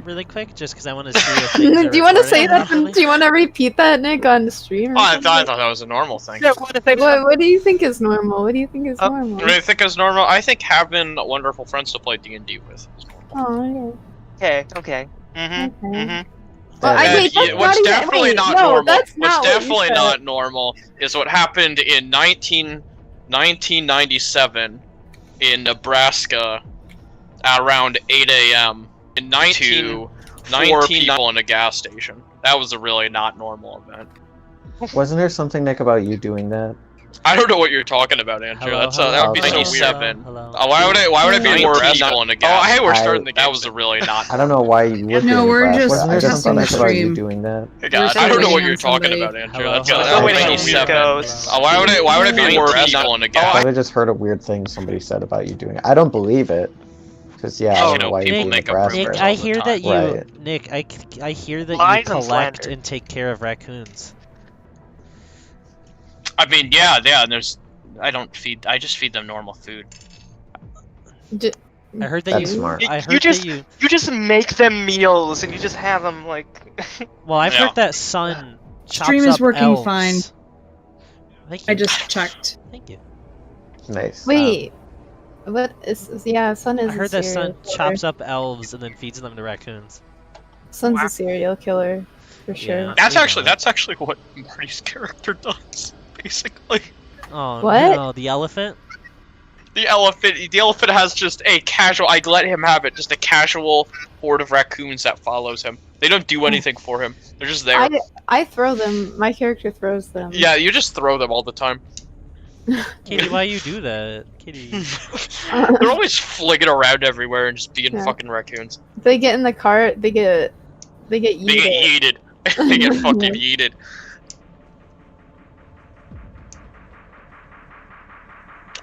really quick, just because I want to see if things are Do you want to say recording that? properly? Do you want to repeat that, Nick, on the stream? Or Oh, I something? thought that was a normal thing. Yeah, what if they What do you think is normal? What do you think is normal? What do you think is normal? I think having wonderful friends to play D&D with is normal. Oh, Okay. Mm-hmm. Okay. Mm-hmm. Well, And that's what's not even- definitely wait, not no, normal. that's What's not what you definitely said. not normal is what happened in 1997 in Nebraska at around 8 a.m. in 19 people in a gas station. That was a really not normal event. Wasn't there something, Nick, about you doing that? I don't know what you're talking about, Andrew. Hello, That would be so hello, weird. hello. Why would it be more people in a gas? Oh, hey, we're starting the game. That was a really not. I don't know why you would. No, do we're that. just Wasn't there testing something the Nick about you stream. doing that? God, I don't know what you're talking about, Andrew. That's Hello. so Wait, seven. goes. Why would it be more people in a I gas? thought I just heard a weird thing somebody said about you doing it. I don't believe it. Because, yeah, I Oh, don't know why people you do make up Nebraska. Nick, rumors I all the hear time. that you, Right. Nick, I hear that Lies you and collect slander. and take care of raccoons. I mean, yeah, and there's. I just feed them normal food. I heard that That's you. smart. I heard You just that you. you just make them meals and you just have them like. Well, I've Yeah. heard that Sun chops Stream is up working elves. fine. Thank you. I just checked. Thank you. Nice. Wait, what is? Yeah, Sun is. I heard a that serial Sun killer. chops up elves and then feeds them to raccoons. Sun's Wow. a serial killer, for sure. Yeah. That's we actually what Marty's character does, basically. Oh What? no, the elephant. The elephant has just a casual. I let him have it. Just a casual horde of raccoons that follows him. They don't do anything for him. They're just there. I throw them. My character throws them. Yeah, you just throw them all the time. Kitty, why you do that? Kitty. They're always flinging around everywhere and just being Yeah. fucking raccoons. They get in the cart. They get They get yeeted. yeeted. They get fucking yeeted.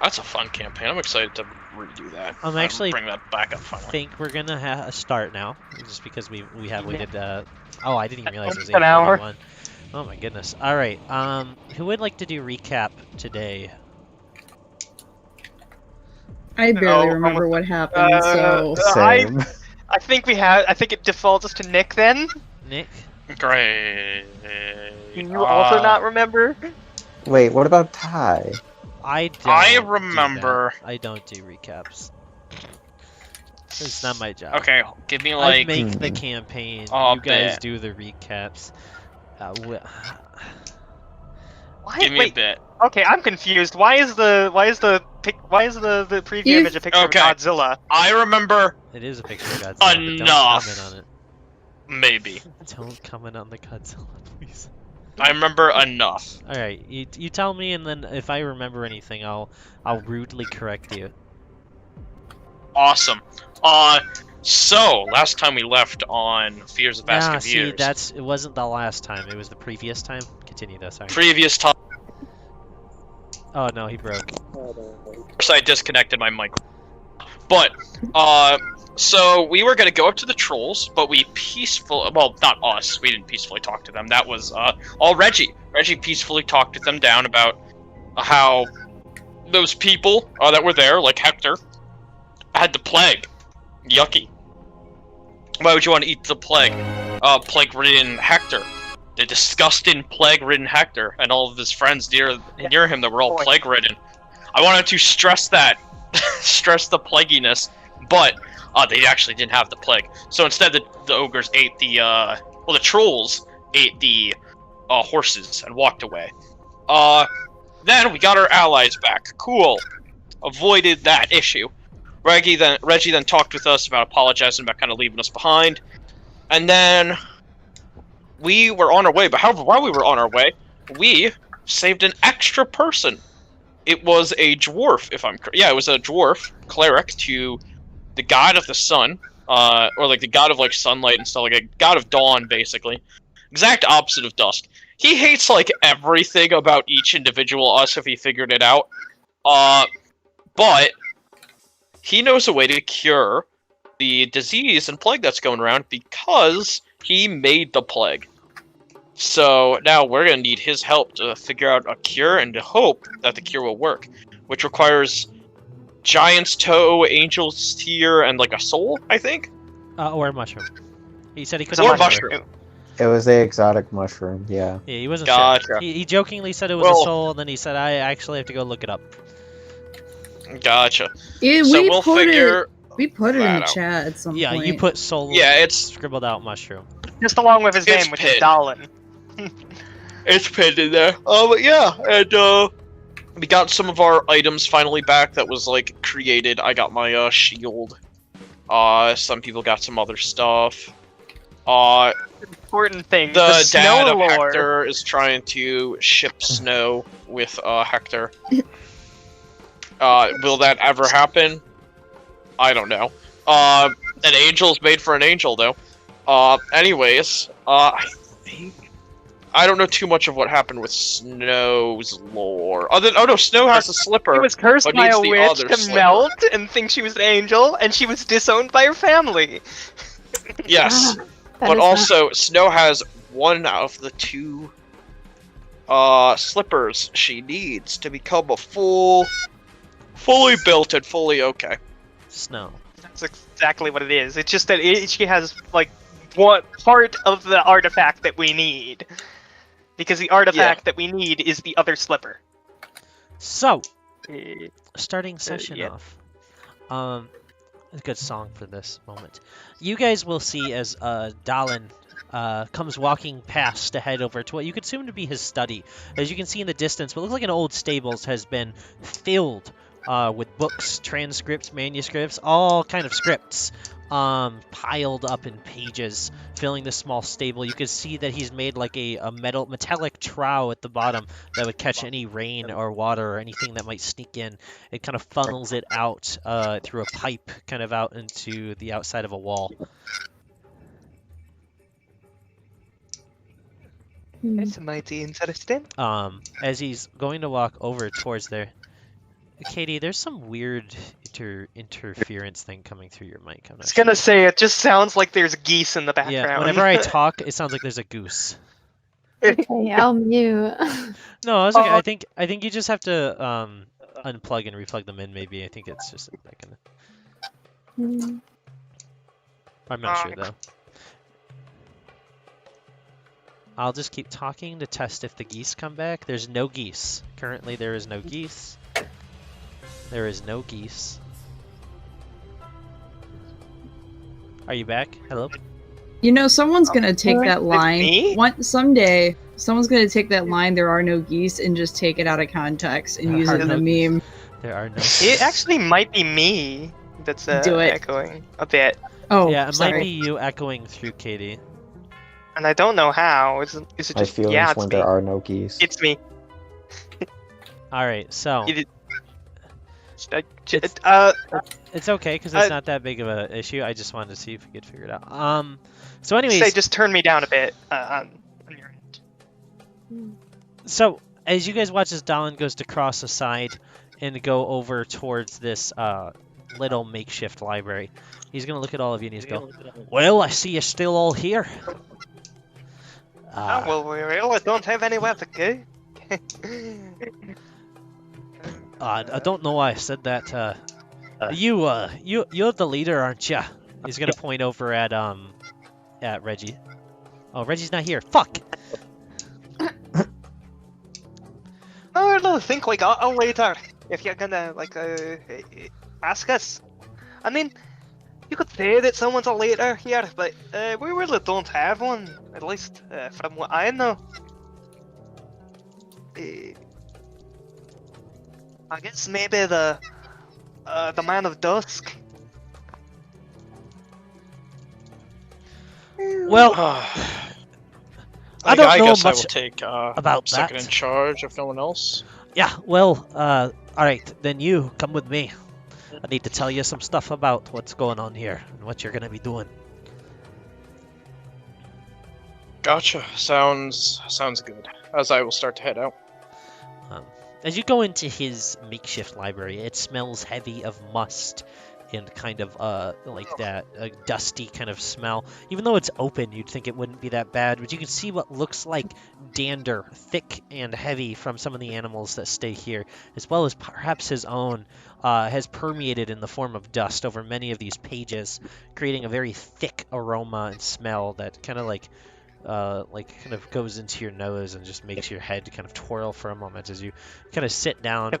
That's a fun campaign. I'm excited to redo that. I'm actually bring that back up finally. think we're gonna start now, just because we have waited. Oh, I didn't even realize it was An hour. 8:41. Oh my goodness. All right. Who would like to do recap today? I barely No, remember what happened, so... Same. I think it defaults to Nick then. Nick. Great. Can you also not remember? Wait, what about Ty? I don't. I do remember- that. I don't do recaps. It's not my job. Okay, give me I like. make the campaign. Oh, you guys bet. do the recaps. Why? Give me a Wait. bit. Okay, I'm confused. Why is the preview You- image a picture Okay. of Godzilla? I remember It is a picture of Godzilla. but Enough. Don't comment on it. maybe. Don't comment on the Godzilla, please. I remember enough. All right, you tell me, and then if I remember anything, I'll rudely correct you. Awesome. So last time we left on Fears of Yeah, see, Baskaveir. it wasn't the last time. It was the previous time. Continue though. Sorry. Previous time, Oh no, he broke. I disconnected my mic. But so we were gonna go up to the trolls, but we well, not us. We didn't peacefully talk to them. That was all Reggie. Reggie peacefully talked to them down about how those people that were there, like Hector, had the plague. Yucky. Why would you want to eat the plague? Plague-ridden Hector. The disgusting plague-ridden Hector and all of his friends near him that were all plague-ridden. I wanted to stress that. Stress the plaguiness. But they actually didn't have the plague. So instead the ogres ate the trolls ate the horses and walked away. Then we got our allies back. Cool. Avoided that issue. Reggie then talked with us about apologizing about kind of leaving us behind. And then we were on our way, but however, while we were on our way, we saved an extra person. It was a dwarf, it was a dwarf cleric to the god of the sun, or like the god of like sunlight and stuff, like a god of dawn, basically. Exact opposite of dusk. He hates like everything about each individual us if he figured it out. But he knows a way to cure the disease and plague that's going around because he made the plague. So now we're going to need his help to figure out a cure and to hope that the cure will work, which requires Giant's Toe, Angel's Tear, and like a soul, I think? Or a mushroom. He said he It's couldn't a Or remember. mushroom. It was the exotic mushroom. Yeah. Yeah, he wasn't Gotcha. sure. He jokingly said it was Well- a soul, and then he said, I actually have to go look it up. Gotcha. Yeah, So we we'll put figure. it. We put it in that the out. chat at some Yeah, point. you put soul Yeah, it's scribbled out mushroom. Just along with his It's name, which Pit. is Dalin. It's pinned in there. But yeah, and we got some of our items finally back. That was like created. I got my shield. Some people got some other stuff. Important thing. The snow dad of lore. Hector is trying to ship snow with Hector. Will that ever happen? I don't know. An angel's made for an angel, though. Anyways, I think I don't know too much of what happened with Snow's lore. Oh no, Snow has a slipper. He was cursed but by needs a the witch other to slipper. melt and think she was an angel, and she was disowned by her family. Yes, That but is also Snow has one of the two slippers she needs to become a fully built and fully okay. Snow. That's exactly what it is. It's just that she has, like, one part of the artifact that we need. Because the artifact that we need is the other slipper. So, Eh, starting session yeah. off. A good song for this moment. You guys will see as Dalin comes walking past to head over to what you could assume to be his study. As you can see in the distance, what looks like an old stables has been filled with books, transcripts, manuscripts, all kind of scripts piled up in pages, filling this small stable. You can see that he's made like a metallic trough at the bottom that would catch any rain or water or anything that might sneak in. It kind of funnels it out through a pipe, kind of out into the outside of a wall. Hmm. That's mighty interesting. As he's going to walk over towards there, Katie, there's some weird interference thing coming through your mic. I'm I not was sure. gonna say, it just sounds like there's geese in the background. Yeah, whenever I talk, it sounds like there's a goose. Okay, I'll mute. No, it's okay. I think you just have to unplug and replug them in. Maybe I think it's just like Hmm. I'm not sure though. I'll just keep talking to test if the geese come back. There's no geese. Currently, there is no geese. There is no geese. Are you back? Hello? You know, someone's gonna take that line. me? Someday, someone's gonna take that line. There are no geese, and just take it out of context and There use are it in no a geese. meme. There are no It actually might be me that's Do it. echoing a bit. Oh, Yeah, it sorry. might be you echoing through Katie. And I don't know how. Is it My just... feelings Yeah, it's when me. there are no geese. It's me. Alright, so It- It's- uh, it's okay because it's uh, not that big of an issue. I just wanted to see if we could figure it out. So anyways, say just turn me down a bit on your end. so as you guys watch as Dalin goes to cross aside and go over towards this little makeshift library, he's gonna look at all of you and he's go, "Well, I see you're still all here." Oh, well, we really don't have anywhere to go. I don't know why I said that. You're the leader, aren't you? He's gonna point over at Reggie. Oh, Reggie's not here. Fuck. I don't think we got a leader. If you're gonna, like, ask us. I mean, you could say that someone's a leader here, but we really don't have one. At least, from what I know. I guess maybe the Man of Dusk. Well, I don't know guess I will much take about second that. in charge if no one else. Yeah, well, all right, then you come with me. I need to tell you some stuff about what's going on here and what you're gonna be doing. Gotcha. Sounds good. As I will start to head out. As you go into his makeshift library, it smells heavy of must and kind of like that dusty kind of smell. Even though it's open, you'd think it wouldn't be that bad, but you can see what looks like dander, thick and heavy from some of the animals that stay here, as well as perhaps his own, has permeated in the form of dust over many of these pages, creating a very thick aroma and smell that kind of like kind of goes into your nose and just makes your head kind of twirl for a moment as you kind of sit down.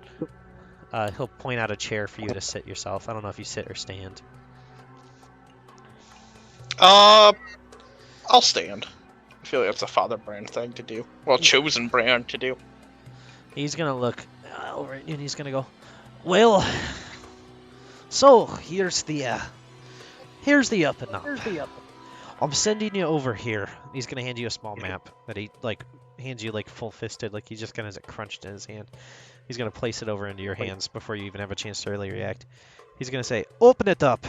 He'll point out a chair for you to sit yourself. I don't know if you sit or stand. I'll stand. I feel like that's a Father Brand thing to do. Well, chosen Brand to do. He's gonna look over at you and he's gonna go, well, so here's the up and up. I'm sending you over here. He's gonna hand you a small map that he hands you full fisted, he just kind of has it crunched in his hand. He's gonna place it over into your hands before you even have a chance to really react. He's gonna say, open it up.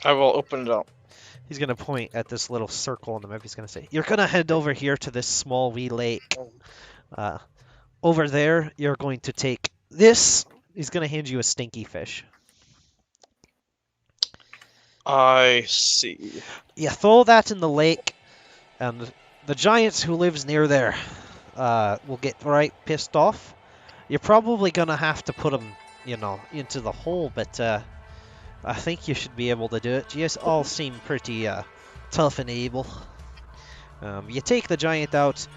I will open it up. He's gonna point at this little circle on the map. He's gonna say, you're gonna head over here to this small wee lake. Over there, you're going to take this. He's gonna hand you a stinky fish. I see. You throw that in the lake, and the giants who lives near there will get right pissed off. You're probably gonna have to put them, into the hole, but I think you should be able to do it. You all seem pretty tough and able. You take the giant out.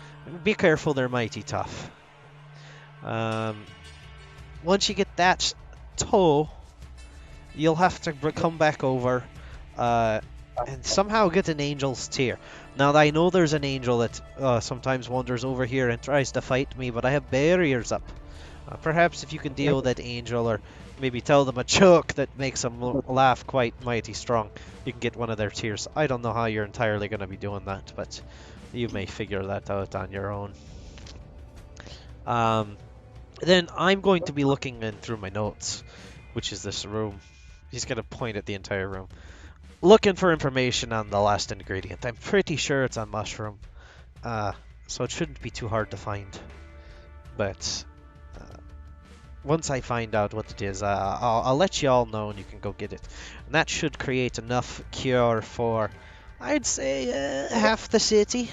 Be careful, they're mighty tough. Once you get that toe, you'll have to come back over and somehow get an angel's tear. Now, I know there's an angel that sometimes wanders over here and tries to fight me, but I have barriers up. Perhaps if you can deal with that angel, or maybe tell them a joke that makes them laugh quite mighty strong, you can get one of their tears. I don't know how you're entirely going to be doing that, but you may figure that out on your own. Then I'm going to be looking in through my notes, which is this room. He's going to point at the entire room. Looking for information on the last ingredient. I'm pretty sure it's a mushroom, so it shouldn't be too hard to find. But once I find out what it is, I'll let you all know and you can go get it. And that should create enough cure for, I'd say, half the city.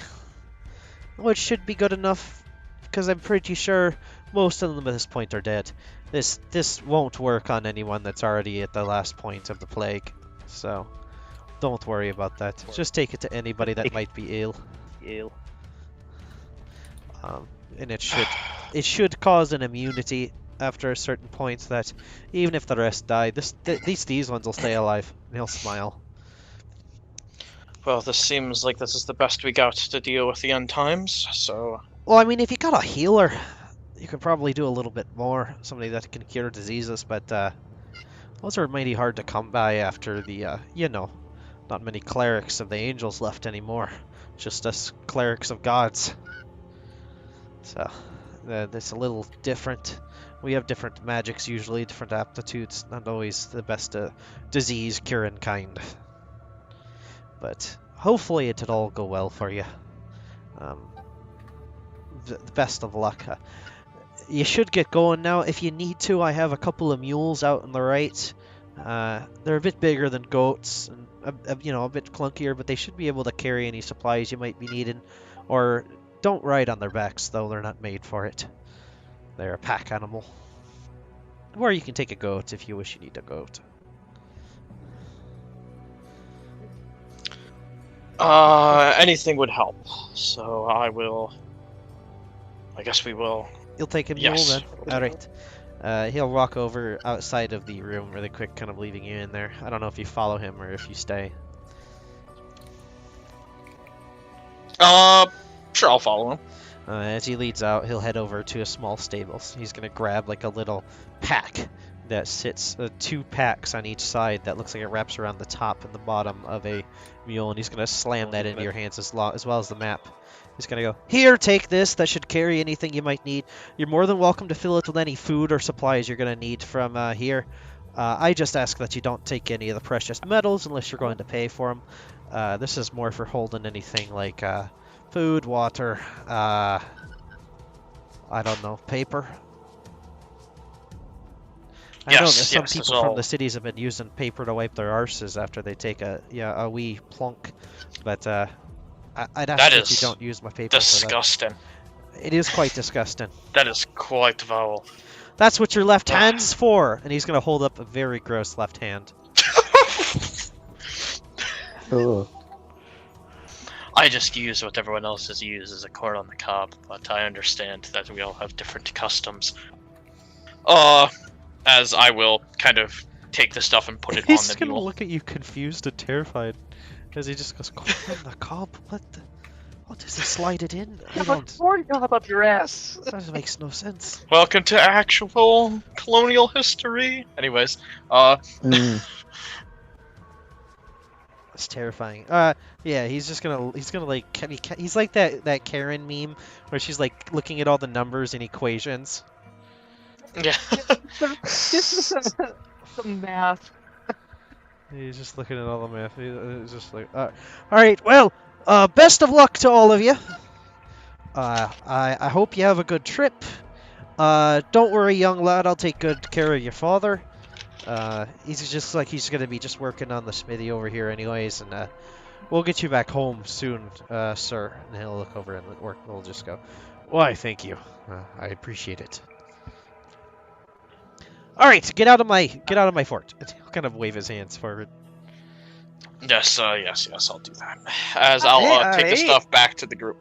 Which should be good enough, because I'm pretty sure most of them at this point are dead. This won't work on anyone that's already at the last point of the plague, so don't worry about that. Just take it to anybody that might be ill. And it should cause an immunity after a certain point that even if the rest die, these ones will stay alive. And he'll smile. Well, this seems like this is the best we got to deal with the end times, so... Well, I mean, if you got a healer, you could probably do a little bit more. Somebody that can cure diseases, but those are mighty hard to come by after the, not many clerics of the angels left anymore. Just us clerics of gods. So, that's a little different. We have different magics usually, different aptitudes. Not always the best disease curing kind. But hopefully it'll all go well for you. The best of luck. You should get going now. If you need to, I have a couple of mules out on the right. They're a bit bigger than goats, and a bit clunkier, but they should be able to carry any supplies you might be needing. Or don't ride on their backs, though. They're not made for it. They're a pack animal. Or you can take a goat if you wish you need a goat. Anything would help. So I guess we will. You'll take a mule Yes. then? Alright. He'll walk over outside of the room really quick, kind of leaving you in there. I don't know if you follow him or if you stay. Sure, I'll follow him. As he leads out, he'll head over to a small stable. So he's going to grab a little pack that sits, 2 packs on each side that looks like it wraps around the top and the bottom of a mule, and he's going to slam that into your hands as well as the map. He's going to go, here, take this. That should carry anything you might need. You're more than welcome to fill it with any food or supplies you're going to need from here. I just ask that you don't take any of the precious metals unless you're going to pay for them. This is more for holding anything like food, water, I don't know, paper. I know that Yes, some yes, as people from well. the cities have been using paper to wipe their arses after they take a wee plunk, but I'd ask That that you is don't use my paper for disgusting. that. It is quite disgusting. That is quite foul. That's what your left Ugh. hand's for, and he's gonna hold up a very gross left hand. Ooh. I just use what everyone else has used as a corn on the cob, but I understand that we all have different customs. As I will kind of take the stuff and put it on He's the gonna mule. look at you confused and terrified as he just goes, corn on the cob? What does he slide it in? I don't. Corn cob up your ass. That makes no sense. Welcome to actual colonial history. Anyways, Mm. It's terrifying. Yeah, he's gonna like, he's like that Karen meme where she's like looking at all the numbers and equations. yeah. The math. He's just looking at all the math. He's just like, all right, well, best of luck to all of you. I hope you have a good trip. Don't worry, young lad. I'll take good care of your father. He's just like he's gonna be just working on the smithy over here, anyways, and we'll get you back home soon, sir. And he'll look over and we'll just go. Why, thank you. I appreciate it. All right, get out of my fort. He'll kind of wave his hands forward. Yes, I'll do that. As I'll take the Hey. stuff back to the group.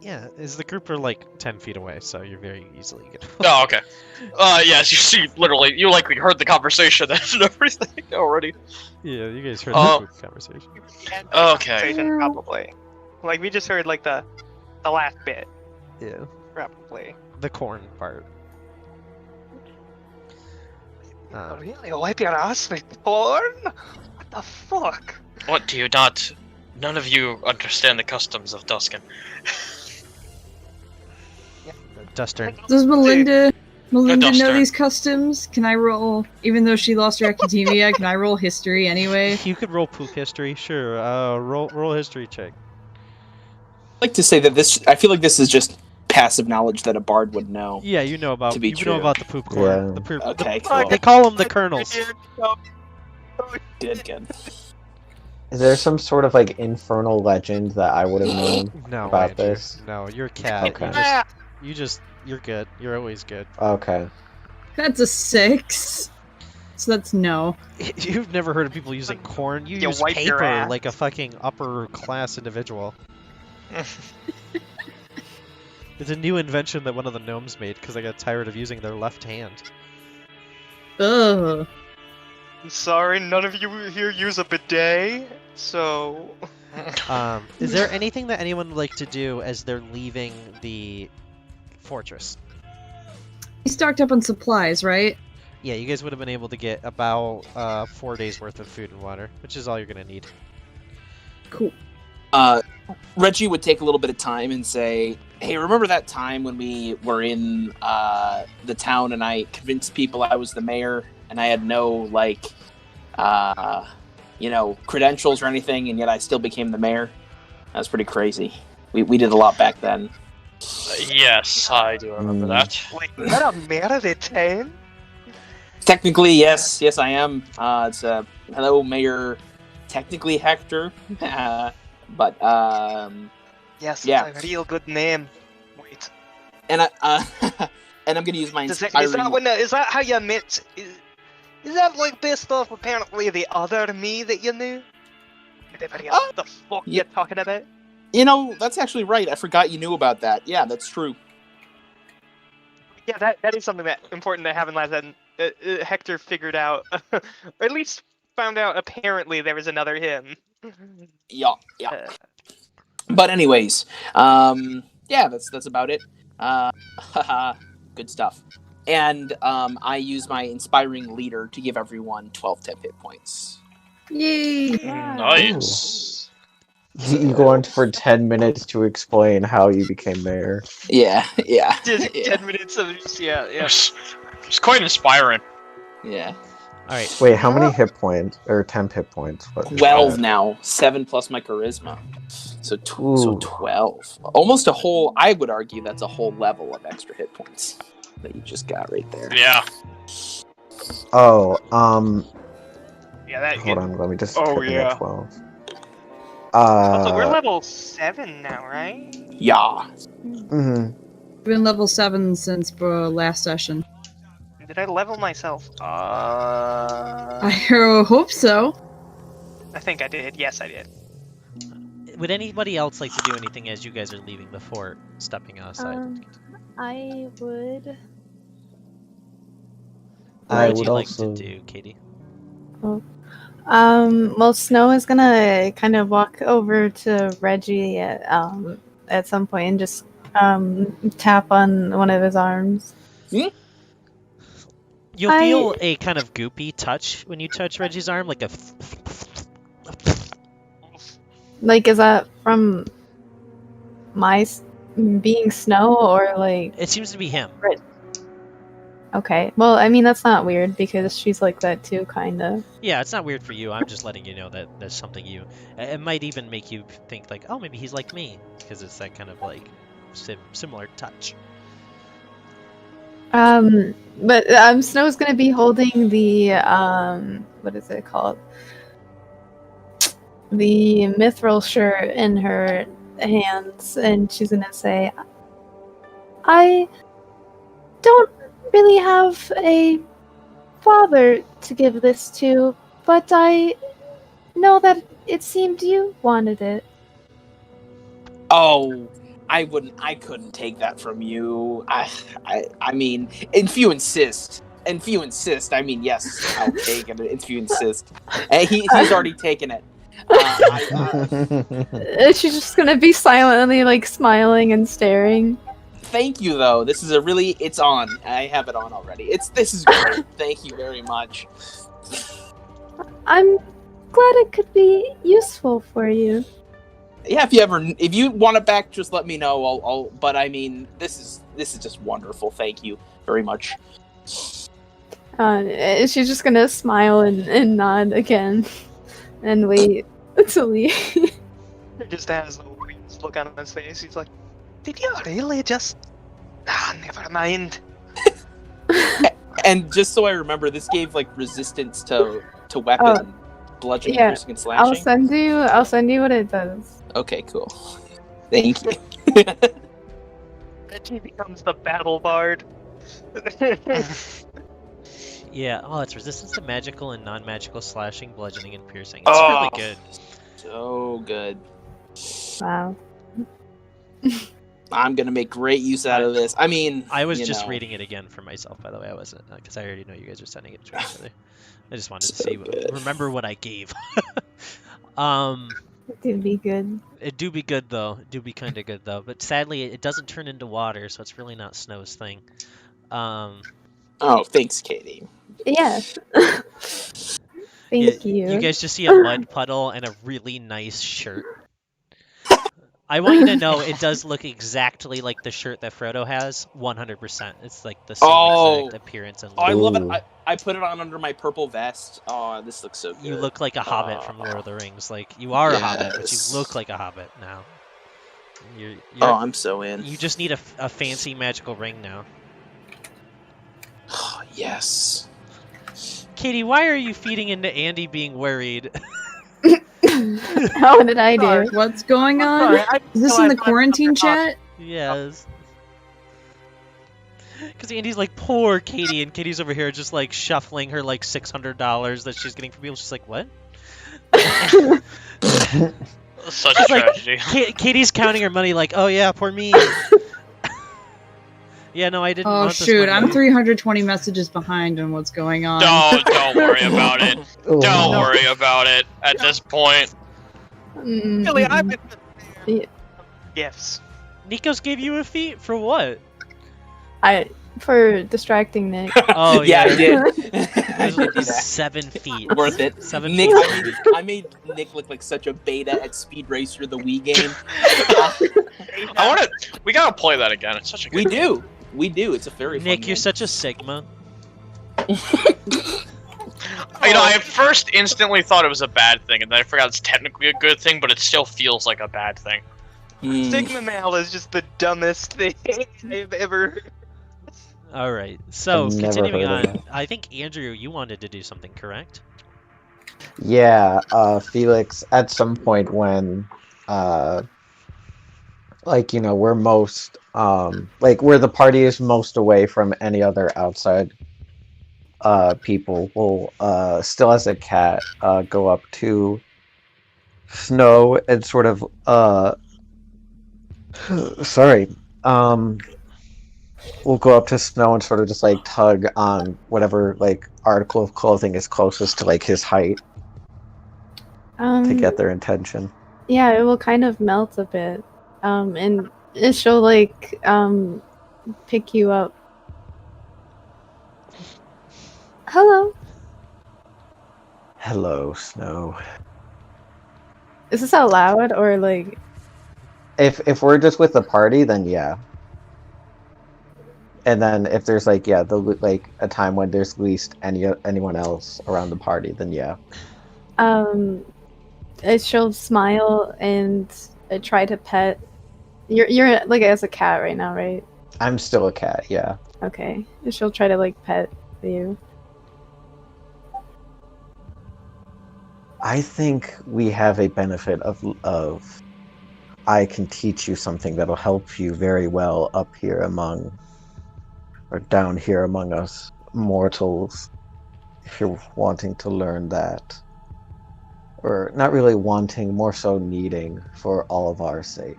Yeah, is the group are like 10 feet away, so you're very easily good. Oh, okay. Yes, you see, literally, you likely heard the conversation and everything already. Yeah, you guys heard Oh. the conversation. Okay. Probably. Like we just heard like the last bit. Yeah, Probably. the corn part. Oh, really? Wipe your ass with corn? What the fuck? What do you not? None of you understand the customs of Duskin. Duster. Does Melinda know Duster. these customs? Can I roll, even though she lost her academia, can I roll history anyway? You could roll poop history, sure. Roll history check. I'd like to say that I feel like this is just passive knowledge that a bard would know. Yeah, you know about To be you know true. about the poop corn. Yeah. The poop. Okay, the- cool. They call them the kernels. Good. Is there some sort of like infernal legend that I would have known? No, About Andrew. this? No, you're a cat. Okay. You're good. You're always good. Okay. That's a 6. So that's no. You've never heard of people using corn. You You use wipe your paper ass. like a fucking upper class individual. It's a new invention that one of the gnomes made because they got tired of using their left hand. Ugh. I'm sorry, none of you here use a bidet, so Is there anything that anyone would like to do as they're leaving the fortress? You stocked up on supplies, right? Yeah, you guys would have been able to get about 4 days worth of food and water, which is all you're gonna need. Cool. Reggie would take a little bit of time and say, "Hey, remember that time when we were in the town and I convinced people I was the mayor and I had no credentials or anything, and yet I still became the mayor? That was pretty crazy. We did a lot back then." Yes, I do remember that. wait, is that a mayor of the town? Technically, yes, I am. It's hello, Mayor. Technically, Hector, but Yes, Yeah. it's a real good name. Wait, and and I'm gonna use my is inspiring. that how you met? Is that like based off apparently the other me that you knew? Anybody else? What the fuck yeah. you talking about? You know, that's actually right. I forgot you knew about that. Yeah, that's true. Yeah, that is something that important to have in life. That Hector figured out, or at least found out. Apparently, there was another him. Yeah. Uh, But anyways, yeah, that's about it. Good stuff. And I use my inspiring leader to give everyone 12 temp hit points. Yay! Nice. You go on for 10 minutes to explain how you became mayor. Yeah. just Yeah. 10 minutes of yeah. It's quite inspiring. Yeah. All right. Wait, how many hit points or temp hit points? What is 12 that? now. 7 plus my charisma. So Ooh. 12. Almost a whole, I would argue that's a whole level of extra hit points that you just got right there. Yeah. Oh, Yeah, that. hold on, let me just Oh, type in yeah. the 12. Also, we're level 7 now, right? Yeah. Mhm. Been level 7 since last session. Did I level myself? I hope so. I think I did. Yes, I did. Would anybody else like to do anything as you guys are leaving before stepping outside? I would. What I would would you also. like to do, Katie? Well, Snow is gonna kind of walk over to Reggie at some point and just tap on one of his arms. You'll feel a kind of goopy touch when you touch Reggie's arm, like a. Like, is that from being Snow or like? It seems to be him. Okay, well, I mean that's not weird because she's like that too, kind of. Yeah, it's not weird for you. I'm just letting you know that there's something you. It might even make you think like, oh, maybe he's like me, because it's that kind of like similar touch. But Snow's gonna be holding the what is it called? The mithril shirt in her hands, and she's gonna say, "I don't really have a father to give this to, but I know that it seemed you wanted it." Oh, I couldn't take that from you. I mean, if you insist, I mean, yes, I'll take it. If you insist, and he's already taken it. She's just gonna be silently like smiling and staring. Thank you, though. This is it's on. I have it on already. This is great. Thank you very much. I'm glad it could be useful for you. Yeah, if you want it back, just let me know. But I mean, this is just wonderful. Thank you very much. She's just gonna smile and nod again, and wait to leave. He just has a weird look on his face. He's like, "Did you really just? Ah, never mind." And just so I remember, this gave like resistance to weapon, bludgeoning, yeah. piercing, and slashing. I'll send you what it does. Okay, cool. Thank you. Reggie becomes the battle bard. Yeah. Oh, it's resistance to magical and non-magical slashing, bludgeoning, and piercing. It's Oh. really good. So good. Wow. I'm gonna make great use out of this. I mean, I was you just know. reading it again for myself, by the way. I wasn't, because I already know you guys are sending it to each other. I just wanted to So see, good. remember what I gave. It'd be good. It do be good though. It do be kind of good though. But sadly, it doesn't turn into water, so it's really not Snow's thing. Oh, thanks, Katie. Yes. Thank you. You guys just see a mud puddle and a really nice shirt. I want you to know it does look exactly like the shirt that Frodo has, 100%. It's like the same exact appearance and Oh, I look. love Ooh. it. I put it on under my purple vest. Oh, this looks so good. You look like a hobbit from Lord of the Rings. Like, you are a hobbit, but you Yes. look like a hobbit now. You're, Oh, I'm so in. you just need a fancy magical ring now. Oh, yes. Katie, why are you feeding into Andy being worried? How did I do? What's going on? Sorry, I Is this in the quarantine chat? Yes. Because Andy's like, poor Katie, and Katie's over here just like shuffling her like $600 that she's getting from people. She's like, what? Such She's like, tragedy. Katie's counting her money like, oh yeah, poor me. Yeah, no, I didn't Oh want this shoot, money. I'm 320 messages behind on what's going on. Don't worry about it. Oh, Don't no. worry about it at this point. Really, I've been Yeah. gifts. Nikos gave you a feat for what? For distracting Nick. Oh yeah, I did. I It did do was that. 7 feet. Worth it. 7 Nick, feet. I made Nick look like such a beta at Speed Racer, the Wii game. I want to. We gotta play that again. It's such a good. We game. do. We do. It's a very fun Nick, game. you're such a Sigma. You know, I at first instantly thought it was a bad thing, and then I forgot it's technically a good thing, but it still feels like a bad thing. Mm. Sigma Mal is just the dumbest thing I've ever heard. All right. So I've never continuing heard of on, that. I think Andrew, you wanted to do something, correct? Yeah, Felix, at some point when, uh, like, we're most, like, where the party is most away from any other outside, people will, still as a cat, go up to Snow and sort of, sorry, um, we'll go up to Snow and sort of just, like, tug on whatever, like, article of clothing is closest to, like, his height to get their attention. Yeah, it will kind of melt a bit. And she'll like pick you up. Hello. Hello, Snow. Is this out loud or like If we're just with the party, then yeah. And then if there's like like a time when there's least anyone else around the party, then yeah. um she'll smile and try to pet. You're like as a cat right now, right? I'm still a cat, yeah. Okay. She'll try to like pet you. I think we have a benefit of I can teach you something that'll help you very well up here among or down here among us mortals if you're wanting to learn that. Or not really wanting, more so needing for all of our sake.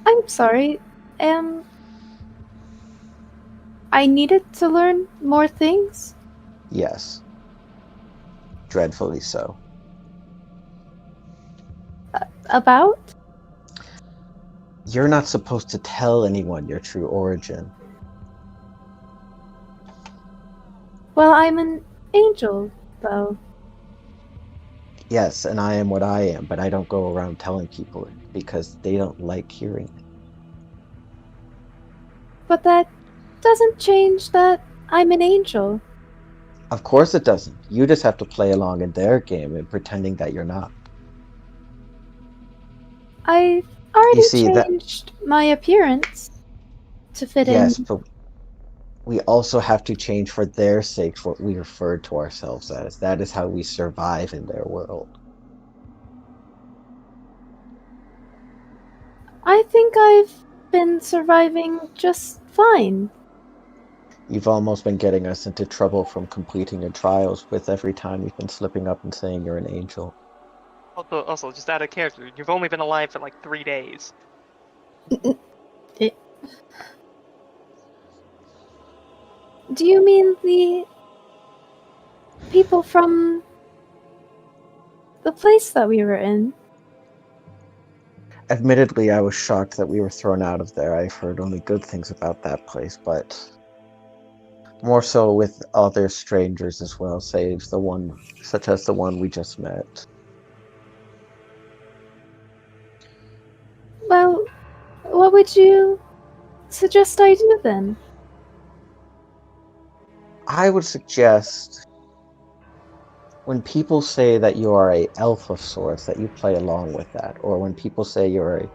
I'm sorry. I needed to learn more things. Yes. Dreadfully so. About? You're not supposed to tell anyone your true origin. Well, I'm an angel, though. Yes, and I am what I am, but I don't go around telling people it because they don't like hearing it. But that doesn't change that I'm an angel. Of course it doesn't. You just have to play along in their game and pretending that you're not. I've You already see that? changed my appearance to fit Yes, in. but we also have to change for their sakes what we refer to ourselves as. That is how we survive in their world. I think I've been surviving just fine. You've almost been getting us into trouble from completing your trials with every time you've been slipping up and saying you're an angel. Also, just out of character, you've only been alive for like 3 days. Do you mean the people from the place that we were in? Admittedly, I was shocked that we were thrown out of there. I've heard only good things about that place, but more so with other strangers as well, save the one, such as the one we just met. Well, what would you suggest I do then? I would suggest when people say that you are a elf of sorts, that you play along with that, or when people say you're a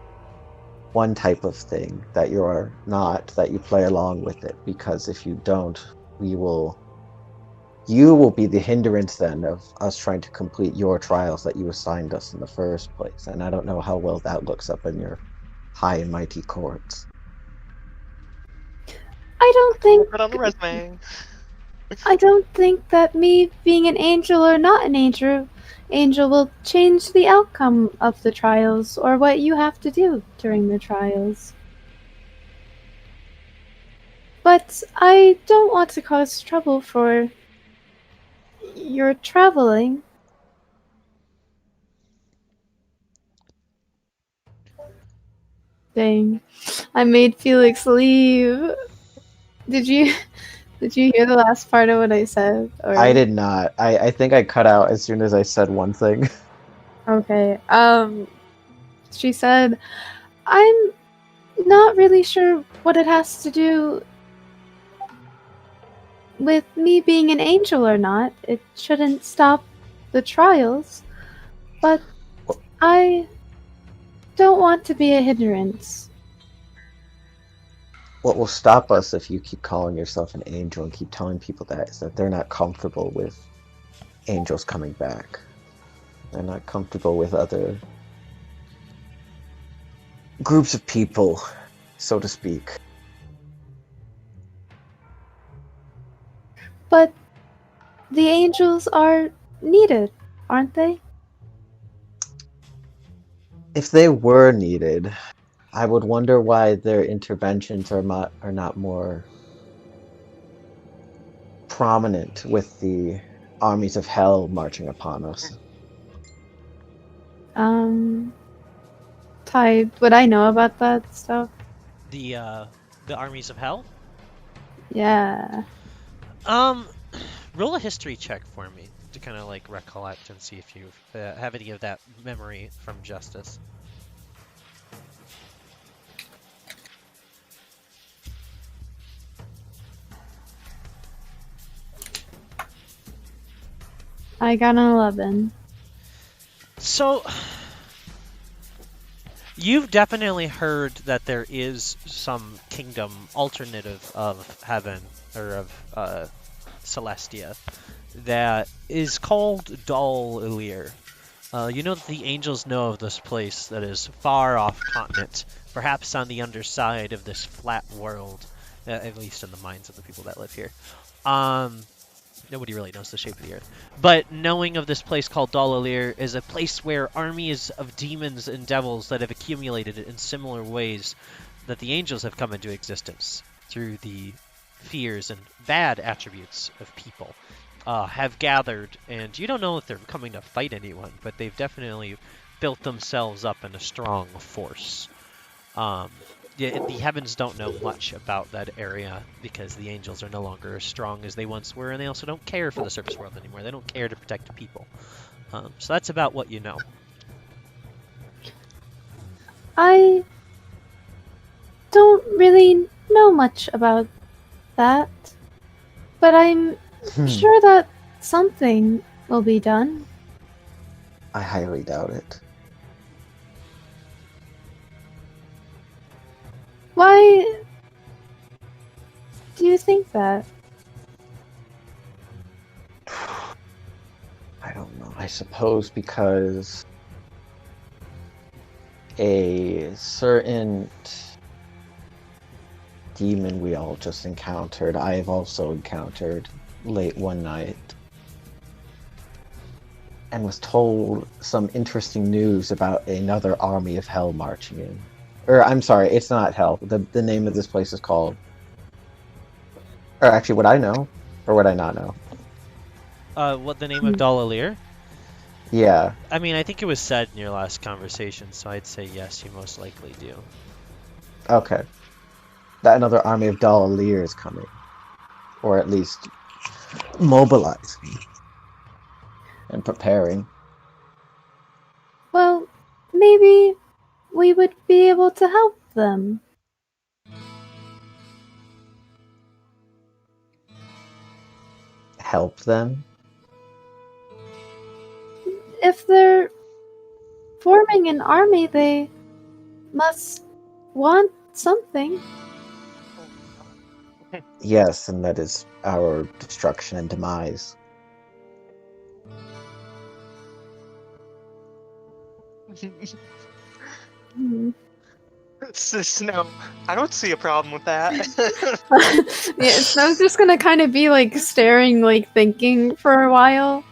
one type of thing that you are not, that you play along with it, because if you don't, you will be the hindrance then of us trying to complete your trials that you assigned us in the first place, and I don't know how well that looks up in your high and mighty courts. I don't think Put on the resume. I don't think that me being an angel or not an angel will change the outcome of the trials or what you have to do during the trials. But I don't want to cause trouble for your traveling. Dang. I made Felix leave. Did you hear the last part of what I said? Or I did not. I think I cut out as soon as I said one thing. Okay. She said, I'm not really sure what it has to do with me being an angel or not. It shouldn't stop the trials, but I don't want to be a hindrance. what will stop us if you keep calling yourself an angel and keep telling people that is that they're not comfortable with angels coming back. They're not comfortable with other groups of people, so to speak. But the angels are needed, aren't they? If they were needed, I would wonder why their interventions are not more prominent with the armies of hell marching upon us. Ty, would I know about that stuff? The armies of hell. Yeah. Roll a history check for me to kind of like recollect and see if you have any of that memory from Justice. I got an 11. So, you've definitely heard that there is some kingdom alternative of heaven, or of Celestia, that is called Dol Ilir. You know that the angels know of this place that is far off continent, perhaps on the underside of this flat world, at least in the minds of the people that live here. Nobody really knows the shape of the earth. But knowing of this place called Dol Ilir is a place where armies of demons and devils that have accumulated in similar ways that the angels have come into existence through the fears and bad attributes of people have gathered. And you don't know if they're coming to fight anyone, but they've definitely built themselves up in a strong force. The heavens don't know much about that area because the angels are no longer as strong as they once were, and they also don't care for the surface world anymore. They don't care to protect people. So that's about what you know. I don't really know much about that, but I'm sure that something will be done. I highly doubt it. Why do you think that? I don't know. I suppose because a certain demon we all just encountered, I have also encountered late one night, and was told some interesting news about another army of hell marching in. Or, I'm sorry, it's not hell. The name of this place is called... Or actually, would I know? Or would I not know? What the name of Dol Ilir? Yeah. I mean, I think it was said in your last conversation, so I'd say yes, you most likely do. Okay. That another army of Dol Ilir is coming. Or at least mobilizing. And preparing. Well, maybe we would be able to help them. Help them? If they're forming an army, they must want something. Yes, and that is our destruction and demise. Hmm. No, I don't see a problem with that. Yeah, Snow's just gonna kind of be like staring, like thinking for a while.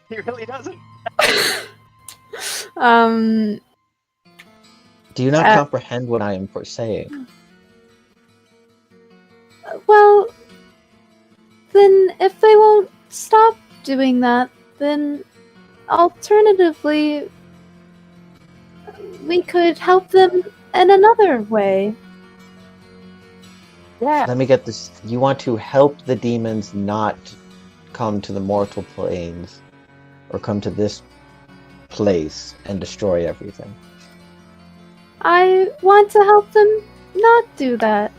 He really doesn't. Do you not comprehend what I am saying? Well, then if they won't stop doing that, then alternatively, we could help them in another way. Yeah. Let me get this. You want to help the demons not come to the mortal planes or come to this place and destroy everything. I want to help them not do that.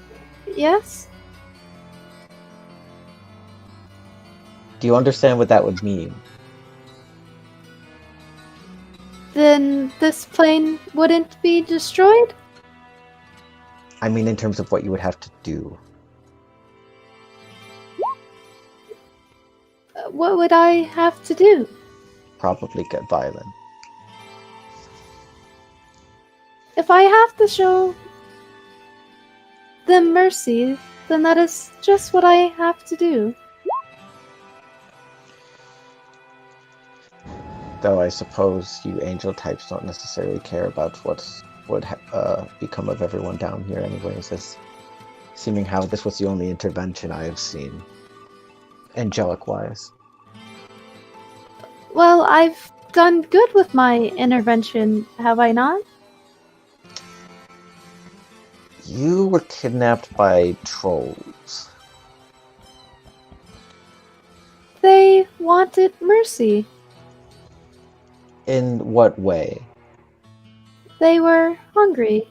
Yes? Do you understand what that would mean? Then this plane wouldn't be destroyed? I mean, in terms of what you would have to do. What would I have to do? Probably get violent. If I have to show them mercy, then that is just what I have to do. Though I suppose you angel types don't necessarily care about what would become of everyone down here anyways, as seeming how this was the only intervention I have seen, angelic-wise. Well, I've done good with my intervention, have I not? You were kidnapped by trolls. They wanted mercy. In what way? They were hungry.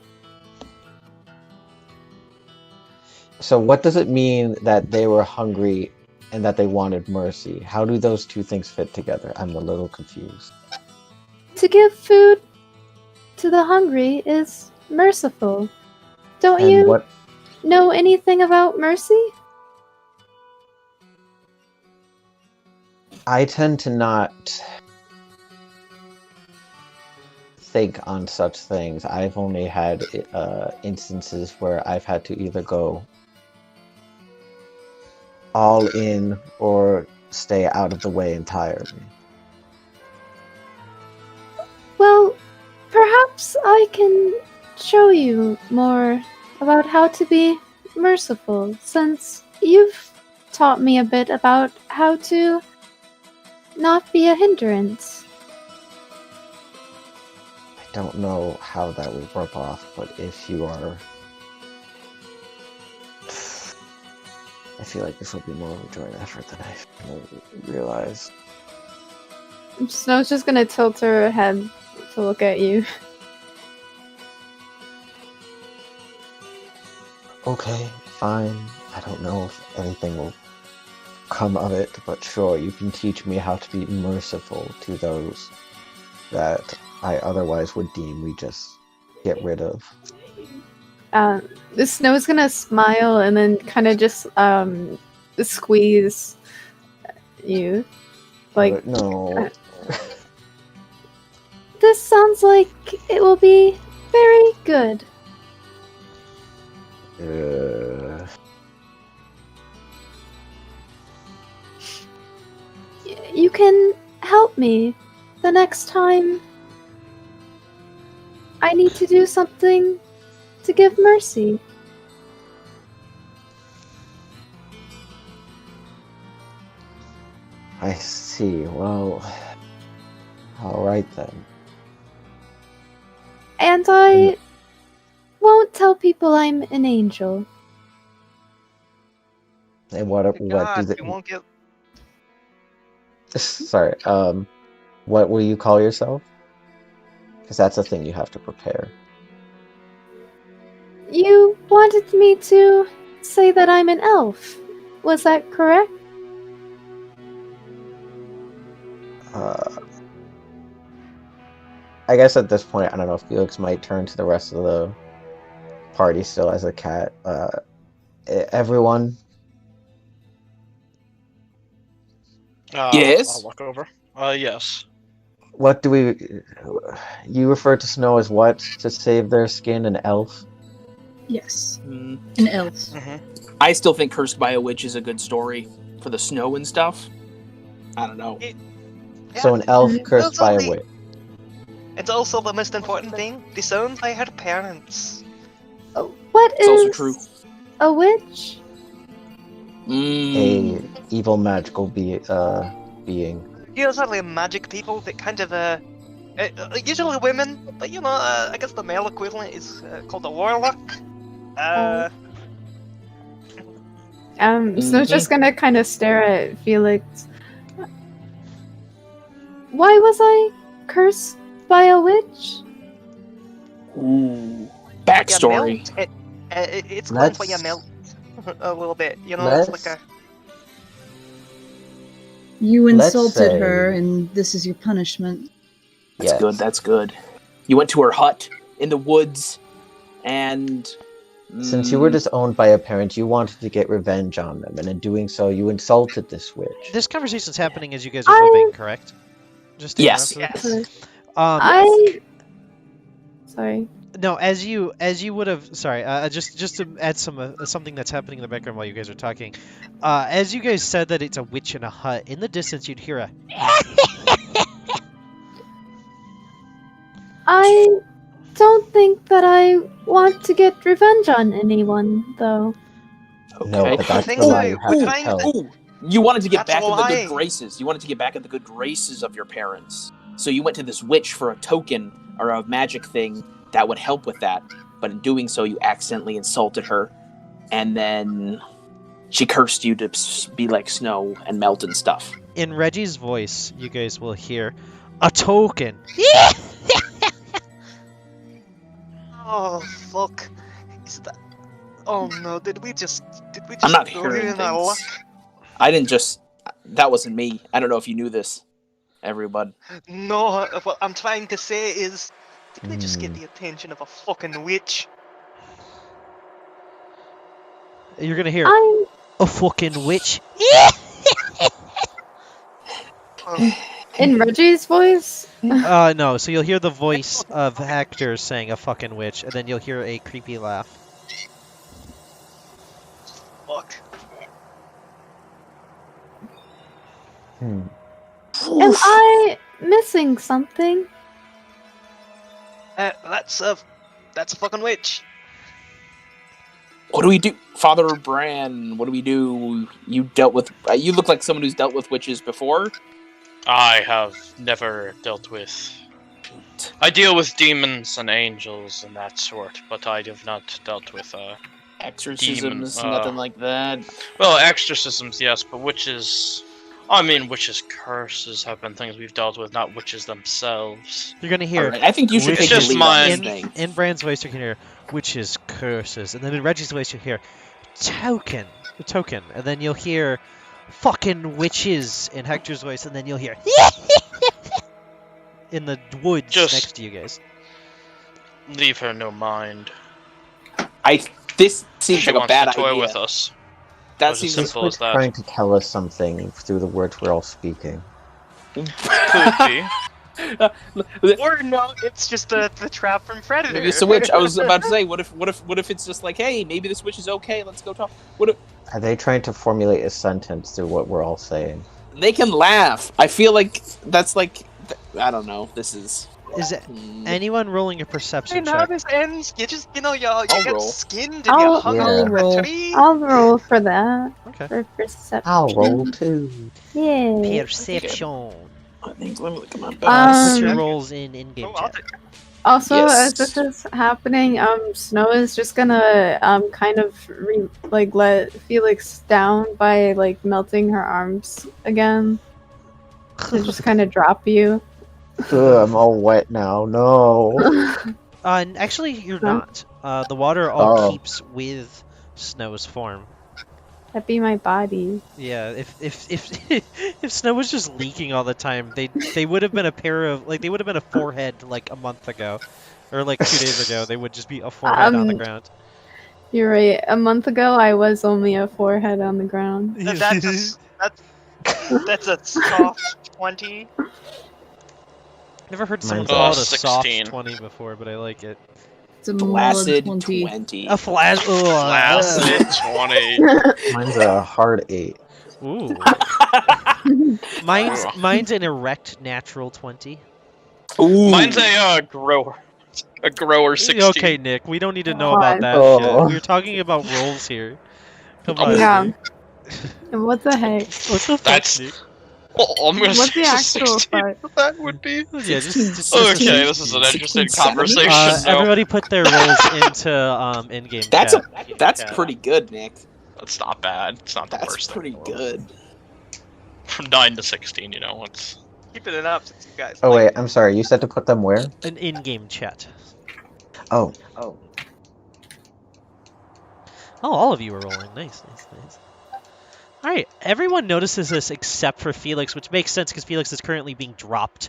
So what does it mean that they were hungry and that they wanted mercy? How do those two things fit together? I'm a little confused. To give food to the hungry is merciful. Don't And you what know anything about mercy? I tend to not think on such things. I've only had instances where I've had to either go all in or stay out of the way entirely. Well, perhaps I can show you more about how to be merciful, since you've taught me a bit about how to not be a hindrance. I don't know how that would rub off, but if you are... I feel like this will be more of a joint effort than I realized. Snow's just gonna tilt her head to look at you. Okay, fine. I don't know if anything will come of it, but sure, you can teach me how to be merciful to those that I otherwise would deem we just get rid of. The Snow's gonna smile and then kind of just squeeze you. Like, No. this sounds like it will be very good. You can help me the next time I need to do something to give mercy. I see. Well, alright then. And I won't tell people I'm an angel. And what do God, they... you won't get. Sorry, what will you call yourself? Because that's a thing you have to prepare. You wanted me to say that I'm an elf. Was that correct? I guess at this point, I don't know, Felix might turn to the rest of the party still as a cat. Everyone, Yes? I'll walk over. Yes. what do we... You refer to Snow as what? To save their skin, an elf? Yes, Mm, an elf. I still think Cursed by a Witch is a good story for the snow and stuff. I don't know. So an elf cursed That's by a only- witch. It's also the most important thing. Disowned by her parents. What It's also is true. a witch? Mm, A evil magical being. Usually magic people that kind of usually women, but you know, I guess the male equivalent is called a warlock. Snow's just gonna kind of stare at Felix. Why was I cursed by a witch? ooh. When you Backstory. melt, it's called when you Let's- melt a little bit. You know, it's like a. You Let's insulted say- her, and this is your punishment. That's Yes. good, that's good. You went to her hut in the woods and Since you were disowned by a parent, you wanted to get revenge on them, and in doing so, you insulted this witch. This conversation's happening as you guys are moving, correct? Just to Yes. interrupt Yes. I. Sorry. No, as you would have. Sorry, just to add something that's happening in the background while you guys are talking. As you guys said that it's a witch in a hut, in the distance you'd hear a. I don't think that I want to get revenge on anyone, though. No, Okay. but that's think the lie I- you have to I- tell. Ooh, you wanted to get That's back a in the lie. good graces. You wanted to get back in the good graces of your parents. So you went to this witch for a token or a magic thing that would help with that. But in doing so, you accidentally insulted her, and then she cursed you to be like snow and melt and stuff. In Reggie's voice, you guys will hear a token. Oh fuck! Is that? Oh no! Did we just I'm not go hearing in our luck? things. I didn't just. That wasn't me. I don't know if you knew this, everyone. No, what I'm trying to say is, did we just get Hmm. the attention of a fucking witch? You're gonna hear I'm. a fucking witch. In Reggie's voice? No, so you'll hear the voice of Hector saying a fucking witch, and then you'll hear a creepy laugh. Fuck. Am I missing something? That's a fucking witch. What do we do, Father Bran? What do we do? You dealt with. You look like someone who's dealt with witches before. I have never dealt with. I deal with demons and angels and that sort, but I have not dealt with Exorcisms, Demon, nothing like that. well, exorcisms, yes, but witches. I mean, witches' curses have been things we've dealt with, not witches themselves. You're gonna hear Alright, I think you should It's take the just lead mine. on this thing. in Brand's voice you can hear witches curses, and then in Reggie's voice you hear token, and then you'll hear fucking witches in Hector's voice, and then you'll hear in the woods Just- next to you guys. Leave her no mind. This seems She like a wants bad to toy idea. with us. That It's as seems simple as that. Trying to tell us something through the words we're all speaking. Could be. Or no, it's just the trap from Predator. maybe it's a witch. I was about to say, what if it's just like, hey, maybe this witch is okay. Let's go talk. What if Are they trying to formulate a sentence through what we're all saying? they can laugh? I feel like that's like, I don't know. This is. Is it anyone rolling a Hey, perception now check? this ends. You just, you I'll get roll. skinned and I'll- you hung Yeah. on I'll a roll. tree. I'll roll for that. Okay. For perception. I'll roll too. Yeah. Perception. I think let me look at my Put best. your Um, rolls in in-game Oh, I'll chat. Also, Yes. as this is happening, Snow is just gonna kind of let Felix down by like melting her arms again. To just kind of drop you. Ugh, I'm all wet now. No. And actually, you're Huh? not. The water all Oh. keeps with Snow's form. That'd be my body. Yeah, if if Snow was just leaking all the time, they would have been a pair of they would have been a forehead like a month ago, or like 2 days ago. They would just be a forehead on the ground. You're right. A month ago, I was only a forehead on the ground. That's a soft 20. Never heard someone Mine's call it a 16. soft 20 before, but I like it. It's a Placid mild 20. 20. A flash. Placid 20. Mine's a hard 8. Ooh. Mine's an erect natural 20. Ooh. Mine's a grower. A grower 16. Okay, Nick, we don't need to know about that Oh. shit. We're talking about rolls here. Come on. Yeah. Nick. And what the heck? What the fuck, That's- Nick? Oh, I'm gonna What's say the it's a actual 16. fuck? That would be. Yeah, just Okay, just- this is an interesting 16, conversation. now. everybody put their rolls into in-game That's chat. that's pretty good, Nick. That's not bad. It's not the That's worst. pretty good. From 9 to 16, you know, it's. Keeping it up since you guys. Oh like wait, it. I'm sorry. You said to put them where? An in-game chat. Oh. Oh, all of you are rolling. Nice. All right, everyone notices this except for Felix, which makes sense because Felix is currently being dropped.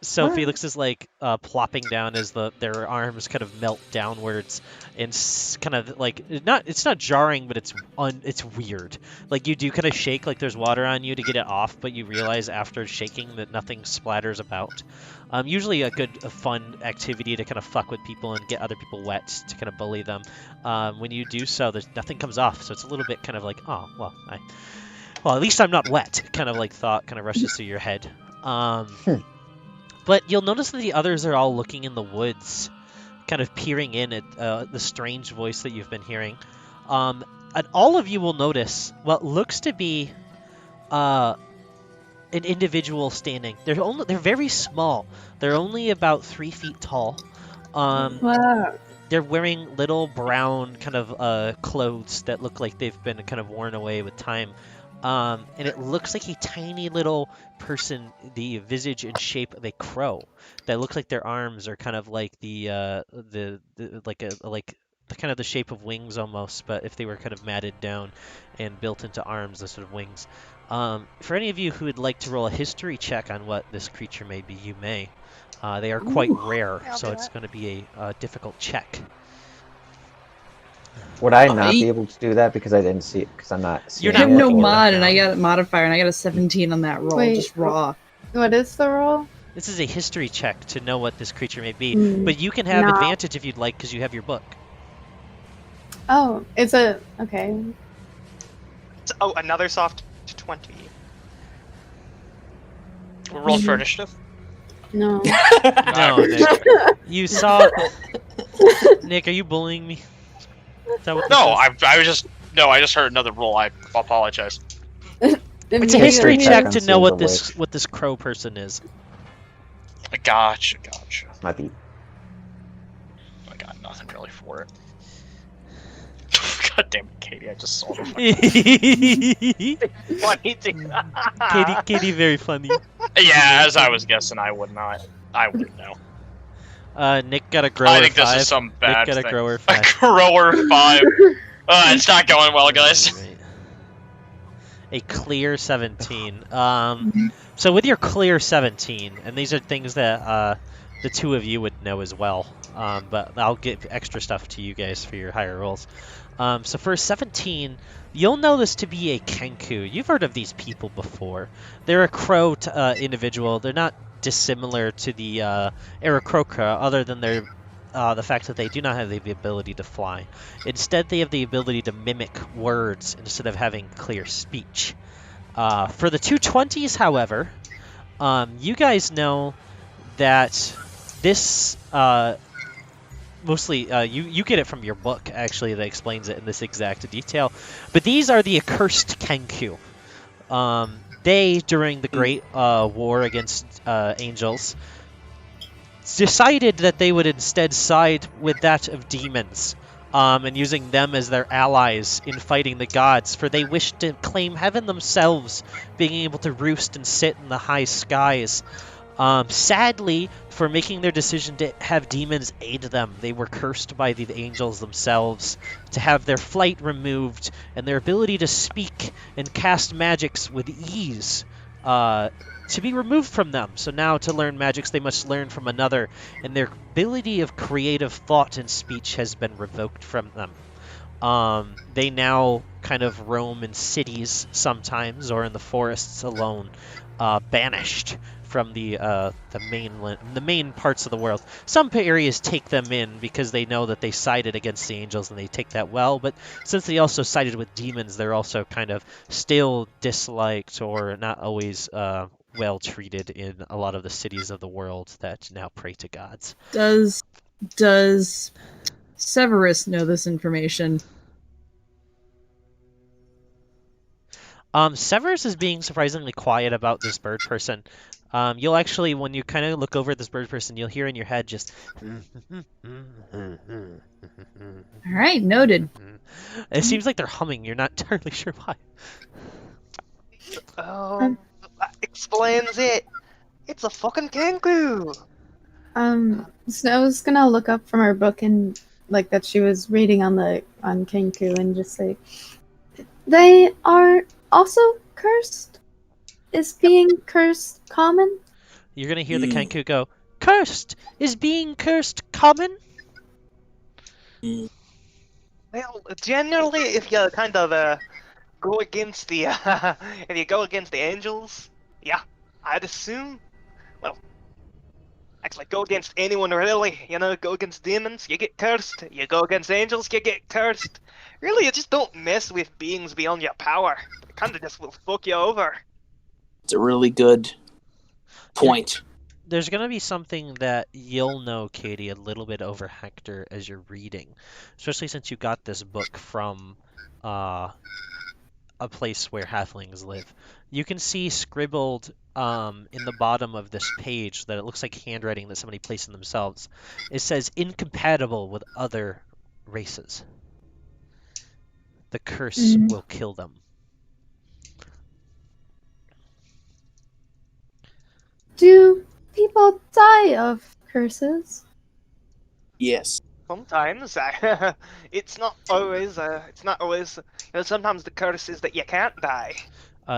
So Alright. Felix is like plopping down as their arms kind of melt downwards, and kind of like it's not jarring, but it's weird. Like you do kind of shake like there's water on you to get it off, but you realize after shaking that nothing splatters about. Usually a fun activity to kind of fuck with people and get other people wet to kind of bully them. When you do so, there's nothing comes off, so it's a little bit kind of like, oh well, at least I'm not wet. Kind of like thought kind of rushes through your head. But you'll notice that the others are all looking in the woods, kind of peering in at the strange voice that you've been hearing. And all of you will notice what looks to be an individual standing. They're very small. They're only about 3 feet tall. Wow. They're wearing little brown kind of clothes that look like they've been kind of worn away with time. And it looks like a tiny little person, the visage and shape of a crow, that looks like their arms are kind of like the kind of the shape of wings almost, but if they were kind of matted down and built into arms instead of wings. For any of you who would like to roll a history check on what this creature may be, you may. They are quite rare, I'll so do it's that. going to be a difficult check. Would I not I- be able to do that because I didn't see it? Because I'm not seeing You're I have not it, no looking or- at mod, it and I now. got a modifier, and I got a 17 on that roll, Wait, just raw. What is the roll? This is a history check to know what this creature may be, Hmm. but you can have No. advantage if you'd like because you have your book. Oh, it's a okay. Oh, another soft 20. We'll roll for initiative. No. No, Nick. You saw. Nick, are you bullying me? Is that what this No, is? I just heard another roll. I apologize. It's a history History check check to on know what seeing the this crow person is. Gotcha. Might be. I got nothing really for it. God damn it, Katie! I just saw the Katie, Funny thing. very funny. Yeah, as I was guessing, I would not. I wouldn't know. Nick got a grower I think 5. this is some bad Nick got a thing. grower A 5. grower 5. It's not going well, guys. Alright. A clear 17. So with your clear 17, and these are things that the two of you would know as well, but I'll give extra stuff to you guys for your higher rolls. So for 17, you'll know this to be a Kenku. You've heard of these people before. They're a crow individual. They're not dissimilar to the Aarakocra, other than the fact that they do not have the ability to fly. Instead, they have the ability to mimic words instead of having clear speech. For the 220s, however, you guys know that this mostly you get it from your book, actually, that explains it in this exact detail. But these are the accursed Kenku. They, during the Great War against angels, decided that they would instead side with that of demons, and using them as their allies in fighting the gods, for they wished to claim heaven themselves, being able to roost and sit in the high skies. Sadly, for making their decision to have demons aid them, they were cursed by the angels themselves to have their flight removed and their ability to speak and cast magics with ease to be removed from them. So now to learn magics, they must learn from another, and their ability of creative thought and speech has been revoked from them. They now kind of roam in cities sometimes, or in the forests alone, banished from the mainland, the main parts of the world. Some areas take them in because they know that they sided against the angels and they take that well, but since they also sided with demons, they're also kind of still disliked or not always well treated in a lot of the cities of the world that now pray to gods. Does Severus know this information? Severus is being surprisingly quiet about this bird person. You'll actually, when you kind of look over at this bird person, you'll hear in your head just. All right, noted. It seems like they're humming. You're not entirely sure why. Oh, that explains it. It's a fucking kangaroo. So I was gonna look up from her book and like that she was reading on Kenku and just say they are also cursed. Is being cursed common? You're gonna hear the Mm. Kenku go, "Cursed! Is being cursed common?" Well, generally, if you kind of go against the if you go against the angels, yeah, I'd assume. Well, actually, go against anyone really. You know, go against demons, you get cursed. You go against angels, you get cursed. Really, you just don't mess with beings beyond your power. It kind of just will fuck you over. It's a really good point. There's gonna be something that you'll know, Katie, a little bit over Hector as you're reading, especially since you got this book from uh, a place where halflings live. You can see scribbled in the bottom of this page that it looks like handwriting that somebody placed in themselves. It says incompatible with other races. The curse will kill them. Do people die of curses? Yes. Sometimes, it's not always. It's not always. You know, sometimes the curse is that you can't die.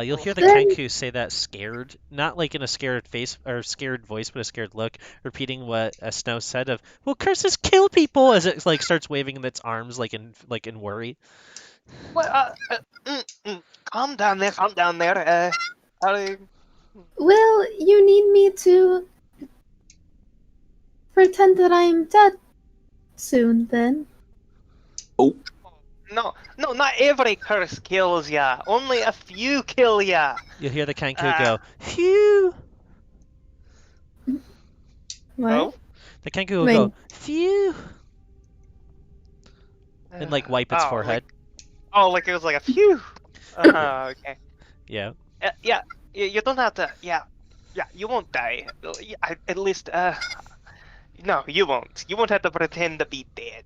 You'll hear the Then- Kenku say that scared, not like in a scared face or scared voice, but a scared look, repeating what Snow said of, "Well, curses kill people," as it like starts waving its arms like in worry. Well, calm down there. Calm down there. Uh, Will you need me to pretend that I'm dead soon then? no, not every curse kills ya. Only a few kill ya. You'll hear the Kenku Ah. go, "Phew." What? Oh? The Kenku will Wait. go, "Phew," and like wipe its Oh, forehead. like it was like a phew. Okay. Yeah. Yeah. You don't have to. Yeah. You won't die. At least. No, you won't. You won't have to pretend to be dead.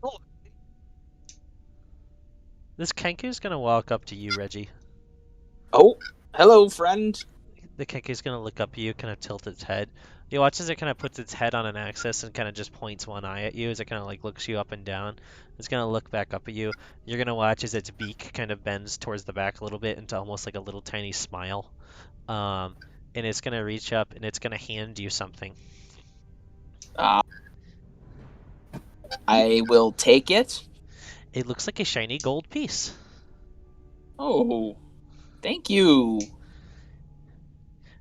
Oh, This Kenku's gonna walk up to you, Reggie. Oh, hello, friend. The Kenku's gonna look up at you, kind of tilt its head. You watch as it kind of puts its head on an axis and kind of just points one eye at you as it kind of like looks you up and down. It's gonna look back up at you. You're gonna watch as its beak kind of bends towards the back a little bit into almost like a little tiny smile. And it's gonna reach up and it's gonna hand you something. I will take it. It looks like a shiny gold piece. Oh, thank you.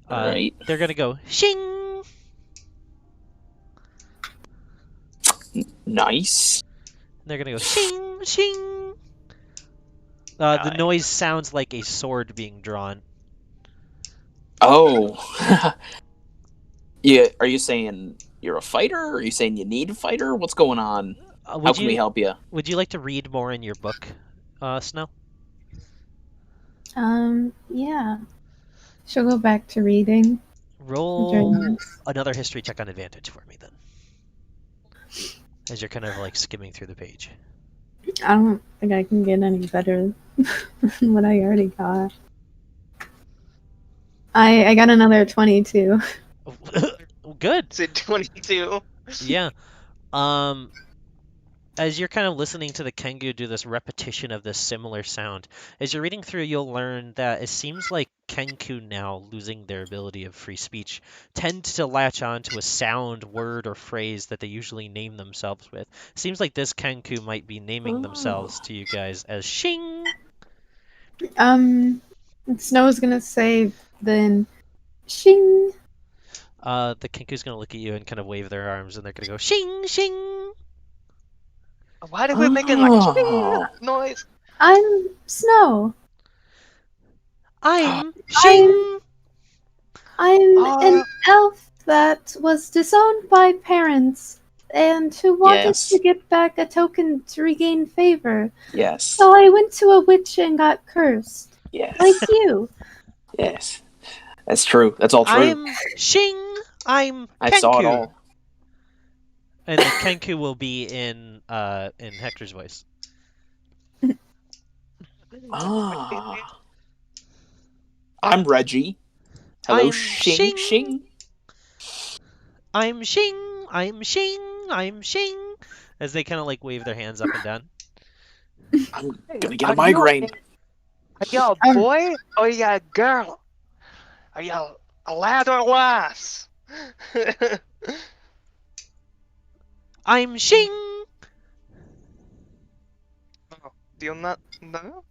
All right. They're gonna go shing. Nice. They're gonna go shing shing. The Nice. noise sounds like a sword being drawn. Oh. Yeah. Are you saying you're a fighter? Are you saying you need a fighter? What's going on? How can we help you? Would you like to read more in your book, Snow? Yeah. She'll go back to reading. Roll another history check on advantage for me then. As you're kind of like skimming through the page. I don't think I can get any better than what I already got. I got another 22. Good. is it 22? Yeah. As you're kind of listening to the Kengu do this repetition of this similar sound, as you're reading through, you'll learn that it seems like Kenku now, losing their ability of free speech, tend to latch on to a sound, word, or phrase that they usually name themselves with. Seems like this Kenku might be naming themselves to you guys as Shing. Snow's gonna say then, shing. The Kenku's gonna look at you and kind of wave their arms, and they're gonna go Shing, Shing. Why are we making like shing noise? I'm Snow. I'm Shing. I'm Ah. an elf that was disowned by parents and who wanted Yes. to get back a token to regain favor. Yes. So I went to a witch and got cursed. Yes. Like you. Yes. That's true. That's all true. I'm Shing. I'm I Kenku. saw it all. And the Kenku will be in Hector's voice. Ah. I'm Reggie. Hello, I'm Shing Shing. Shing. I'm Shing. I'm Shing. I'm Shing. As they kind of like wave their hands up and down. I'm gonna get Are a migraine. you Are you a boy or are you a girl? Are you a lad or a lass? I'm Shing. Do you not know?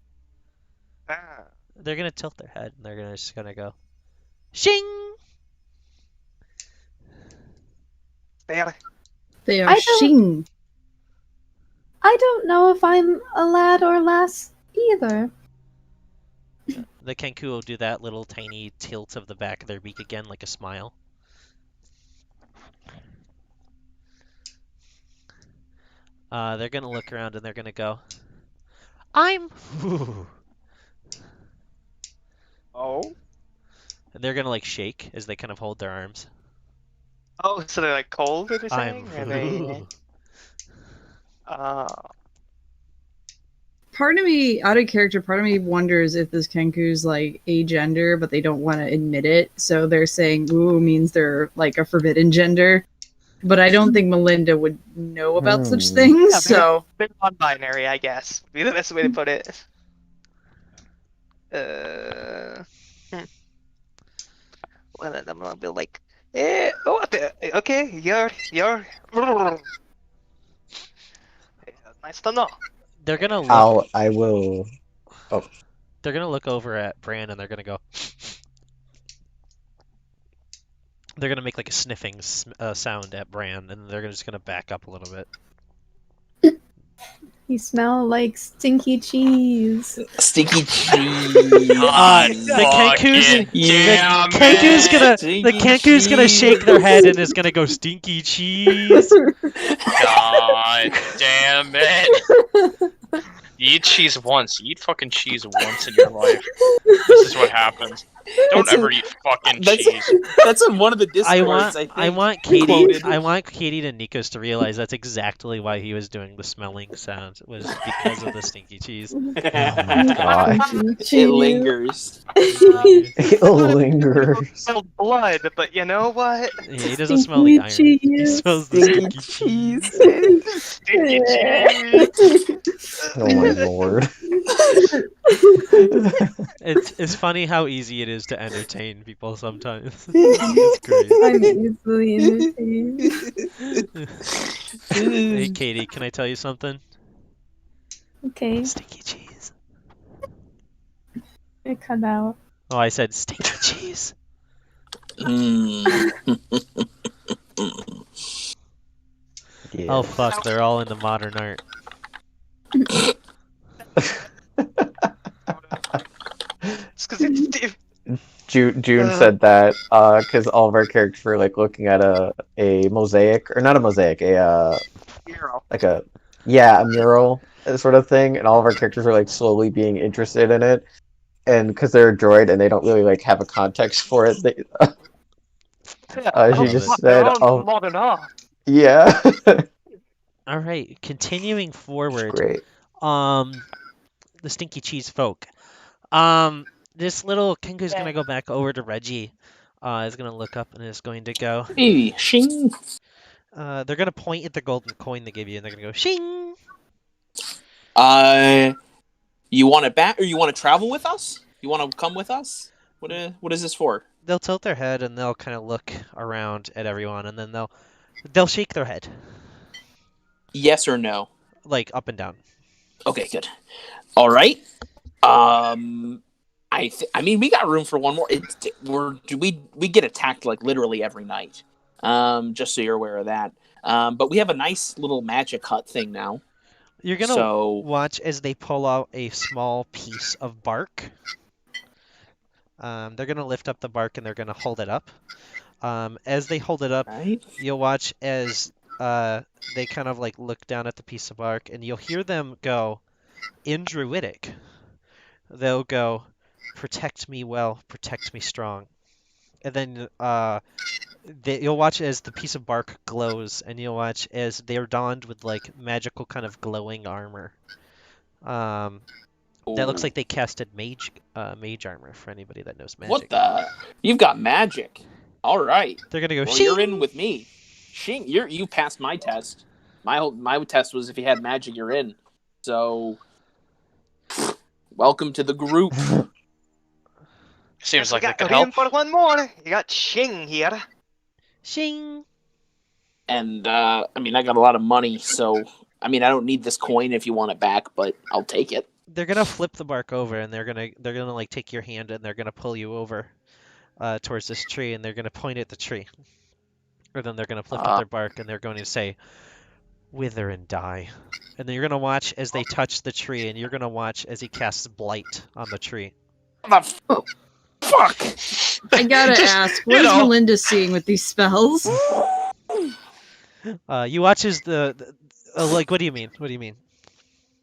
Ah. They're gonna tilt their head and they're just gonna go Shing. There. They are I don't- Shing. I don't know if I'm a lad or lass either. The Kenku will do that little tiny tilt of the back of their beak again, like a smile. They're gonna look around and they're gonna go, I'm. Oh? And they're gonna like shake as they kind of hold their arms. Oh, so they're like cold, are they I'm. saying? Are they... Part of me, out of character, part of me wonders if this Kenku's like agender, but they don't want to admit it. So they're saying "ooh" means they're like a forbidden gender. But I don't think Melinda would know about such things. Yeah, So they're non-binary, I guess. Be the best way to put it. Well, then I'm gonna be like, okay, you're. Nice to know. They're gonna look. I will. They're gonna look over at Bran and they're gonna go. They're gonna make like a sniffing sound at Bran, and they're just gonna back up a little bit. You smell like stinky cheese. Stinky cheese. The Kenku's Stinky the Kenku's gonna cheese. shake their head and is gonna go stinky cheese. God damn it. You eat cheese once. You eat fucking cheese once in your life. This is what happens. Don't That's ever eat fucking cheese. That's in one of the discords. I want quoted. Katie and Nikos to realize that's exactly why he was doing the smelling sound, was because of the stinky cheese. God. It lingers. It lingers. Smell blood, but you know what? Yeah, he doesn't smell the iron. He cheese. smells the Stinky stinky cheese. cheese. Stinky cheese. Oh my lord. It's funny how easy it is to entertain people sometimes. It's great. I'm easily entertained. Hey Katie, can I tell you something? Okay, Stinky cheese. it cut out. Oh, I said stinky cheese. Mm. Yeah. Oh fuck, they're all into modern art. It's 'cause it's June said that because all of our characters were like looking at a mosaic, or not a mosaic, hero. like a mural sort of thing, and all of our characters were like slowly being interested in it, and because they're a droid and they don't really like have a context for it, they, she just said, "Oh, Modern art. yeah." All right, continuing forward. Great. The stinky cheese folk. This little Kenku's gonna go back over to Reggie. Is gonna look up and is going to go. Hey, shing. They're gonna point at the golden coin they gave you, and they're gonna go shing. You want it back, or you want to travel with us? You want to come with us? What is this for? They'll tilt their head and they'll kind of look around at everyone, and then they'll shake their head, Yes or no? like up and down. Okay, good. All right. I mean, we got room for one more. We get attacked like literally every night. Just so you're aware of that. But we have a nice little magic hut thing now. You're gonna So watch as they pull out a small piece of bark. They're gonna lift up the bark and they're gonna hold it up. As they hold it up, right. you'll watch as they kind of like look down at the piece of bark, and you'll hear them go in Druidic. They'll go, "Protect me well, protect me strong," and then you'll watch as the piece of bark glows, and you'll watch as they're donned with like magical kind of glowing armor. That looks like they casted mage armor for anybody that knows magic. What the? You've got magic. All right. They're gonna go. Well, Shing! you're in with me. Shing, you passed my test. My test was if you had magic, you're in. So welcome to the group. Seems We like it got could room help. for one more. You got Shing here. Shing. And I mean, I got a lot of money, so I mean, I don't need this coin if you want it back, but I'll take it. They're gonna flip the bark over, and they're gonna like take your hand, and they're gonna pull you over towards this tree, and they're gonna point at the tree. Or then they're gonna flip up their bark, and they're going to say, "Wither and die." And then you're gonna watch as they touch the tree, and you're gonna watch as he casts blight on the tree. Fuck! I gotta Just, ask, you what is know. Melinda seeing with these spells? You watch as like, what do you mean? What do you mean?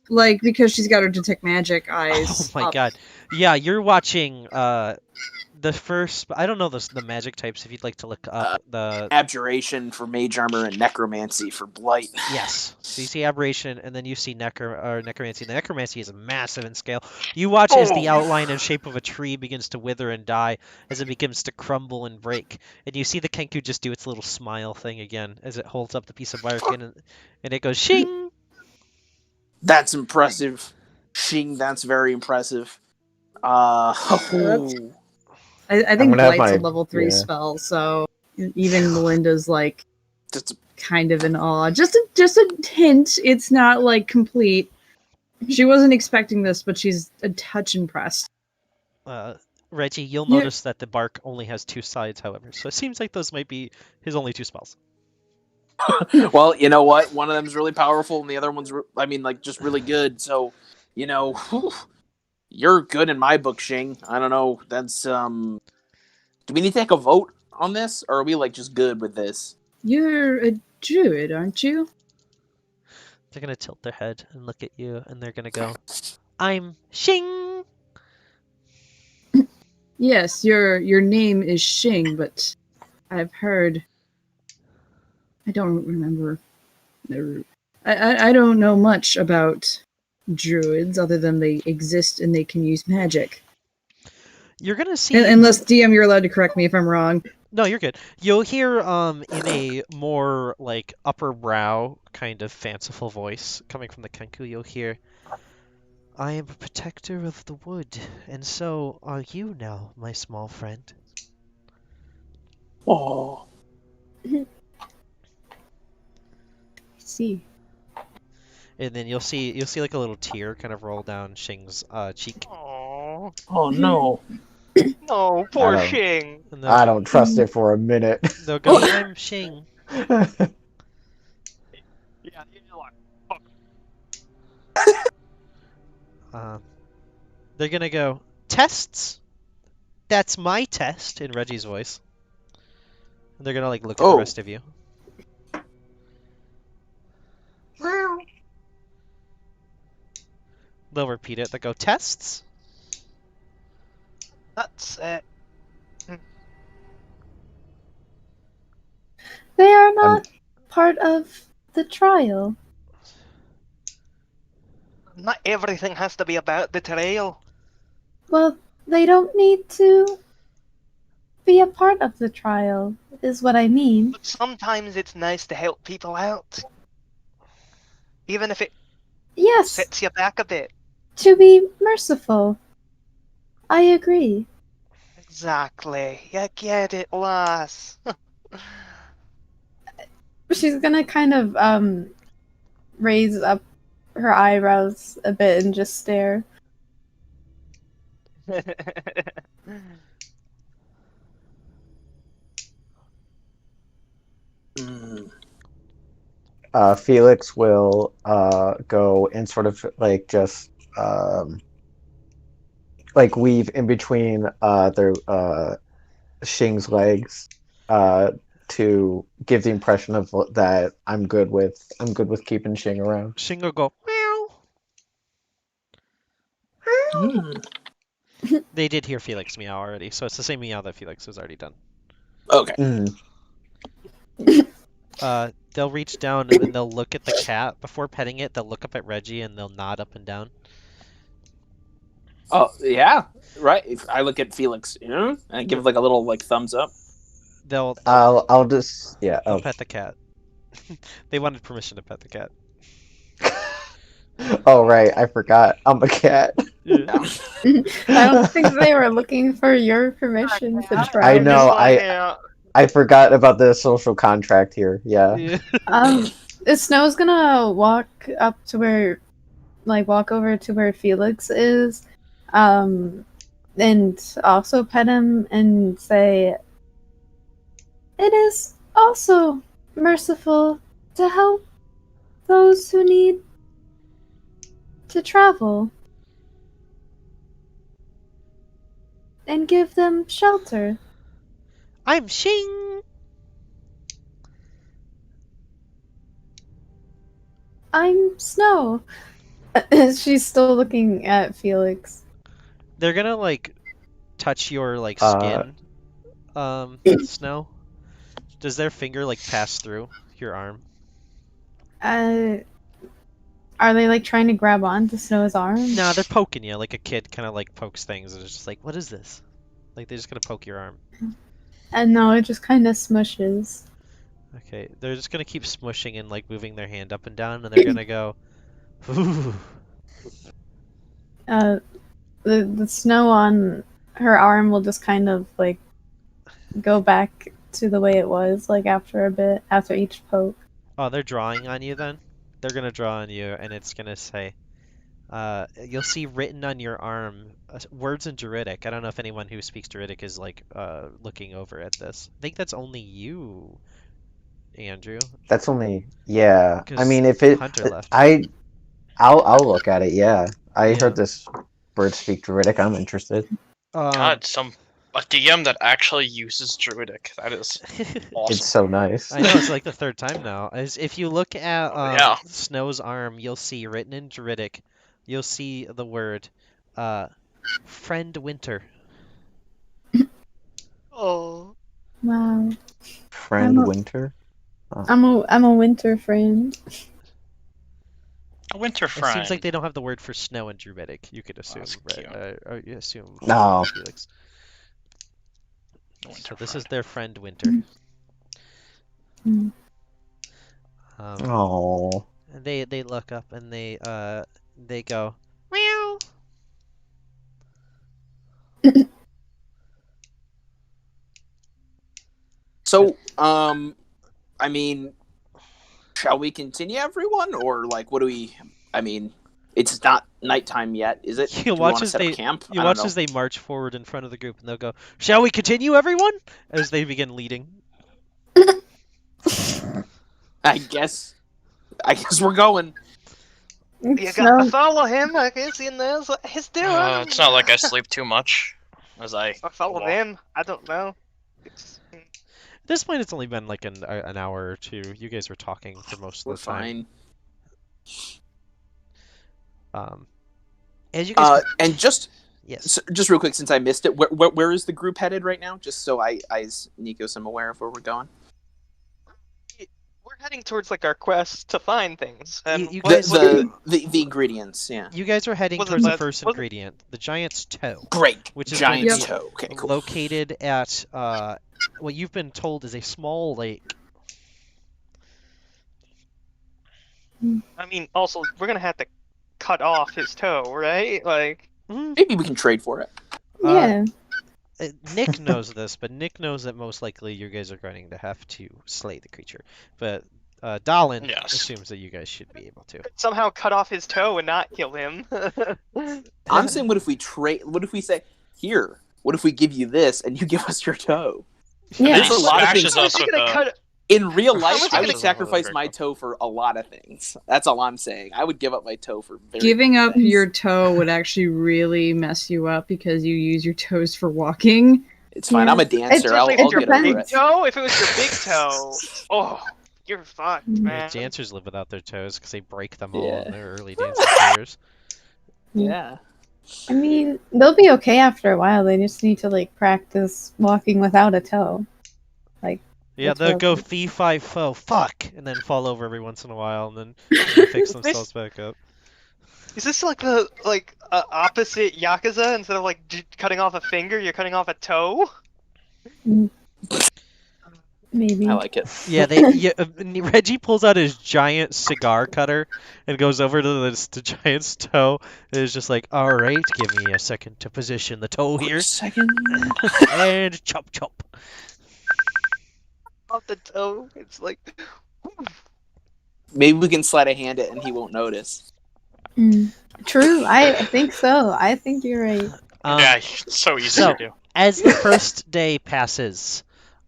Like, because she's got her detect magic Oh eyes. my up. god. Yeah, you're watching the first. I don't know the magic types. If you'd like to look up the Abjuration for mage armor and necromancy for blight. yes. So you see aberration, and then you see necromancy. The necromancy is massive in scale. You watch as the outline and shape of a tree begins to wither and die, as it begins to crumble and break. And you see the Kenku just do its little smile thing again as it holds up the piece of bark, and it goes shing. That's impressive. Shing, that's very impressive. I think gonna have Blight's a my- level 3 yeah. spell, so even Melinda's like Just kind of in awe. Just a hint. It's not like complete. She wasn't expecting this, but she's a touch impressed. Reggie, you'll Yeah. notice that the bark only has 2 sides, however. So it seems like those might be his only 2 spells. well, you know what? One of them's really powerful, and the other one's, just really good. So, whew, you're good in my book, Shing. I don't know. That's Do we need to take a vote on this, or are we just good with this? You're a druid, aren't you? They're gonna tilt their head and look at you, and they're gonna go, "I'm Shing." Yes, your name is Shing, but I've heard. I don't remember. I don't know much about druids other than they exist and they can use magic. You're gonna see. Unless DM, you're allowed to correct me if I'm wrong. No, you're good. You'll hear in a more like upper brow kind of fanciful voice coming from the Kenku, you'll hear, "I am a protector of the wood, and so are you now, my small friend." Oh, See. And then you'll see like a little tear kind of roll down Shing's cheek. Oh, oh no! no, poor I don't- Shing. And I don't trust it for a minute. they'll go, "I'm Shing." Yeah, you're like, They're gonna go, "Tests? That's my test," in Reggie's voice. And they're gonna look at the Oh. rest of you. They'll repeat it. They'll go, "Tests? that's it. They are not part of the trial. Not everything has to be about the trail. Well, they don't need to be a part of the trial, is what I mean. But sometimes it's nice to help people out. Even if it Yes, sets you back a bit. to be merciful. I agree. Exactly. You get it, lass. She's gonna kind of raise up her eyebrows a bit and just stare. Mm. Felix will go and sort of just weave in between their Shing's legs to give the impression of that I'm good with keeping Shing around. Shing will go, "Meow." Mm. They did hear Felix meow already, so it's the same meow that Felix has already done. Okay. Mm. They'll reach down and they'll look at the cat. Before petting it, they'll look up at Reggie and they'll nod up and down. Oh yeah, right. If I look at Felix, and I give a little thumbs up. They'll I'll just they'll pet the cat. They wanted permission to pet the cat. Oh right, I forgot. I'm a cat. Yeah. I don't think they were looking for your permission to try. I know. Just like, yeah. I forgot about the social contract here. Yeah. Yeah. Snow's gonna walk up to where, like, walk over to where Felix is, and also pet him and say, "It is also merciful to help those who need to travel and give them shelter." I'm Shing. I'm Snow. She's still looking at Felix. They're gonna like touch your like Uh, skin, Snow. Does their finger like pass through your arm? Uh, are they like trying to grab onto Snow's arm? Nah, they're poking you like a kid kind of like pokes things, and it's just like, what is this? Like they're just gonna poke your arm. And no, it just kind of smushes. Okay, they're just gonna keep smushing and like moving their hand up and down, and they're gonna go, ooh. The snow on her arm will just kind of like go back to the way it was, like after a bit, after each poke. Oh, they're drawing on you then? They're gonna draw on you, and it's gonna say, you'll see written on your arm words in Druidic. I don't know if anyone who speaks Druidic is like looking over at this. I think that's only you, Andrew. that's only. Yeah. I 'Cause mean, if it. Hunter left. I'll look at it. Yeah. I Yeah. heard this bird speak Druidic. I'm interested. God, a DM that actually uses Druidic. That is awesome. It's so nice. I know it's like the third time now. As if you look at Yeah. Snow's arm, you'll see written in Druidic, you'll see the word friend winter. Oh. Wow, Friend I'm a- Winter. I'm a winter friend. A winter It friend. seems like they don't have the word for snow in Druidic. You could assume, that's right? cute. Or you assume. No. Felix. Winter So this friend. is their friend Winter. Mm. Oh. And they look up and they go meow. So, I mean, shall we continue, everyone, or like, what do we? I mean, it's not nighttime yet, is it? You Do we watch want to as set they up camp? you I don't watch know. as they march forward in front of the group, and they'll go, "Shall we continue, everyone?" As they begin leading. I guess we're going. You Snow, gotta follow him, I guess he knows what he's doing. It's not like I sleep too much. As I I follow walk. him. I don't know. At this point, it's only been like an hour or two. You guys were talking for most We're of the time. fine. As you guys, And just yes, real quick, since I missed it, where is the group headed right now? Just so I as Nikos, am aware of where we're going. We're heading towards like our quest to find things. And You what- guys- what is it? The ingredients, yeah. you guys are heading Was it towards the last- first was it- ingredient, the giant's toe, Great. which is Giant going to be toe. Okay, cool. located at what you've been told is a small lake. I mean, also we're gonna have to cut off his toe, right? Like, Mhm. Maybe we can trade for it. yeah. Nick knows this, but Nick knows that most likely you guys are going to have to slay the creature. But Dalin Yes. assumes that you guys should be able to. somehow cut off his toe and not kill him. I'm saying, what if we trade? What if we say, here? What if we give you this and you give us your toe? Yeah. There's a lot of Smashes things. us with gonna a- cut. In real life, much I is would it- sacrifice my toe for a lot of things. That's all I'm saying. I would give up my toe for very Giving up things. your toe would actually really mess you up because you use your toes for walking. It's fine. Yeah. I'm a dancer. I'll Especially if it's your get over big it. toe. If it was your big toe, oh, you're fucked, Mm. man. Dancers live without their toes because they break them all Yeah. in their early dancing careers. Yeah. I mean, they'll be okay after a while. They just need to like practice walking without a toe. Yeah, That's they'll what go I'm- fee fi fo fuck, and then fall over every once in a while, and then fix themselves back up. Is this like the opposite Yakuza? Instead of like cutting off a finger, you're cutting off a toe? Maybe. I like it. Yeah, Reggie pulls out his giant cigar cutter and goes over to the giant's toe and is just like, all right, give me a second to position the toe here. Second. And chop chop. Off the toe. It's like. Maybe we can sleight of hand it and he won't notice. True. I think so. I think you're right. Yeah, it's so easy so- to do. As the first day passes,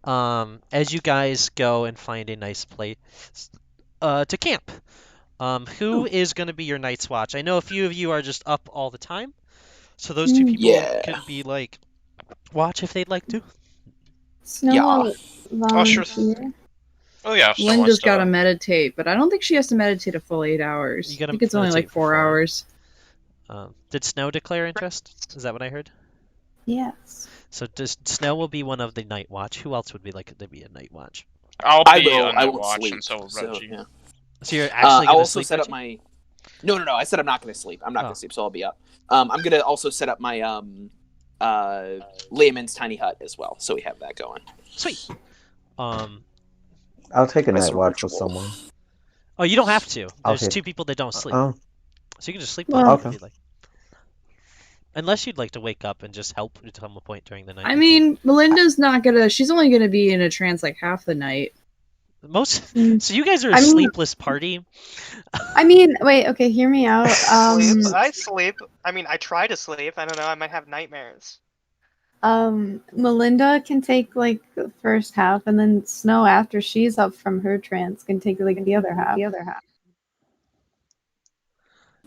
as you guys go and find a nice place to camp, who is going to be your night's watch? I know a few of you are just up all the time, so those two people Yeah. can be like watch if they'd like to. Snow Oh, sure. volunteer. Oh yeah. so Linda's wants to- got to meditate, but I don't think she has to meditate a full 8 hours. You I gotta think it's only meditate like for 4 4. hours. Did Snow declare interest? Is that what I heard? Yes. So Snow will be one of the night watch. Who else would be like to be a night watch? I'll I be will. on I the won't watch, sleep. and so will So, Reggie. yeah. So you're actually I'll going to also sleep, set up Reggie? my. No. I said I'm not going to sleep. I'm not Oh. going to sleep, so I'll be up. I'm going to also set up my layman's tiny hut as well, so we have that going. Sweet. I'll take a As night a watch with ritual. someone. Oh, you don't have to. I'll There's take- 2 people that don't sleep. Oh, So you can just sleep Well- with them Okay. if you'd like. Unless you'd like to wake up and just help at some point during the night. I you mean, Melinda's not gonna. She's only gonna be in a trance like half the night. can. Most. Mm. So you guys are a I mean- sleepless party. I mean, wait. Okay, hear me out. Sleep. I sleep. I mean, I try to sleep. I don't know. I might have nightmares. Melinda can take like the first half, and then Snow, after she's up from her trance, can take like the other half.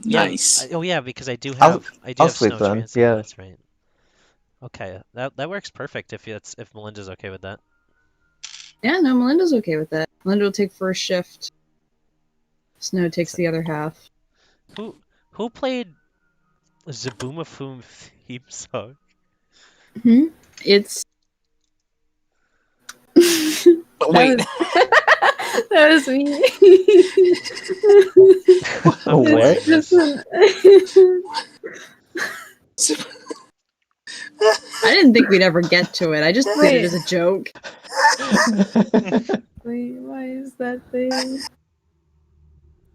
Nice. Oh yeah, because I do I'll- have I'll sleep Snow then, Transit. yeah. That's right. Okay, that works perfect if Melinda's okay with that. Yeah, no, Melinda's okay with that. Melinda will take first shift. Snow takes the other half. Who played Zaboomafoo theme song? It's Wait. That was me. what? This one- I didn't think we'd ever get to it. I just played it Wait. as a joke. Wait, why is that thing?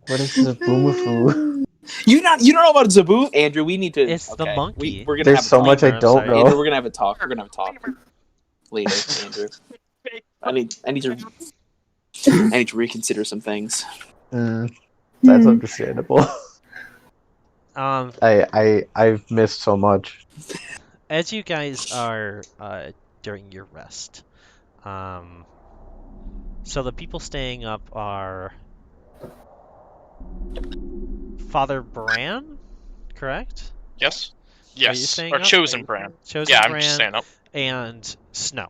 What is the boomafoo? You don't know about Zaboo, Andrew? We need to. It's the monkey. We're gonna There's have a so talk. much I I'm don't sorry. know. Andrew, we're gonna have a talk. We're gonna have a talk later, Andrew. I need to reconsider some things. That's understandable. I've missed so much. As you guys are during your rest, so the people staying up are Father Bran, correct? Yes. Are you Yes. staying Or up? chosen brand. Chosen Yeah, I'm Bran just staying up. and Snow.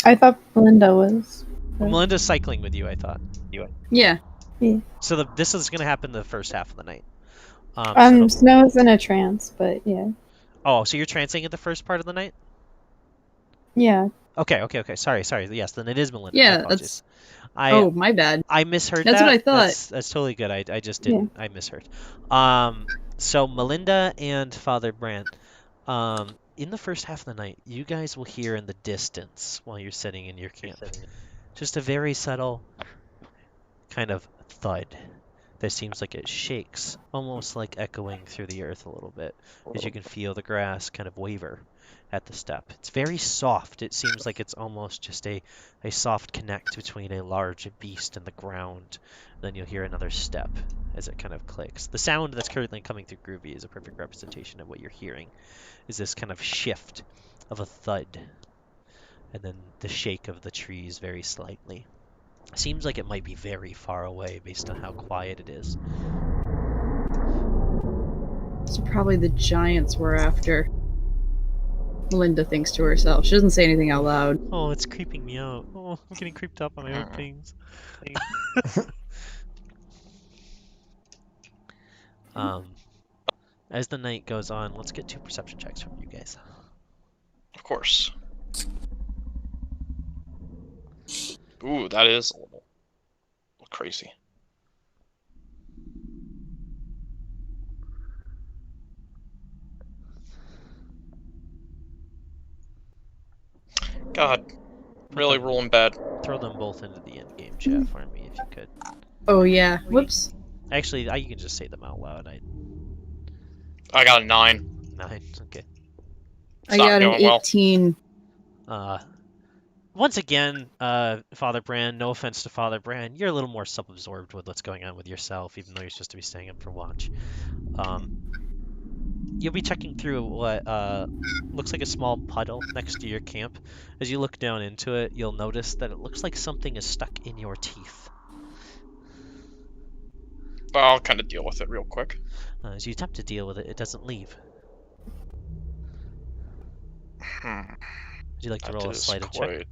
I thought Belinda was. Melinda's cycling with you, I thought. Yeah. So this is going to happen the first half of the night. So it'll- Snow's in a trance, but yeah. oh, so you're trancing at the first part of the night? Yeah. Okay. Sorry. Yes, then it is Melinda. My Yeah, apologies. Oh, my bad. I misheard That's that. what I thought. That's totally good. I just didn't. I misheard. So Melinda and Father Brant, in the first half of the night, you guys will hear in the distance while you're sitting in your camp, just a very subtle kind of thud that seems like it shakes, almost like echoing through the earth a little bit, as you can feel the grass kind of waver at the step. It's very soft. It seems like it's almost just a soft connect between a large beast and the ground. Then you'll hear another step as it kind of clicks. The sound that's currently coming through Groovy is a perfect representation of what you're hearing, is this kind of shift of a thud, and then the shake of the trees very slightly. Seems like it might be very far away based on how quiet it is. So probably the giants we're after. Melinda thinks to herself. She doesn't say anything out loud. Oh, it's creeping me out. Oh, I'm getting creeped up on my own things. As the night goes on, let's get 2 perception checks from you guys. Of course. Ooh, that is a little crazy. God. Really them- rolling bad. Throw them both into the in-game chat for me if you could. Oh yeah. Whoops. Actually, you can just say them out loud. I got a 9. 9. Okay. It's I not got an going well. 18. Once again, Father Brand, no offense to Father Brand, you're a little more self-absorbed with what's going on with yourself, even though you're supposed to be staying up for watch. You'll be checking through what looks like a small puddle next to your camp. As you look down into it, you'll notice that it looks like something is stuck in your teeth. I'll kind of deal with it real quick. As you attempt to deal with it, it doesn't leave. Would you like to roll a sleight of check?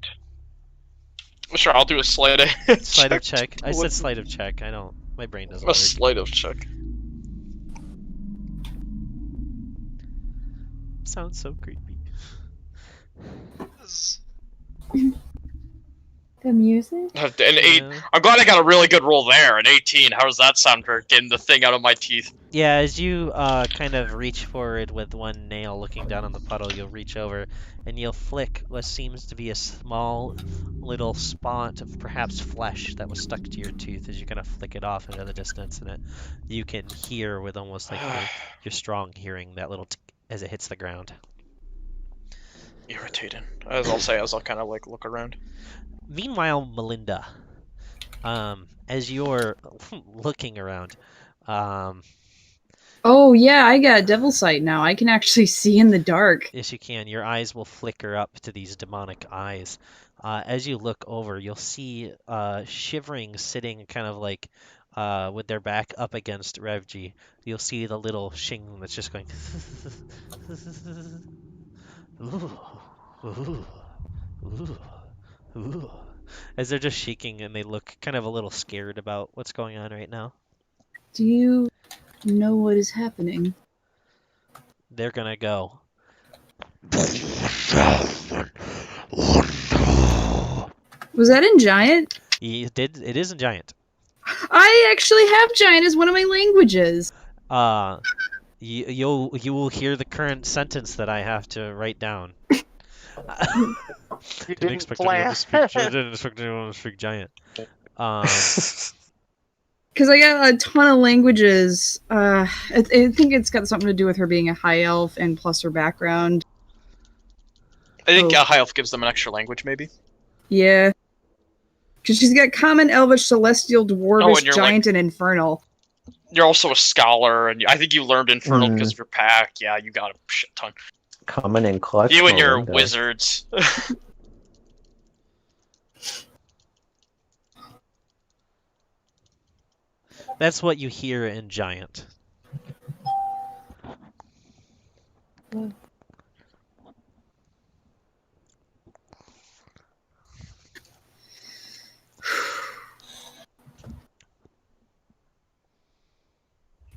Sure, I'll do a sleight of Sleight of check. I said sleight of check. I don't. My brain doesn't A work. sleight of check. Sounds so creepy. The music? An 8. Yeah. I'm glad I got a really good roll there. An 18. How does that sound for getting the thing out of my teeth? Yeah, as you kind of reach forward with one nail looking down on the puddle, you'll reach over and you'll flick what seems to be a small little spot of perhaps flesh that was stuck to your tooth. As you kind of flick it off into the distance, and you can hear with almost like your strong hearing that little tick as it hits the ground. Irritating. As I'll say, as I'll kind of like look around. Meanwhile, Melinda, as you're looking around, Oh yeah, I got devil sight now. I can actually see in the dark. yes, you can. Your eyes will flicker up to these demonic eyes. As you look over, you'll see shivering, sitting kind of like with their back up against Revji. You'll see the little Shing that's just going. Ooh, ooh, ooh, ooh. As they're just shaking and they look kind of a little scared about what's going on right now. Do you know what is happening? They're gonna go. Was that in Giant? It isn't giant. I actually have Giant as one of my languages. You will hear the current sentence that I have to write down. You didn't plan. Didn't expect anyone to speak giant. Because I got a ton of languages. I think it's got something to do with her being a high elf and plus her background. I think Oh. High Elf gives them an extra language, maybe. Yeah. Because she's got Common, Elvish, Celestial, Dwarvish, and you're Giant, and Infernal. You're also a scholar, and I think you learned Infernal Mm. because of your pack. Yeah, you got a shit ton. Coming in clutch. You and your Melinda. wizards. That's what you hear in giant.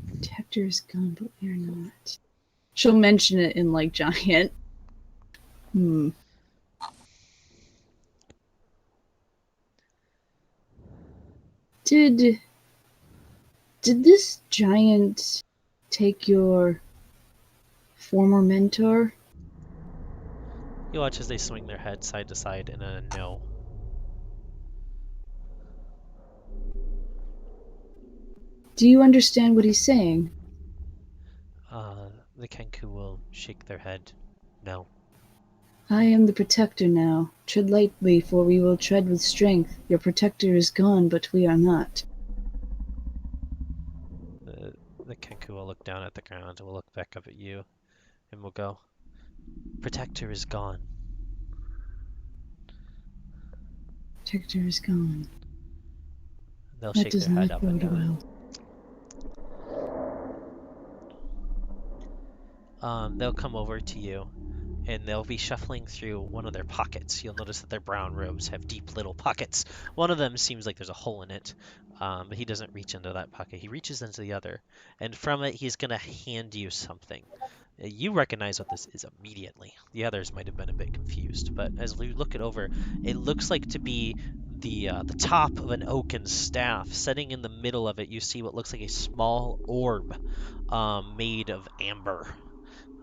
Protector is gone, but we are not. She'll mention it in like Giant. Did this giant take your former mentor? You watch as they swing their head side to side in a no. Do you understand what he's saying? The Kenku will shake their head. No. I am the protector now. Tread lightly, for we will tread with strength. Your protector is gone, but we are not. The Kenku will look down at the ground, will look back up at you, and will go, Protector is gone. Protector is gone. They'll That shake does their head not up and bode down. well. They'll come over to you, and they'll be shuffling through one of their pockets. You'll notice that their brown robes have deep little pockets. One of them seems like there's a hole in it, but he doesn't reach into that pocket. He reaches into the other, and from it, he's going to hand you something. You recognize what this is immediately. The others might have been a bit confused, but as we look it over, it looks like to be the top of an oaken staff. Sitting in the middle of it, you see what looks like a small orb made of amber.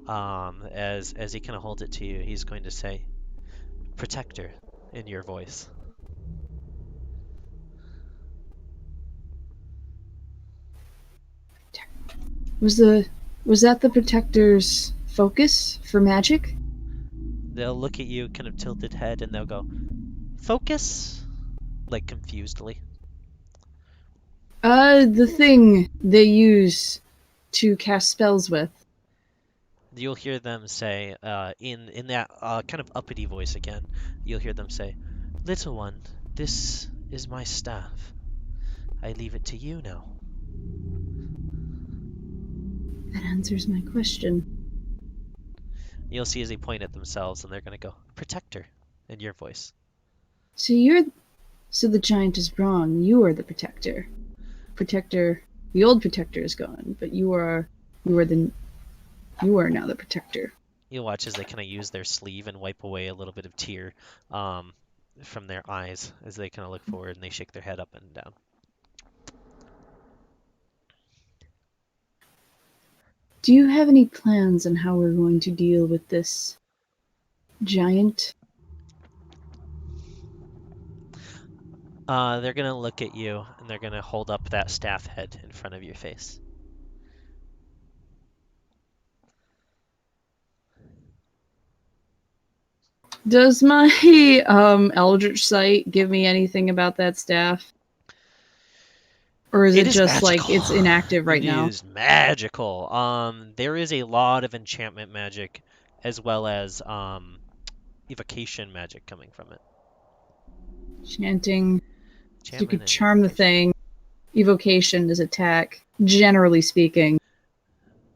As he kind of holds it to you, he's going to say, Protector, in your voice. Was that the protector's focus for magic? They'll look at you, kind of tilted head, and they'll go, "Focus?" Like confusedly. The thing they use to cast spells with. You'll hear them say, in that kind of uppity voice again, you'll hear them say, "Little one, this is my staff. I leave it to you now." That answers my question. You'll see as they point at themselves, and they're going to go, "Protector," in your voice. So the giant is wrong. You are the protector. Protector, the old protector is gone, but you are now the protector. You'll watch as they kind of use their sleeve and wipe away a little bit of tear from their eyes as they kind of look forward and they shake their head up and down. Do you have any plans on how we're going to deal with this giant? They're going to look at you and they're going to hold up that staff head in front of your face. Does my Eldritch Sight give me anything about that staff? Or is it just magical. like it's inactive right now? It is magical. There is a lot of enchantment magic as well as evocation magic coming from it. Chanting. You Enchantment could and charm the evocation. thing. Evocation is attack, generally speaking.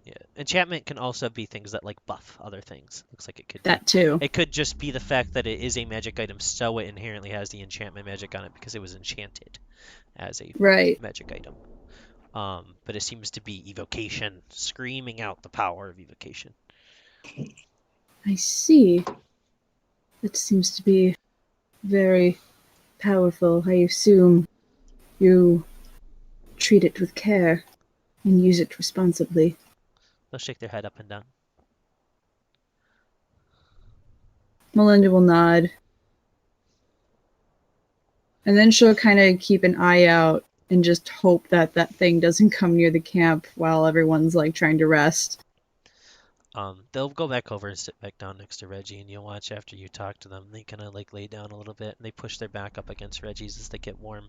Yeah. Enchantment can also be things that like buff other things. Looks like it could That too. It could just be the fact that it is a magic item, so it inherently has the enchantment magic on it because it was enchanted as a Right. magic item. But it seems to be evocation, screaming out the power of evocation. I see. That seems to be very powerful. I assume you treat it with care and use it responsibly. They'll shake their head up and down. Melinda will nod. And then she'll kind of keep an eye out and just hope that that thing doesn't come near the camp while everyone's like trying to rest. They'll go back over and sit back down next to Reggie, and you'll watch after you talk to them. They kind of like lay down a little bit, and they push their back up against Reggie's as they get warm,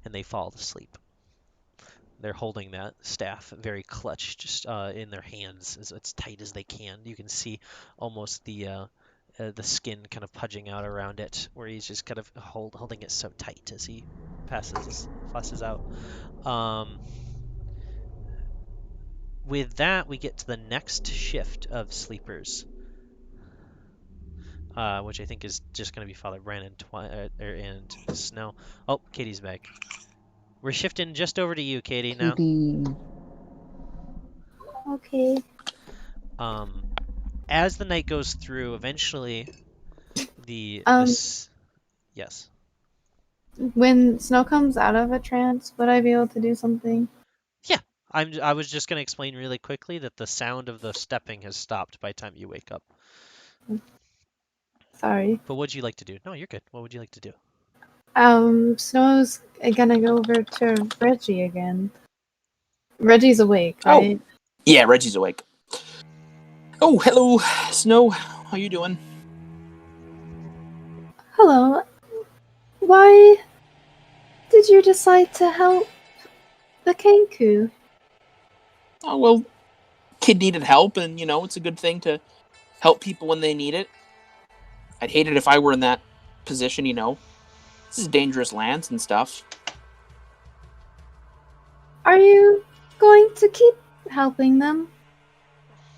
and they fall asleep. They're holding that staff very clutched, just in their hands as tight as they can. You can see almost the skin kind of pudging out around it, where he's just kind of holding it so tight as he passes out. With that, we get to the next shift of sleepers, which I think is just going to be Father Brandon and Snow. Oh, Katie's back. We're shifting just over to you, Katie, now. Okay. As the night goes through, eventually yes. When Snow comes out of a trance, would I be able to do something? Yeah, I was just going to explain really quickly that the sound of the stepping has stopped by the time you wake up. Sorry. But what'd you like to do? No, you're good. What would you like to do? Snow's gonna go over to Reggie again. Reggie's awake, Oh. right? Yeah, Reggie's awake. Oh, hello, Snow. How you doing? Hello. Why did you decide to help the Kenku? Oh, well, kid needed help, and, it's a good thing to help people when they need it. I'd hate it if I were in that position, This is dangerous lands and stuff. Are you going to keep helping them?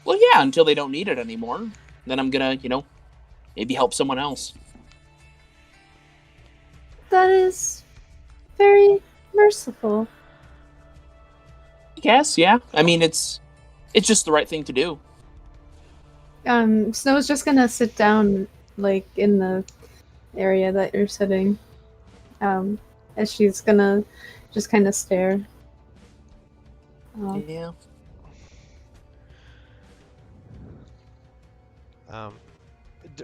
Well, yeah, until they don't need it anymore. Then I'm gonna, maybe help someone else. That is very merciful. I guess, yeah. I mean, it's just the right thing to do. Snow's just gonna sit down, like, in the area that you're sitting. As she's gonna just kind of stare. Yeah.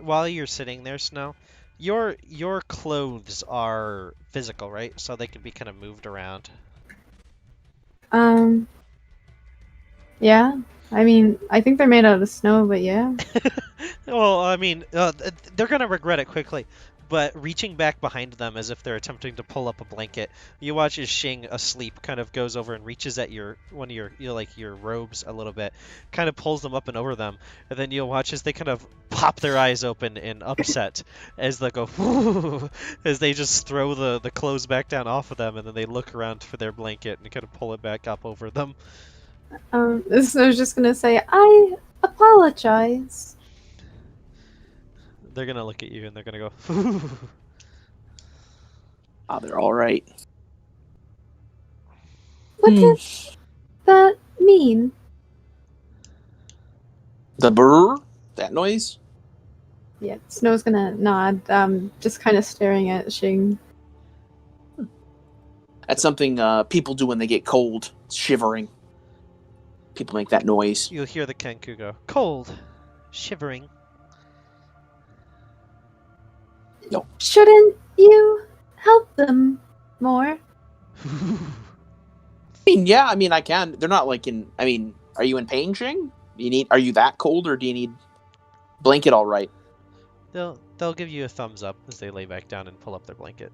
While you're sitting there, Snow, Your clothes are physical, right? So they can be kind of moved around. Yeah. I mean, I think they're made out of snow, but yeah. Well, I mean, they're gonna regret it quickly. But reaching back behind them as if they're attempting to pull up a blanket, you watch as Shing, asleep, kind of goes over and reaches at one of your robes a little bit, kind of pulls them up and over them, and then you'll watch as they kind of pop their eyes open in upset as they go as they just throw the clothes back down off of them, and then they look around for their blanket and kind of pull it back up over them. So I was just gonna say, I apologize. They're gonna look at you and they're gonna go. Ah, they're all right. What does that mean? The brr, that noise. Yeah, Snow's gonna nod, just kind of staring at Shing. That's something people do when they get cold, shivering. People make that noise. You'll hear the Kenku go, cold, shivering. Shouldn't you help them more? Yeah, I mean, I can. They're not like in. I mean, are you in pain, Shing? Are you that cold, or do you need blanket? All right. They'll give you a thumbs up as they lay back down and pull up their blanket.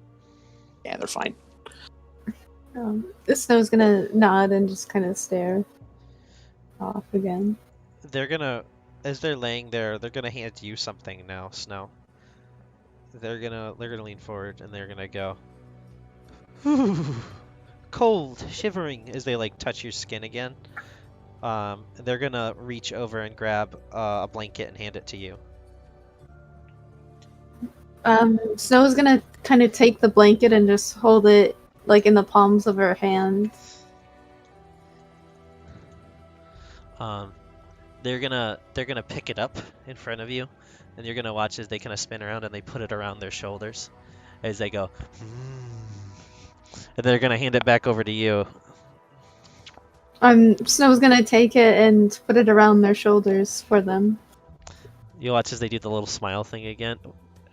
Yeah, they're fine. Snow's gonna nod and just kind of stare off again. They're gonna, as they're laying there, they're gonna hand you something now, Snow. They're gonna lean forward and they're gonna go, cold, shivering, as they like touch your skin again. They're gonna reach over and grab a blanket and hand it to you. Snow's gonna kind of take the blanket and just hold it like in the palms of her hand. They're gonna pick it up in front of you, and you're gonna watch as they kind of spin around and they put it around their shoulders, as they go, and they're gonna hand it back over to you. Snow's gonna take it and put it around their shoulders for them. You watch as they do the little smile thing again,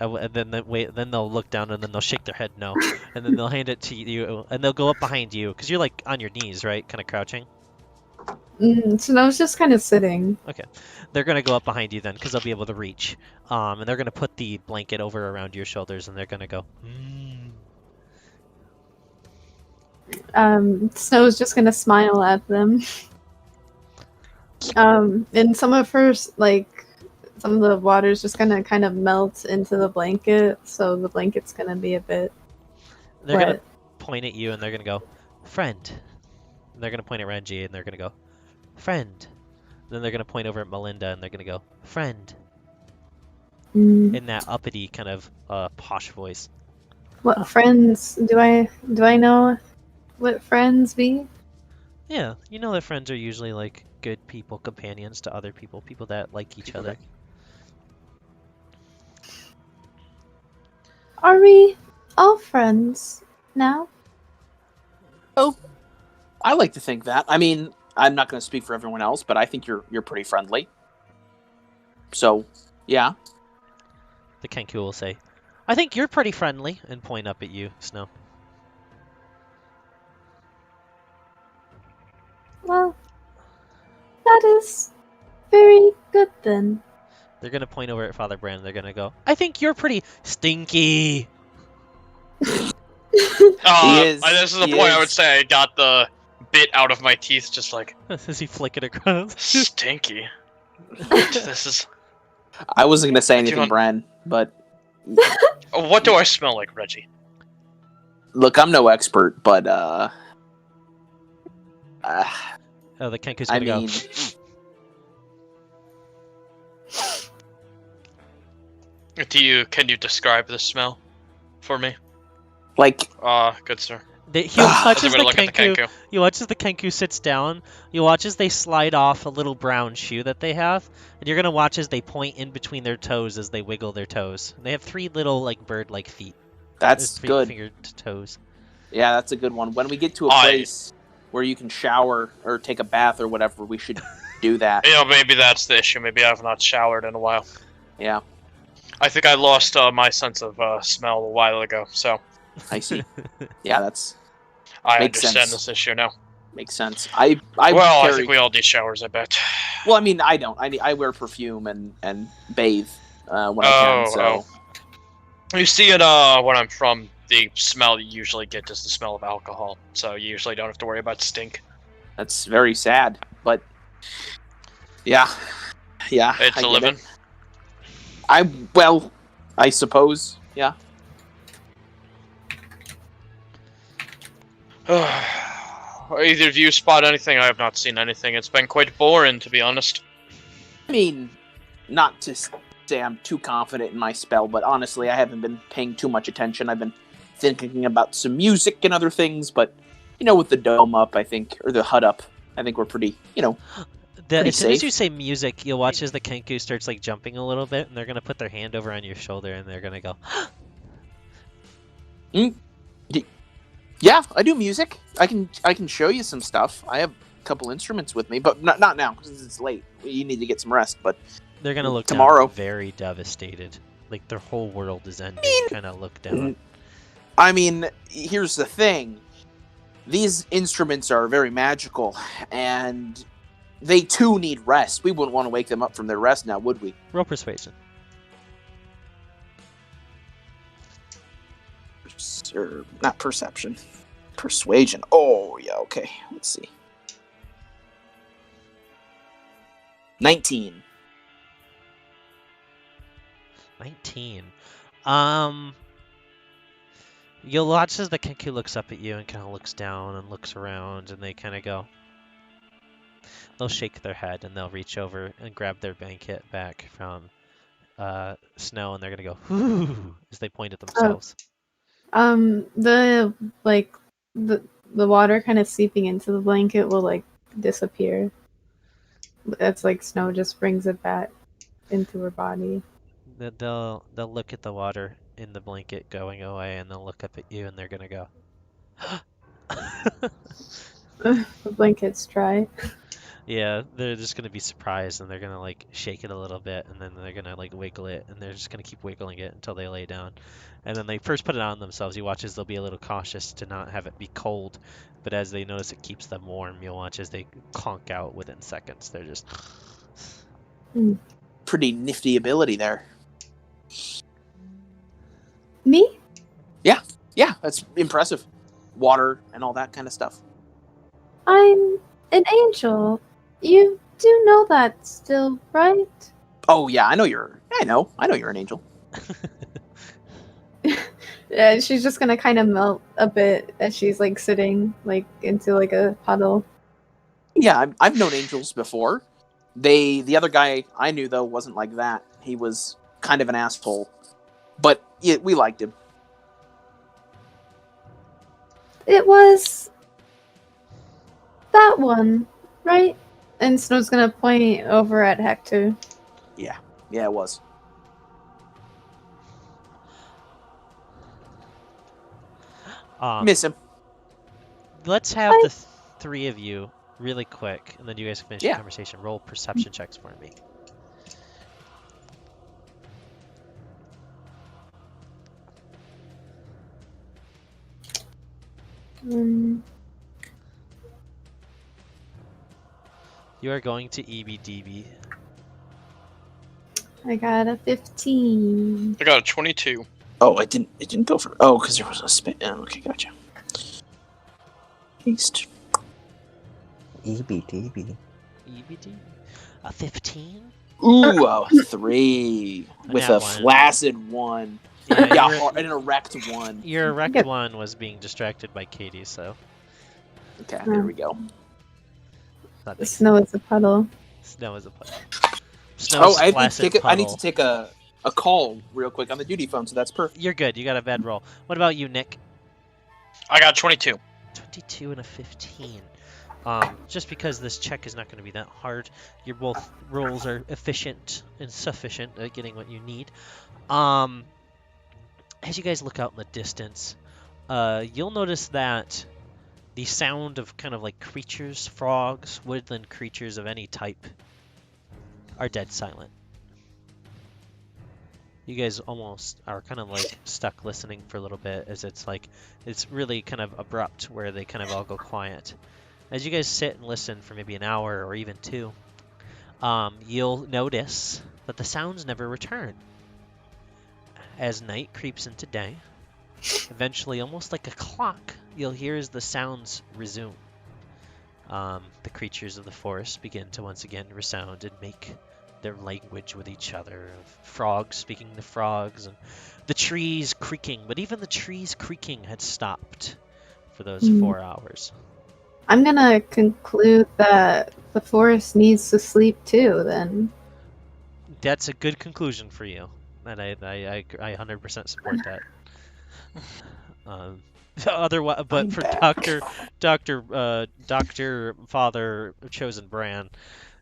and then then they'll look down and then they'll shake their head no, and then they'll hand it to you, and they'll go up behind you because you're like on your knees, right, kind of crouching. Snow's just kind of sitting. Okay, they're gonna go up behind you then because they'll be able to reach, and they're gonna put the blanket over around your shoulders, and they're gonna go. Snow's just gonna smile at them. And some of the water's just gonna kind of melt into the blanket, so the blanket's gonna be a bit They're wet. gonna point at you and they're gonna go, friend. And they're gonna point at Renji and they're gonna go, friend. Then they're gonna point over at Melinda and they're gonna go, friend. In that uppity kind of posh voice. What friends do I know? What friends be? Yeah, you know that friends are usually like good people, companions to other people, people that like each other. Are we all friends now? Oh, I like to think that. I mean, I'm not going to speak for everyone else, but I think you're pretty friendly. So, yeah. The Kenku will say, I think you're pretty friendly, and point up at you, Snow. Well, that is very good then. They're gonna point over at Father Brand. They're gonna go, I think you're pretty stinky. This is the point I would say I got the bit out of my teeth, just like As he flick it across. stinky. This is. I wasn't going to say Do you anything, want- Bran, but What do I smell like, Reggie? look, I'm no expert, but Oh, the Kenku's I gonna mean, Can you describe the smell for me? like, Good sir. He watches As the we look at the Kenku. Kenku. You watch as the Kenku sits down. You watch as they slide off a little brown shoe that they have, and you're gonna watch as they point in between their toes as they wiggle their toes. They have 3 little like bird-like feet. that's good. Fingered toes. Yeah, that's a good one. When we get to a place where you can shower or take a bath or whatever, we should do that. You know, maybe that's the issue. Maybe I've not showered in a while. Yeah. I think I lost my sense of smell a while ago, so I see. Yeah, that's I Makes understand sense. this issue now. makes sense. I Well, I carry. think we all need showers, I bet. Well, I mean, I don't. I wear perfume and bathe when I can. So You see it when I'm from, the smell you usually get is the smell of alcohol, so you usually don't have to worry about stink. that's very sad. But yeah, It's I a get living. it. I suppose. Yeah. Either of you spot anything? I have not seen anything. It's been quite boring, to be honest. I mean, not to say I'm too confident in my spell, but honestly, I haven't been paying too much attention. I've been thinking about some music and other things, but with the dome up, I think, or the hut up, I think we're pretty, pretty As soon as safe. you say music, you'll watch as the Kenku starts like jumping a little bit, and they're gonna put their hand over on your shoulder, and they're gonna go. Yeah, I do music. I can show you some stuff. I have a couple instruments with me, but not now because it's late. You need to get some rest. But They're gonna look tomorrow. down very devastated, like their whole world is ending. Kind of look down. I mean, here's the thing. These instruments are very magical, and they too need rest. We wouldn't want to wake them up from their rest now, would we? Roll persuasion. Or not perception. Persuasion. Oh, yeah, okay. Let's see. 19. 19. You'll watch as the Kenku looks up at you and kind of looks down and looks around, and they kind of go. They'll shake their head and they'll reach over and grab their blanket back from Snow, and they're gonna go "Whoo" as they point at themselves. The water kind of seeping into the blanket will like disappear. That's like Snow just brings it back into her body. They'll look at the water in the blanket going away, and they'll look up at you, and they're gonna go. The blanket's dry. Yeah, they're just gonna be surprised, and they're gonna like shake it a little bit, and then they're gonna like wiggle it, and they're just gonna keep wiggling it until they lay down. And then they first put it on themselves. You watch as they'll be a little cautious to not have it be cold, but as they notice it keeps them warm, you'll watch as they conk out within seconds. They're just. Pretty nifty ability there. Me? Yeah, that's impressive. Water and all that kind of stuff. I'm an angel. You do know that still, right? Oh yeah, I know you're an angel. Yeah, she's just gonna kind of melt a bit as she's like sitting like into like a puddle. Yeah, I've known angels before. The other guy I knew though wasn't like that. He was kind of an asshole, but yeah, we liked him. It was that one, right? And Snow's gonna point over at Hector. Yeah, it was. Miss him. Let's have the three of you really quick, and then you guys can finish the conversation. Roll perception checks for me. You are going to EBDB. I got a 15. I got a 22. Oh, it didn't go for. Oh, because there was a spin. Oh, okay, gotcha. East. EBDB. EBD? A 15? Ooh, a 3 with nat a one. flaccid 1. Yeah, Yeah, an erect 1. your erect one was being distracted by Katie, so. Okay, there we go. That makes Snow is a puddle. Snow is a puddle. Oh, Snow's I need to flaccid take I need puddle. to take a call real quick on the duty phone, so that's perfect. You're good. You got a bad roll. What about you, Nick? I got 22. 22 and a 15. Just because this check is not going to be that hard, your both rolls are efficient and sufficient at getting what you need. As you guys look out in the distance, you'll notice that the sound of kind of like creatures, frogs, woodland creatures of any type, are dead silent. You guys almost are kind of like stuck listening for a little bit as it's really kind of abrupt where they kind of all go quiet. As you guys sit and listen for maybe an hour or even two, you'll notice that the sounds never return. As night creeps into day, eventually, almost like a clock, you'll hear as the sounds resume. The creatures of the forest begin to once again resound and make their language with each other. Frogs speaking to frogs, and the trees creaking. But even the trees creaking had stopped for those 4 hours. I'm gonna conclude that the forest needs to sleep too, then. That's a good conclusion for you, and I 100% support that. Otherwise, but I'm for back. Doctor Father Chosen Brand,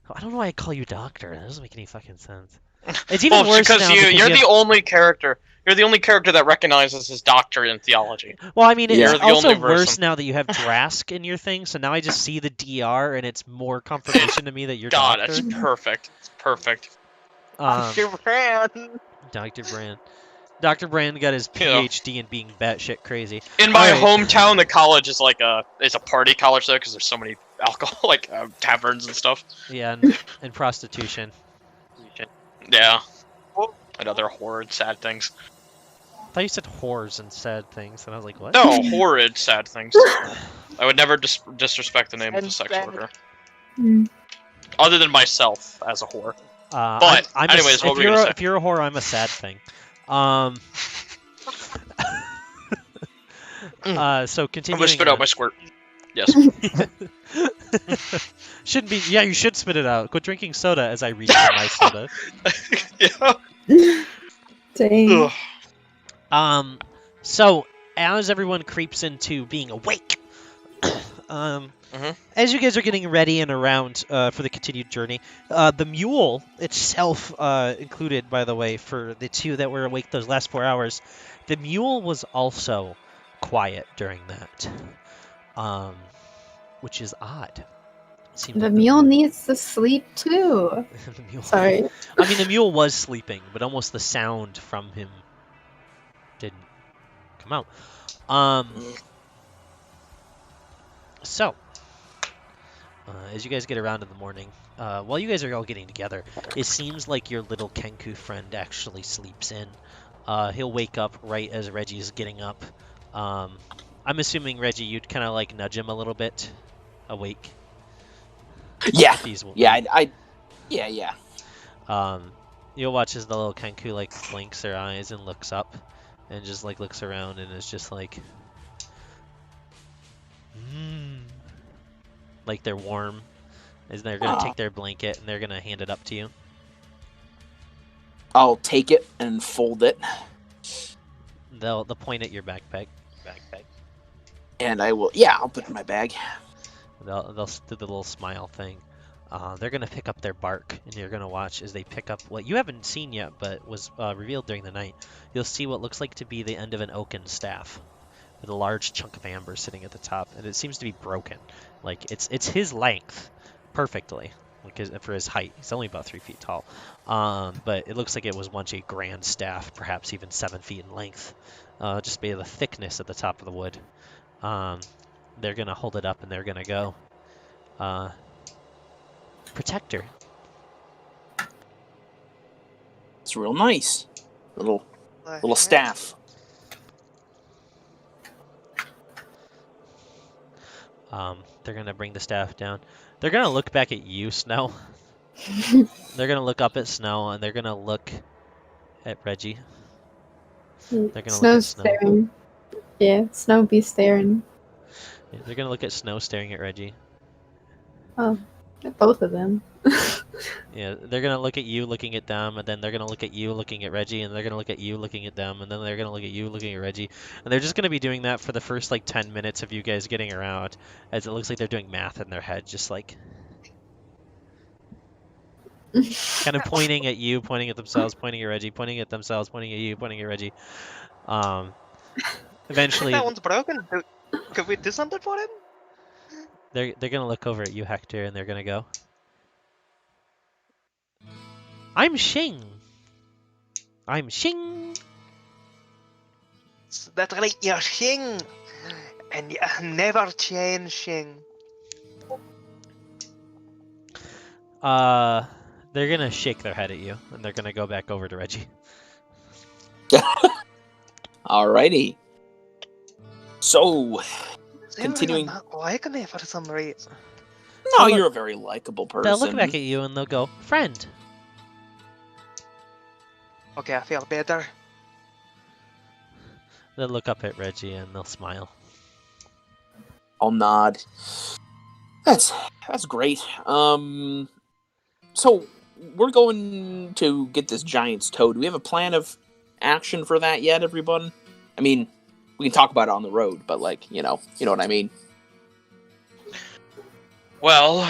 I don't know why I call you Doctor. That doesn't make any fucking sense. It's even Well, worse because now you're because the only character. You're the only character that recognizes his doctor in theology. well, I mean, Yeah. it's You're the also only worse person. now that you have Drask in your thing. So now I just see the DR, and it's more confirmation to me that you're God, Doctor. that's perfect. It's perfect. Dr. Brand. Dr. Brand. Dr. Brand got his You know. PhD in being batshit crazy. In my Alright. hometown, the college is like a party college though, because there's so many alcohol taverns and stuff. Yeah, and prostitution. Yeah. And other horrid, sad things. I thought you said whores and sad things, and I was like, what? No, horrid, sad things. I would never disrespect the name of a And sex sad. worker, Mm. other than myself as a whore. But anyways, what were you gonna say? If you're a whore, I'm a sad thing. So I'm continuing gonna spit out on. my squirt. Yes. Shouldn't be. Yeah, you should spit it out. Quit drinking soda as I reach for my soda. Yeah. Dang. Ugh. So as everyone creeps into being awake, as you guys are getting ready and around for the continued journey, the mule itself, included, by the way, for the two that were awake those last 4 hours, the mule was also quiet during that, which is odd. Seemed The like mule needs to sleep too. the mule. Sorry. I mean, the mule was sleeping, but almost the sound from him didn't come out. So, as you guys get around in the morning, while you guys are all getting together, it seems like your little Kenku friend actually sleeps in. He'll wake up right as Reggie's getting up. I'm assuming, Reggie, you'd kind of like nudge him a little bit, awake. Yeah. If he's Yeah. You'll watch as the little Kenku like blinks their eyes and looks up, and just like looks around and is just like, like they're warm, as they're gonna take their blanket and they're gonna hand it up to you. I'll take it and fold it, They'll point at your backpack. and I will. Yeah, I'll put it in my bag. They'll do the little smile thing. They're gonna pick up their bark, and you're gonna watch as they pick up what you haven't seen yet, but was revealed during the night. You'll see what looks like to be the end of an oaken staff, with a large chunk of amber sitting at the top, and it seems to be broken. Like it's his length, perfectly, like for his height. He's only about 3 feet tall, but it looks like it was once a grand staff, perhaps even 7 feet in length. Just by the thickness at the top of the wood. They're gonna hold it up and they're gonna go. Protector. It's real nice. Little staff. They're gonna bring the staff down. They're gonna look back at you, Snow. They're gonna look up at Snow, and they're gonna look at Reggie. They're gonna Snow's look at Snow. staring. Yeah, Snow be staring. Yeah, they're gonna look at Snow staring at Reggie. Oh, both of them. Yeah, they're gonna look at you looking at them, and then they're gonna look at you looking at Reggie, and they're gonna look at you looking at them, and then they're gonna look at you looking at Reggie. And they're just gonna be doing that for the first like 10 minutes of you guys getting around, as it looks like they're doing math in their head, just like kind of pointing at you, pointing at themselves, pointing at Reggie, pointing at themselves, pointing at you, pointing at Reggie. Eventually, That one's broken. Could we do something for him? they're gonna look over at you, Hector, and they're gonna go, "I'm Shing." I'm Shing. That's right, you're Shing, and you never change, Shing. They're gonna shake their head at you, and they're gonna go back over to Reggie. Alrighty. So, They continuing. really not liking me for some reason. No, They'll you're a very likable person. They'll look back at you and they'll go, friend. Okay, I feel better. They'll look up at Reggie and they'll smile. I'll nod. That's great. So we're going to get this giant's toe. Do we have a plan of action for that yet, everyone? I mean, we can talk about it on the road, but like, you know what I mean. Well,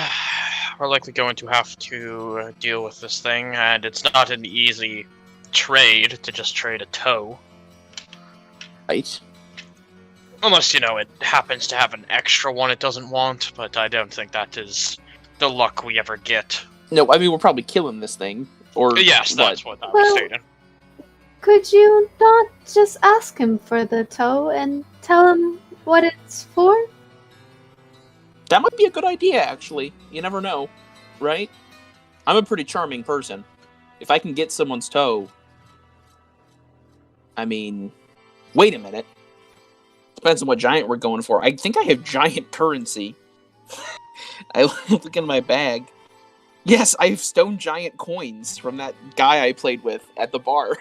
we're likely going to have to deal with this thing, and it's not an easy trade to just trade a toe. Right. Unless, it happens to have an extra one it doesn't want, but I don't think that is the luck we ever get. No, I mean, we're probably killing this thing. Or Yes, what? that's what I was Well- stating. Could you not just ask him for the toe and tell him what it's for? That might be a good idea, actually. You never know, right? I'm a pretty charming person. If I can get someone's toe... I mean... Wait a minute. Depends on what giant we're going for. I think I have giant currency. I look in my bag. Yes, I have stone giant coins from that guy I played with at the bar.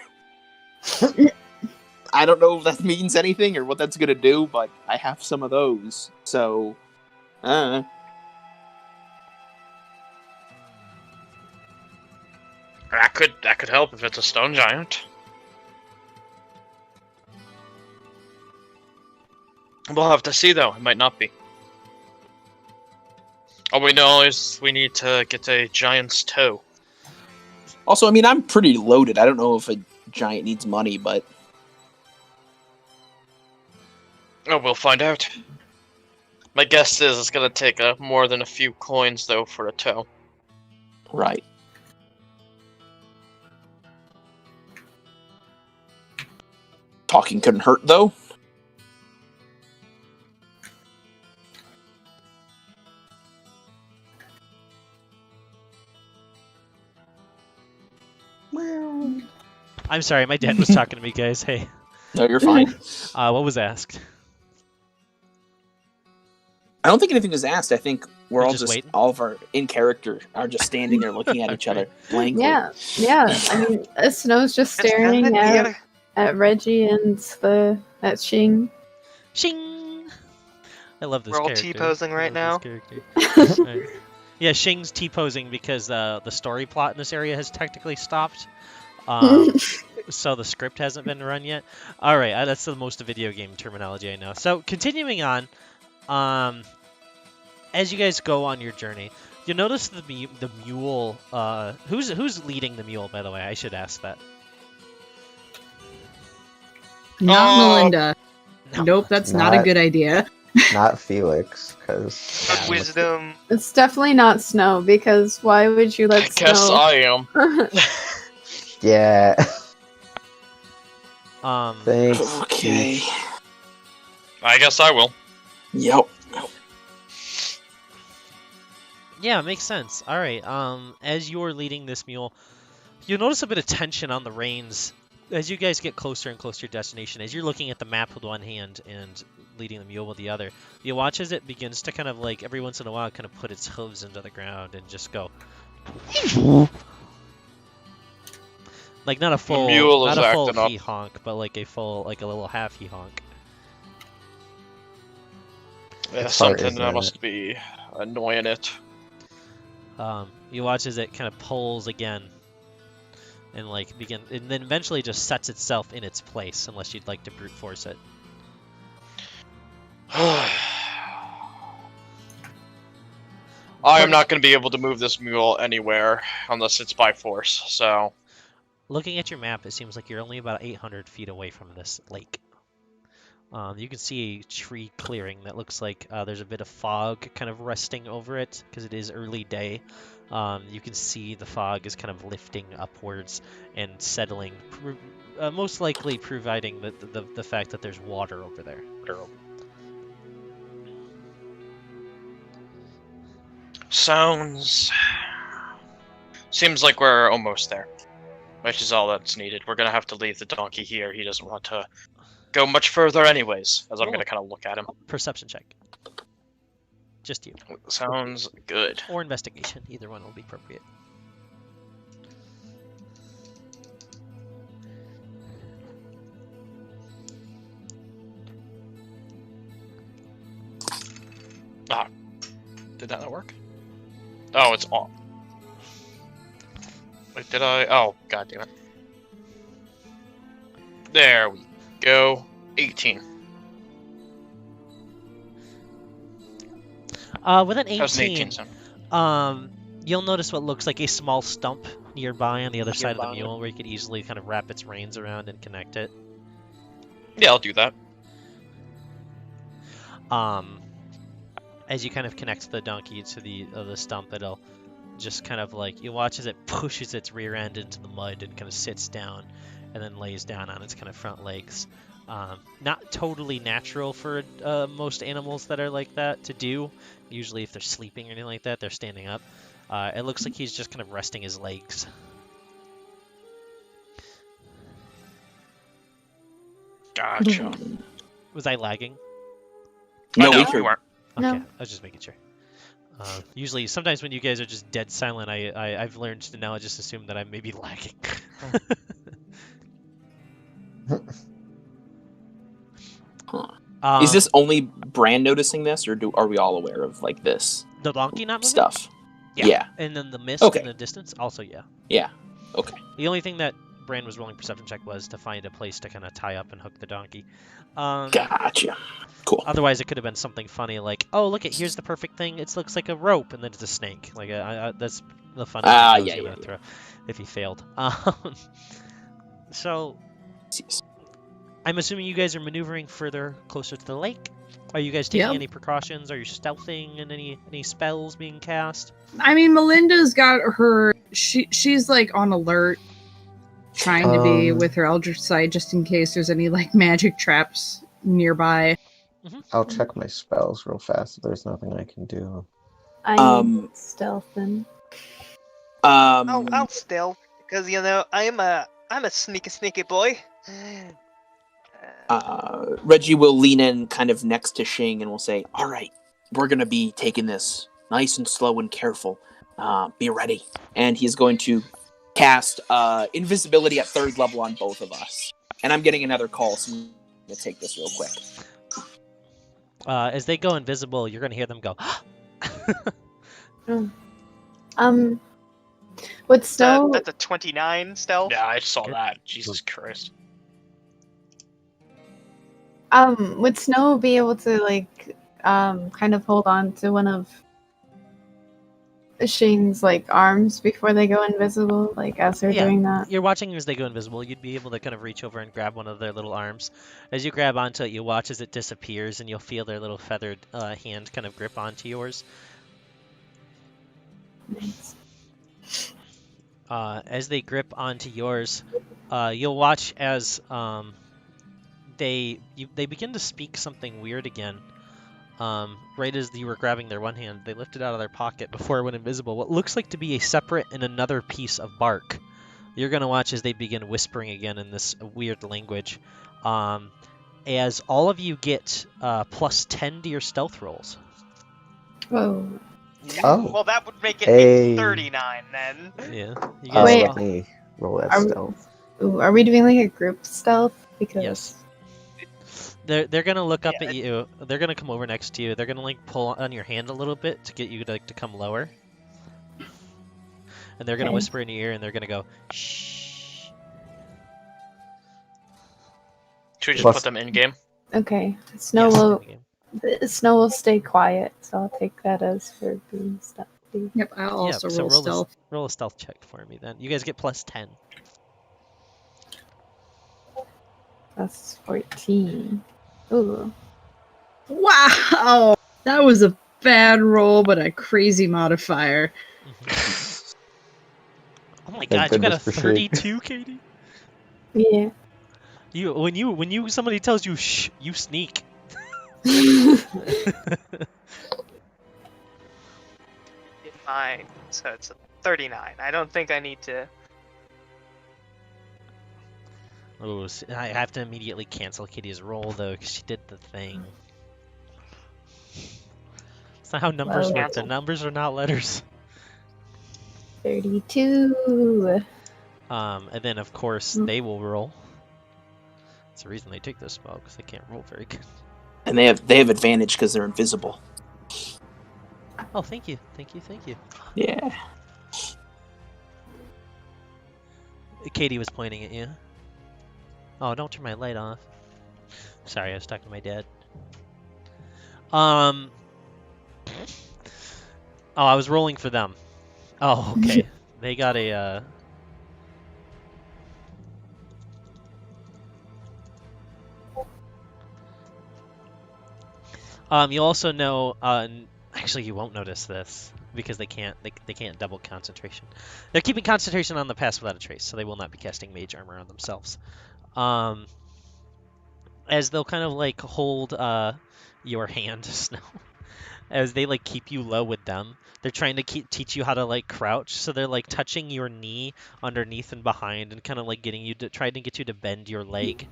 I don't know if that means anything or what that's gonna do, but I have some of those. So... That could help if it's a stone giant. We'll have to see, though. It might not be. All we know is we need to get a giant's toe. Also, I mean, I'm pretty loaded. I don't know if a giant needs money, but... Oh, we'll find out. My guess is it's gonna take more than a few coins, though, for a toe. Right. Talking couldn't hurt, though. I'm sorry, my dad was talking to me, guys. Hey, No, you're fine. what was asked? I don't think anything was asked. I think we're We're all just just waiting? all of our in character are just standing there looking at each other blankly. Yeah. I mean, Snow's just It's staring kinda at, near. at Reggie and at Shing. Shing! I love this We're all character. T-posing right I love now. this character. Right. Yeah, Shing's T-posing because the story plot in this area has technically stopped. So the script hasn't been run yet. All right, that's the most video game terminology I know. So continuing on, as you guys go on your journey, you'll notice the mule. Who's leading the mule, by the way? I should ask that. Not Oh. Melinda. No. Nope, that's not a Not- good idea. Not Felix, because Yeah, Wisdom. It's definitely not Snow because why would you I let guess Snow? I am. yeah. Thanks. Okay. I guess I will. Yep. Yeah, makes sense. All right. As you're leading this mule, you'll notice a bit of tension on the reins as you guys get closer and closer to your destination. As you're looking at the map with one hand and leading the mule with the other, you watch as it begins to kind of like every once in a while kind of put its hooves into the ground and just go. Like not a full, mule is not a full acting up. he honk, but like a little half he honk. Yeah, It's hard, something isn't that it? must be annoying it. You watch as it kind of pulls again, and and then eventually just sets itself in its place, unless you'd like to brute force it. I am not going to be able to move this mule anywhere unless it's by force, so... Looking at your map, it seems like you're only about 800 feet away from this lake. You can see a tree clearing that looks like there's a bit of fog kind of resting over it because it is early day. You can see the fog is kind of lifting upwards and settling, most likely providing the fact that there's water over there. Seems like we're almost there, which is all that's needed. We're gonna have to leave the donkey here. He doesn't want to go much further anyways, as I'm gonna kind of look at him. Perception check. Just you. Sounds good. Or investigation. Either one will be appropriate. Ah, did that not work? Oh, it's on. Wait, did I? Oh, god damn it. There we go. 18. With an How's an 18, 18 sound? you'll notice what looks like a small stump nearby on the other side of the mule where you could easily kind of wrap its reins around and connect it. Yeah, I'll do that. As you kind of connect the donkey to the stump, it'll just kind of like, you watch as it pushes its rear end into the mud and kind of sits down and then lays down on its kind of front legs. Not totally natural for most animals that are like that to do. Usually if they're sleeping or anything like that, they're standing up. It looks like he's just kind of resting his legs. Gotcha. Was I lagging? No, no, we you heard. weren't. Okay, No. I was just making sure. Usually, sometimes when you guys are just dead silent, I've learned to now just assume that I may be lagging. Is this only Bran noticing this, or are we all aware of like this the donkey not moving? stuff? Yeah. Yeah. And then the mist Okay. in the distance, also yeah. Yeah. Okay. The only thing that Bran was rolling perception check was to find a place to kind of tie up and hook the donkey. Gotcha. Cool. Otherwise, it could have been something funny like, oh, look, here's the perfect thing. It looks like a rope, and then it's a snake. Like, that's the funny thing I was gonna throw if he failed. So, Yes. I'm assuming you guys are maneuvering further closer to the lake. Are you guys taking Yep. any precautions? Are you stealthing and any spells being cast? I mean, Melinda's got her. She's like on alert, trying to be with her Eldritch Sight just in case there's any like magic traps nearby. I'll check my spells real fast if there's nothing I can do. I'm stealthing. I'll stealth because I'm a sneaky boy. Reggie will lean in kind of next to Shing and will say, all right, we're going to be taking this nice and slow and careful. Be ready. And he's going to cast invisibility at 3rd level on both of us. And I'm getting another call, so I'm going to take this real quick. As they go invisible, you're going to hear them go, Would Snow That's a 29 stealth. Yeah, I saw Good. that. Jesus Christ. would Snow be able to like kind of hold on to one of Shane's like arms before they go invisible, like as they're Yeah. doing that? You're watching as they go invisible. You'd be able to kind of reach over and grab one of their little arms. As you grab onto it, you watch as it disappears, and you'll feel their little feathered hand kind of grip onto yours. Nice. As they grip onto yours, you'll watch as they begin to speak something weird again. Right as you were grabbing their one hand, they lifted out of their pocket before it went invisible what looks like to be a separate and another piece of bark. You're going to watch as they begin whispering again in this weird language. As all of you get plus 10 to your stealth rolls. Whoa. Oh. Well, that would make it Hey. 39 then. Yeah. You Oh, guys Wait. let me roll that Are- stealth. Ooh, are we doing like a group stealth? Because Yes. They're gonna look up Yeah, at you. They're gonna come over next to you. They're gonna like pull on your hand a little bit to get you to come lower. And they're gonna Okay. whisper in your ear, and they're gonna go, shh. Should we just Plus- put them in game? okay, Snow Yes, will in the game. Snow will stay quiet, so I'll take that as for being stealthy. Yep, I'll also so roll stealth. roll a stealth check for me then. You guys get plus 10. That's 14. Ooh. Wow, that was a bad roll, but a crazy modifier. Oh my Thank god, you got a goodness for shit. 32, Katie? Yeah. When somebody tells you shh, you sneak. Fine. So it's a 39. I don't think I need to. Oh, I have to immediately cancel Katie's roll though, because she did the thing. That's not how numbers Well, work. The numbers are not letters. 32. And then of course they will roll. That's the reason they take this spell, because they can't roll very good. And they have advantage because they're invisible. Oh, thank you, thank you, thank you. Yeah. Katie was pointing at you. Oh, don't turn my light off. Sorry, I was talking to my dad. Oh, I was rolling for them. Oh, okay. They got a, you also know, actually you won't notice this, because they can't double concentration. They're keeping concentration on the pass without a trace, so they will not be casting mage armor on themselves. As they'll kind of like hold your hand, Snow, as they like keep you low with them. They're trying to teach you how to like crouch, so they're like touching your knee underneath and behind, and kind of like trying to get you to bend your leg.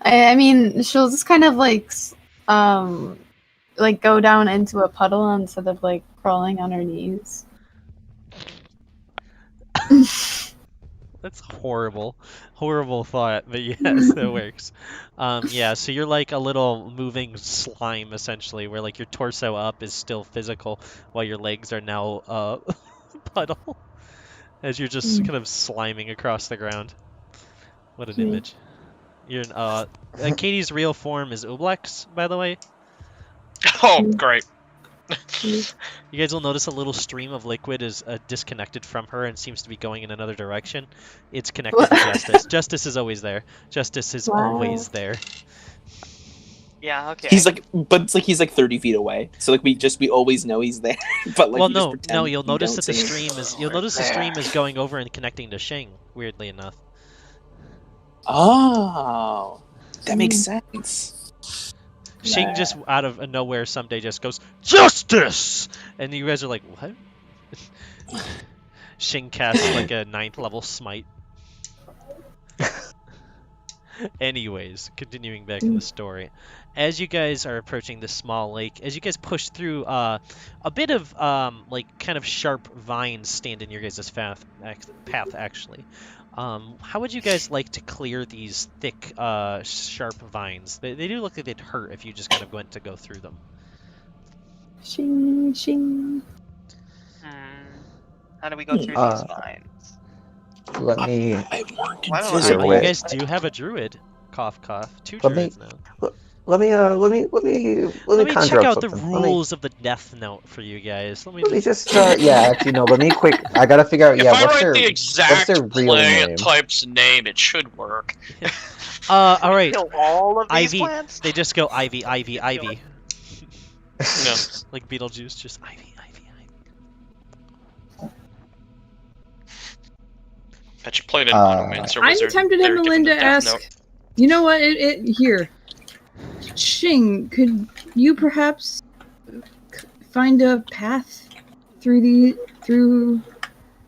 I mean, she'll just kind of like go down into a puddle instead of like crawling on her knees. That's horrible thought, but yes, that works. Yeah, so you're like a little moving slime essentially, where like your torso up is still physical, while your legs are now puddle, as you're just kind of sliming across the ground. What an image. You're Katie's real form is Oblex, by the way. Oh, great. You guys will notice a little stream of liquid is disconnected from her and seems to be going in another direction. It's connected to Justice. Justice is always there. Justice is always there. Yeah, okay. He's like, but it's like he's like 30 feet away. So like we always know he's there. But like, Well, we just no, pretend you'll we notice don't that the see him. stream is the stream is going over and connecting to Shing. Weirdly enough. Oh, that makes sense. Shing just out of nowhere someday just goes, Justice! And you guys are like, what? Shing casts like a 9th level smite. Anyways, continuing back in the story. As you guys are approaching this small lake, as you guys push through, a bit of like kind of sharp vines stand in your guys' path actually. How would you guys like to clear these thick, sharp vines? They do look like they'd hurt if you just kind of went to go through them. Shing, shing. How do we go through these vines? Let me. I weren't Why don't I- invisible. You Wait. guys do have a druid. Cough, cough. 2 Let me- druids now. Let me Let me conjure check up out the something. rules of the Death Note for you guys. Let Let me just... just actually no. Let me quick. I gotta figure out. If Yeah, I what's write their the exact real plant name? type's name, it should work. all right. Kill all of these Ivy. plants? They just go Ivy, Ivy, Ivy. No. Like Beetlejuice, just Ivy, Ivy, Ivy. Bet you played an Automancer I'm wizard. tempted They're at given Melinda the to Death ask. Note. You know what? Here, Shing, could you perhaps find a path through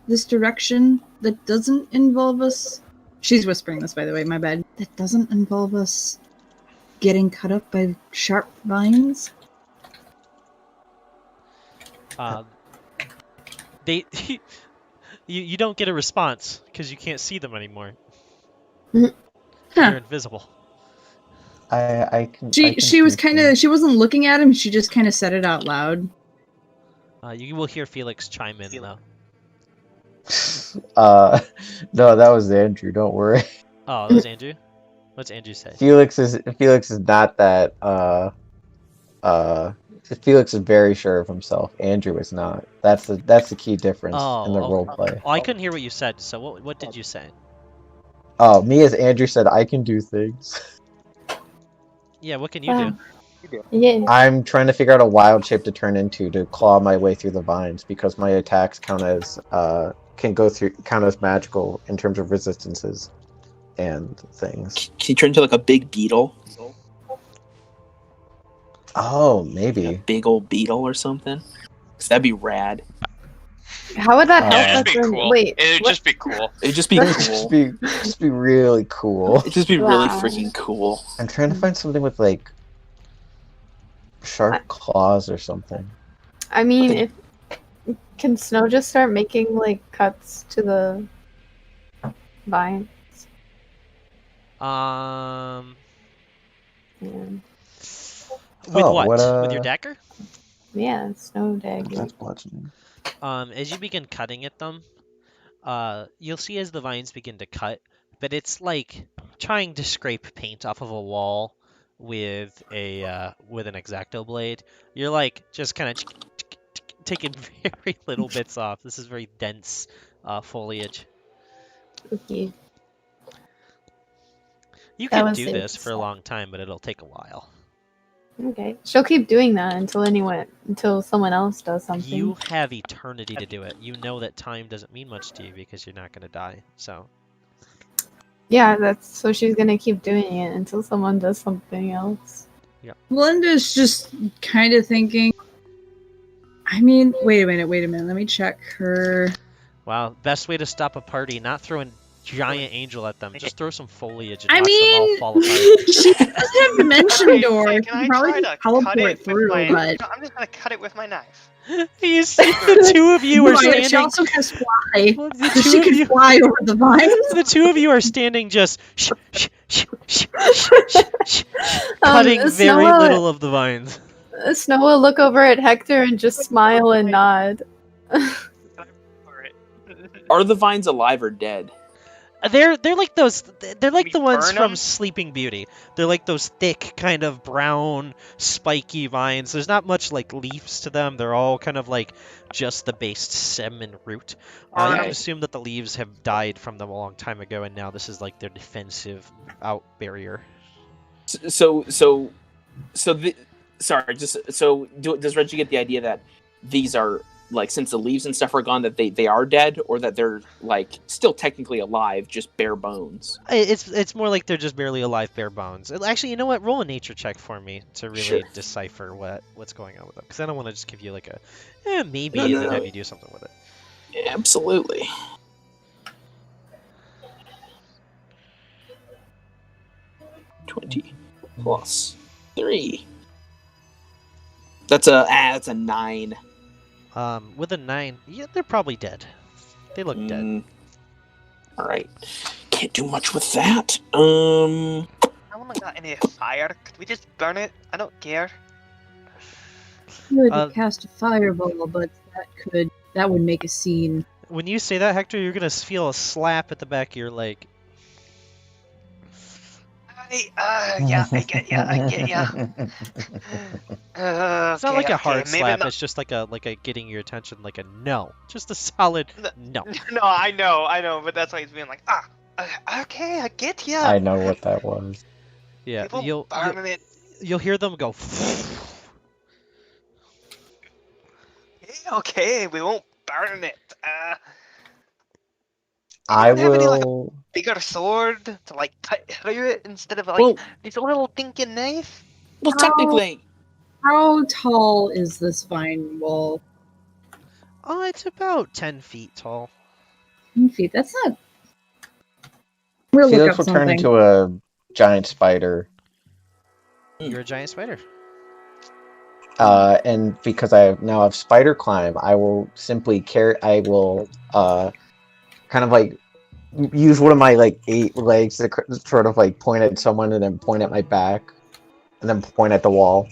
this direction that doesn't involve us? She's whispering this, by the way. My bad. That doesn't involve us getting cut up by sharp vines. They, you don't get a response because you can't see them anymore. Huh. They're invisible. I can. She was kind of. She wasn't looking at him. She just kind of said it out loud. You will hear Felix chime in though. No, that was Andrew. Don't worry. Oh, that was Andrew. What's Andrew say? Felix is not that. Felix is very sure of himself. Andrew is not. That's the key difference in the role play. Oh, I couldn't hear what you said. So what did you say? Oh, me as Andrew said, I can do things. Yeah, what can you do? Yeah. I'm trying to figure out a wild shape to turn into to claw my way through the vines because my attacks count as magical in terms of resistances and things. Can you turn into like a big beetle? Oh, A maybe. big old beetle or something? 'Cause that'd be rad. How would that Oh. help Yeah, it'd us? just be cool. Wait, It'd what? just be cool. It'd just be It'd cool. just be really cool. It'd just be really Wow. freaking cool. I'm trying to find something with like sharp claws or something. I mean, if can Snow just start making like cuts to the vine? Um, Yeah, with Oh, what? what, With your dagger? yeah, Snow dagger. That's bludgeoning. As you begin cutting at them, you'll see as the vines begin to cut, but it's like trying to scrape paint off of a wall with an X-Acto blade. You're like just kind of taking very little bits off. This is very dense foliage. Okay. You That can was do safe this to for a say. long time, but it'll take a while. Okay. She'll keep doing that until someone else does something. You have eternity to do it. You know that time doesn't mean much to you because you're not going to die. So Yeah, that's so she's gonna keep doing it until someone does something else. Melinda's just kind of thinking. I mean, wait a minute. Let me check her. wow, best way to stop a party, not throwing giant angel at them. Just throw some foliage and I watch them all mean, fall apart. she does have dimension door. Hey, She can I probably try just to cut teleport it with through, my? but No, I'm just gonna cut it with my knife. You see, the two of you are Right, standing. she also can fly. Well, the So she two of can you. fly over the vines. The two of you are standing just cutting very Snowa- little of the vines. Snow will look over at Hector and just smile and nod. Are the vines alive or dead? They're like those. They're like We the ones burn from 'em? Sleeping Beauty. They're like those thick, kind of brown, spiky vines. There's not much like leaves to them. They're all kind of like just the base stem and root. You Okay. can assume that the leaves have died from them a long time ago, and now this is like their defensive out barrier. Does Reggie get the idea that these are like, since the leaves and stuff are gone, that they are dead, or that they're like still technically alive, just bare bones? It's more like they're just barely alive, bare bones. Actually, you know what? Roll a nature check for me to really Sure. decipher what's going on with them, because I don't want to just give you like a maybe No, and no, then no. have you do something with it. Absolutely. +3. That's a 9. With a 9, yeah, they're probably dead. They look dead. All right. Can't do much with that. I haven't got any fire. Could we just burn it? I don't care. Could cast a fireball, but that would make a scene. When you say that, Hector, you're gonna feel a slap at the back of your leg. Yeah, I get ya. It's not like a hard maybe slap. not- It's just like a getting your attention, like a no, just a solid no. No, I know, but that's why he's being like, okay, I get ya. I know what that was. Yeah, People burning it. you'll hear them go. Okay, we won't burn it. I don't have any, like, will. Bigger sword to like cut through it instead of like Well, this little dinky knife. technically, How tall is this vine wall? Oh, it's about 10 feet tall. 10 feet. That's not. We'll look Felix up will turn something. into a giant spider. You're a giant spider. And because I now have spider climb, I will simply I will kind of like use one of my like 8 legs to sort of like point at someone and then point at my back and then point at the wall.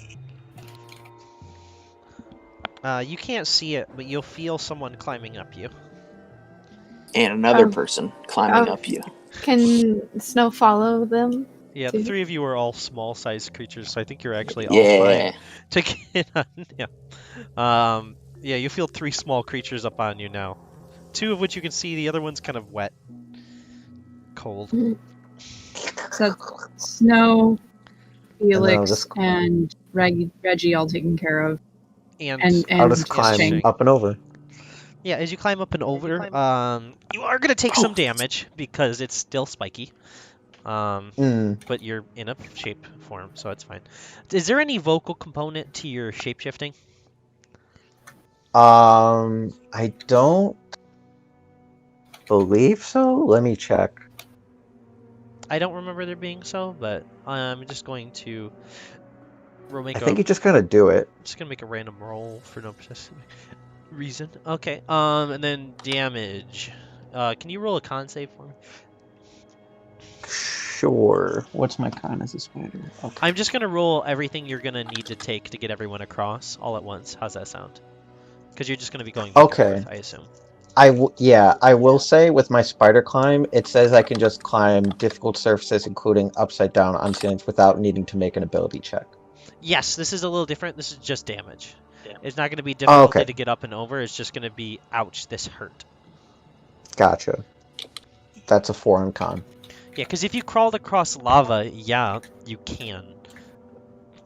You can't see it, but you'll feel someone climbing up you. and another person climbing up you. Can Snow follow them? Yeah, the 3 of you are all small-sized creatures, so I think you're actually all Yeah. fine to get on. Yeah, you feel 3 small creatures up on you now. 2 of which you can see. The other one's kind of wet, cold. So Snow, Felix, this- and Reggie all taken care of. And I'll just And climb Shang. up and over. yeah, as you climb up and over, you are gonna take some damage because it's still spiky. But you're in a shape form, so it's fine. Is there any vocal component to your shapeshifting? I don't believe so. Let me check. I don't remember there being so, but I'm just going to I think you just gotta do it. just gonna make a random roll for no specific reason. Okay. And then damage. Can you roll a con save for me? Sure. What's my con as a spider? Okay. I'm just gonna roll everything you're gonna need to take to get everyone across all at once. How's that sound? Because you're just gonna be going back and forth, I assume. I will say with my spider climb, it says I can just climb difficult surfaces, including upside down on ceilings, without needing to make an ability check. Yes, this is a little different. This is just damage. It's not going to be difficulty to get up and over. It's just going to be, ouch, this hurt. Gotcha. That's a 4 on con. Yeah, because if you crawled across lava, yeah, you can.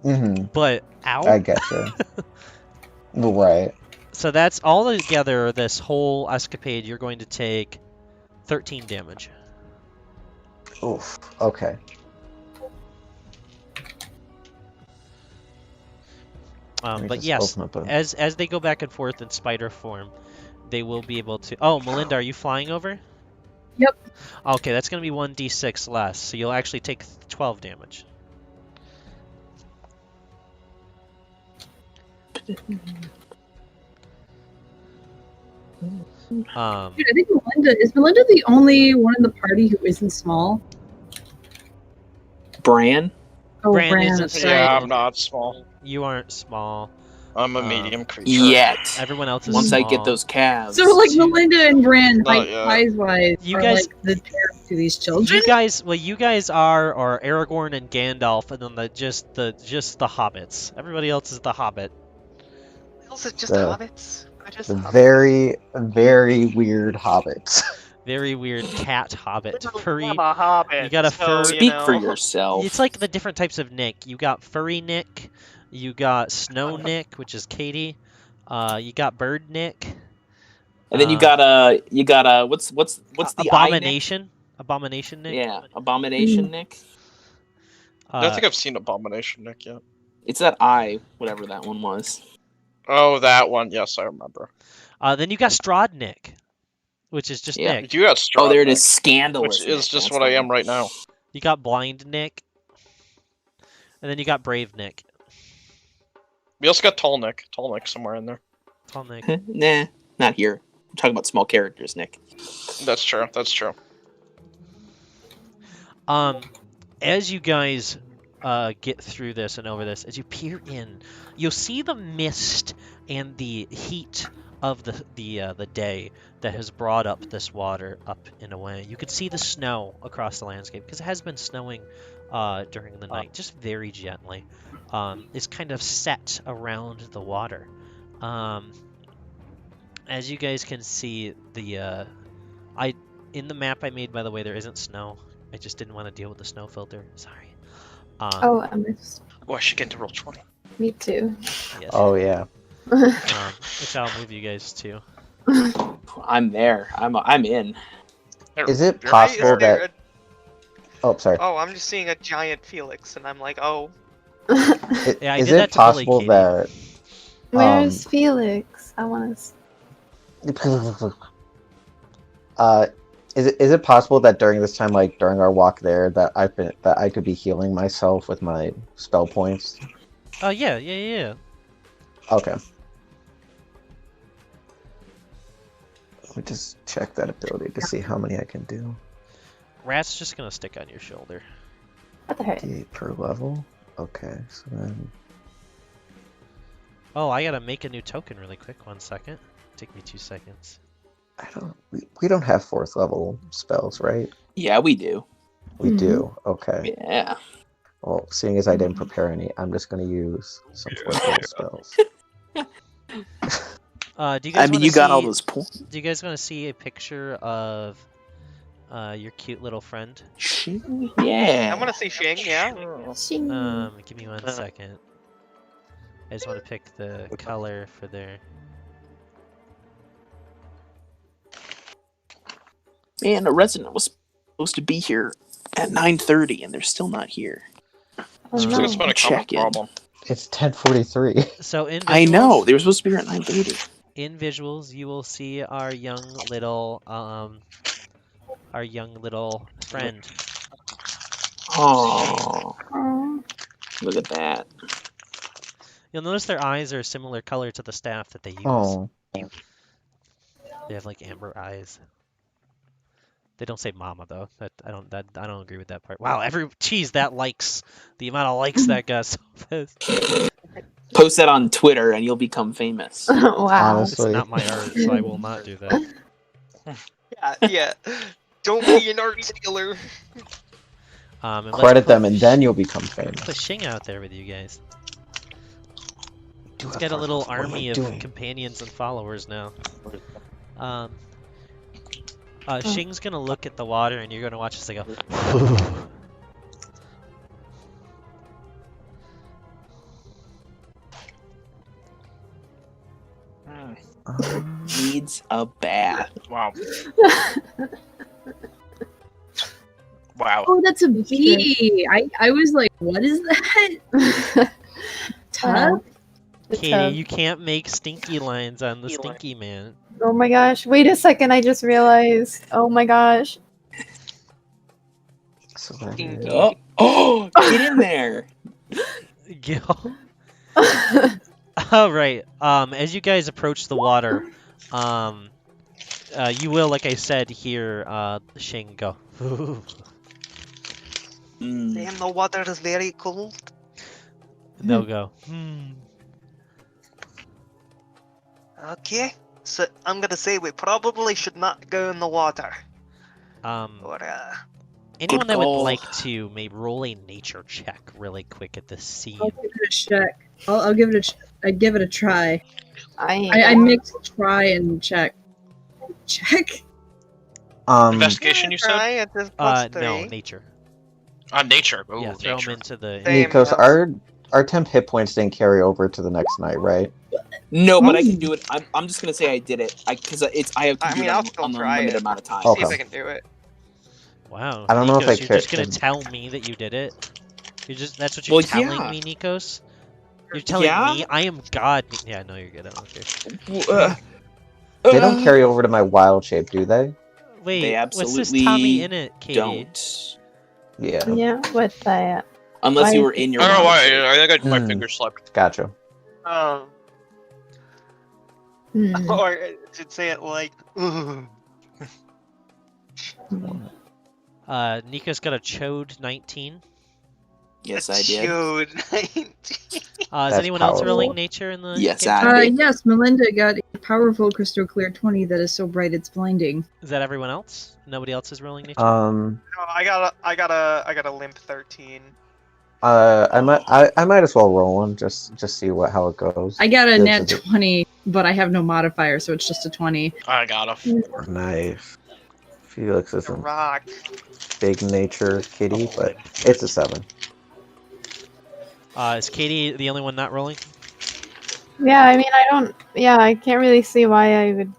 Mm-hmm. But, ow. I getcha. Right. So that's all together, this whole escapade, you're going to take 13 damage. Oof. Okay. But yes, as they go back and forth in spider form, they will be able to... Oh, Melinda, are you flying over? Yep. Okay, that's going to be 1d6 less, so you'll actually take 12 damage. Dude, I think is Melinda the only one in the party who isn't small? Bran? Oh, Bran isn't that's small. right. Yeah, I'm not small. You aren't small. I'm a medium creature. Yet. Everyone else is Once small. I get those calves. So like Melinda and Bran, Not like yet. size-wise, You are guys- like the parents to these children. You guys are Aragorn and Gandalf, and then just the hobbits. Everybody else is the hobbit. Else it's just The- hobbits. They're just hobbits. Very, very weird hobbits. Very weird cat hobbit. Furry. I'm a hobbit. You got a so, fur- you Speak know. for yourself. It's like the different types of Nick. You got furry Nick. You got snow Nick, which is Katie. You got bird Nick. And then you got what's the Abomination? Abomination eye Nick. Nick? Yeah, Abomination Nick. I don't think I've seen Abomination Nick yet. It's that eye, whatever that one was. Oh, that one. Yes, I remember. Then you got Strahd Nick, which is just Yeah. Nick. You got Straw Oh, there it Nick, is, scandalous. which is Nick. just That's what the I am one. right now. You got Blind Nick. And then you got Brave Nick. We also got Tall Nick. Tall Nick somewhere in there. Tall Nick. Nah, not here. I'm talking about small characters, Nick. That's true. That's true. As you guys get through this and over this, as you peer in, you'll see the mist and the heat of the day that has brought up this water up in a way. You can see the snow across the landscape because it has been snowing during the night, just very gently. It's kind of set around the water. As you guys can see, in the map I made, by the way, there isn't snow. I just didn't want to deal with the snow filter. Sorry. Oh, I missed. Oh, I should get into roll 20. Me too. Yes. Oh yeah. Which I'll move you guys to. I'm there. I'm in. Is it You're possible Is there that? Oh, sorry. Oh, I'm just seeing a giant Felix, and I'm like, oh. Yeah, I Is did that it to bully possible Katie. that? Where's Felix? I want to. Is it possible that during this time, like during our walk there, that I could be healing myself with my spell points? Oh yeah. Okay. Let me just check that ability to see how many I can do. Rat's just gonna stick on your shoulder. What the heck? D8 per level. Okay, so then Oh, I gotta make a new token really quick. 1 second. Take me 2 seconds. we don't have 4th level spells, right? Yeah, we do. We do. Okay. Yeah. Well, seeing as I didn't prepare any, I'm just gonna use some 4th level spells. Do you guys I mean, wanna you got all see- those points. Do you guys want to see a picture of your cute little friend? Yeah. I want to see Shing, yeah. Give me 1 second. I just want to pick the color for their. Man, a resident was supposed to be here at 9:30, and they're still not here. Oh, Seems like no. it's been a common Check in. problem. It's 10:43. So in visuals, I know they were supposed to be here at 9:30. in visuals, you will see our young little friend. Oh, Oh. look at that. You'll notice their eyes are a similar color to the staff that they use. Oh, They have like amber eyes. They don't say mama though. I don't agree with that part. Wow, that likes the amount of likes that got so fast. Post that on Twitter, and you'll become famous. Wow. It's honestly. not my art, so I will not do that. Yeah. Don't be an art stealer. And let's Credit them, put and then you'll become famous. Put Shing out there with you guys. Do He's it, got a little Farfel. What am I army of doing? companions and followers now. Shing's gonna look at the water, and you're gonna watch as they go. Needs a bath. Wow. Wow. Oh, that's a bee. I was like, what is that? Tub? The Katie, tub. you can't make stinky lines on the Stinky Man. Oh my gosh. Wait a second. I just realized. Oh my gosh. So that is- Oh, get in there. Gil. All right. As you guys approach the water, you will, like I said, hear Shing go. Mm. Damn, the water is very cold. They'll go. Okay, so I'm gonna say we probably should not go in the water. Anyone Good that would call. like to maybe roll a nature check really quick at this scene. I'll give it a check. I'll give it I'd give it a try. I I mix try and check. Check? Investigation, you said? Try at this plus No, 3. nature. Nature. Ooh, Yeah, throw nature. them into the. Same. Nikos, our temp hit points didn't carry over to the next night, right? No, but I can do it. I'm just gonna say I did it. Because I have to I do mean, it I'll on still an try unlimited it. amount of time. Okay. See if I can do it. Wow. I don't know if I Nikos, you're just care- gonna tell me that you did it. That's what you're Well, telling yeah. me, Nikos. You're telling Yeah? me I am God. Yeah, no, you're good. I don't care. They don't carry over to my wild shape, do they? Wait, They what's this absolutely Tommy in it, Katie? Don't. Yeah, Yeah, with that. Unless Why- you were in your I don't know wild why. shape. I think my Mm. finger slipped. gotcha. Hmm. Or I should say it like, ooh. Nika's got a chode 19. Yes, I did. Chode. Is That's anyone else rolling powerful. nature in the? Yes, game? I did. Yes, Melinda got a powerful crystal clear 20 that is so bright it's blinding. Is that everyone else? Nobody else is rolling nature. No, I got a limp 13. I might as well roll one just see how it goes. I got a That's nat a bit- 20, but I have no modifier, so it's just a 20. I got him. Nice. Felix The isn't rock. big nature kitty, Oh, but it's a 7. Is Katie the only one not rolling? Yeah, I mean, I don't. Yeah, I can't really see why I would.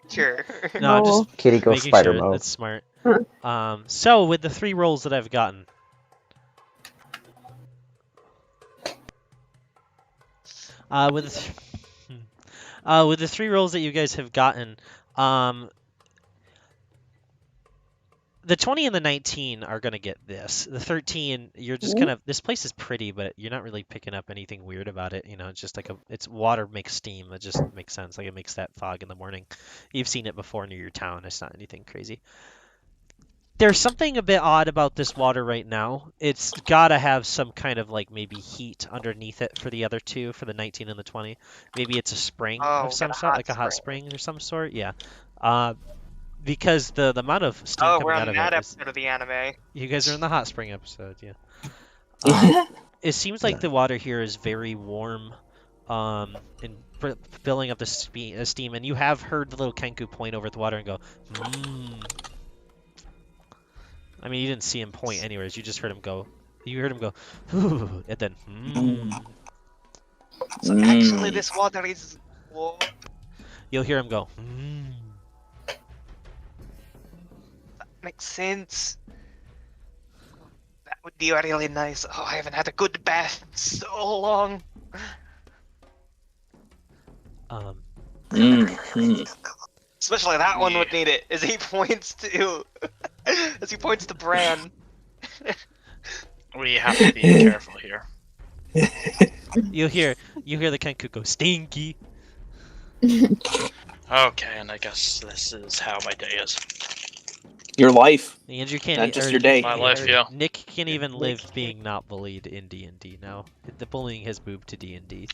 Sure. No, roll. just Kitty goes making spider sure. mode. That's smart. Huh. So with the 3 rolls that I've gotten, with the 3 rolls that you guys have gotten, the 20 and the 19 are gonna get this. The 13, you're just kind of. This place is pretty, but you're not really picking up anything weird about it. You know, it's just like it's water makes steam. It just makes sense. Like it makes that fog in the morning. You've seen it before near your town. It's not anything crazy. There's something a bit odd about this water right now. It's gotta have some kind of like maybe heat underneath it for the other 2, for the 19 and the 20. Maybe it's a spring Oh, of some got a sort, hot like a hot spring. spring or some sort. Yeah. Because the amount of steam Oh, coming we're out on of that it is, episode of the anime. you guys are in the hot spring episode, yeah. It seems like the water here is very warm, and filling up the steam. And you have heard the little Kenku point over at the water and go, I mean, you didn't see him point anyways. You just heard him go. You heard him go, and then. So actually, this water is warm. You'll hear him go. Makes sense. That would be really nice. Oh, I haven't had a good bath in so long. Especially that one would need it, as he points to, Bran. We have to be careful here. You hear the Kenku go stinky. Okay, and I guess this is how my day is. Your life. Andrew can't. Not just your day. My life, yeah. Nick can't even live being not bullied in D&D now. The bullying has moved to D&D.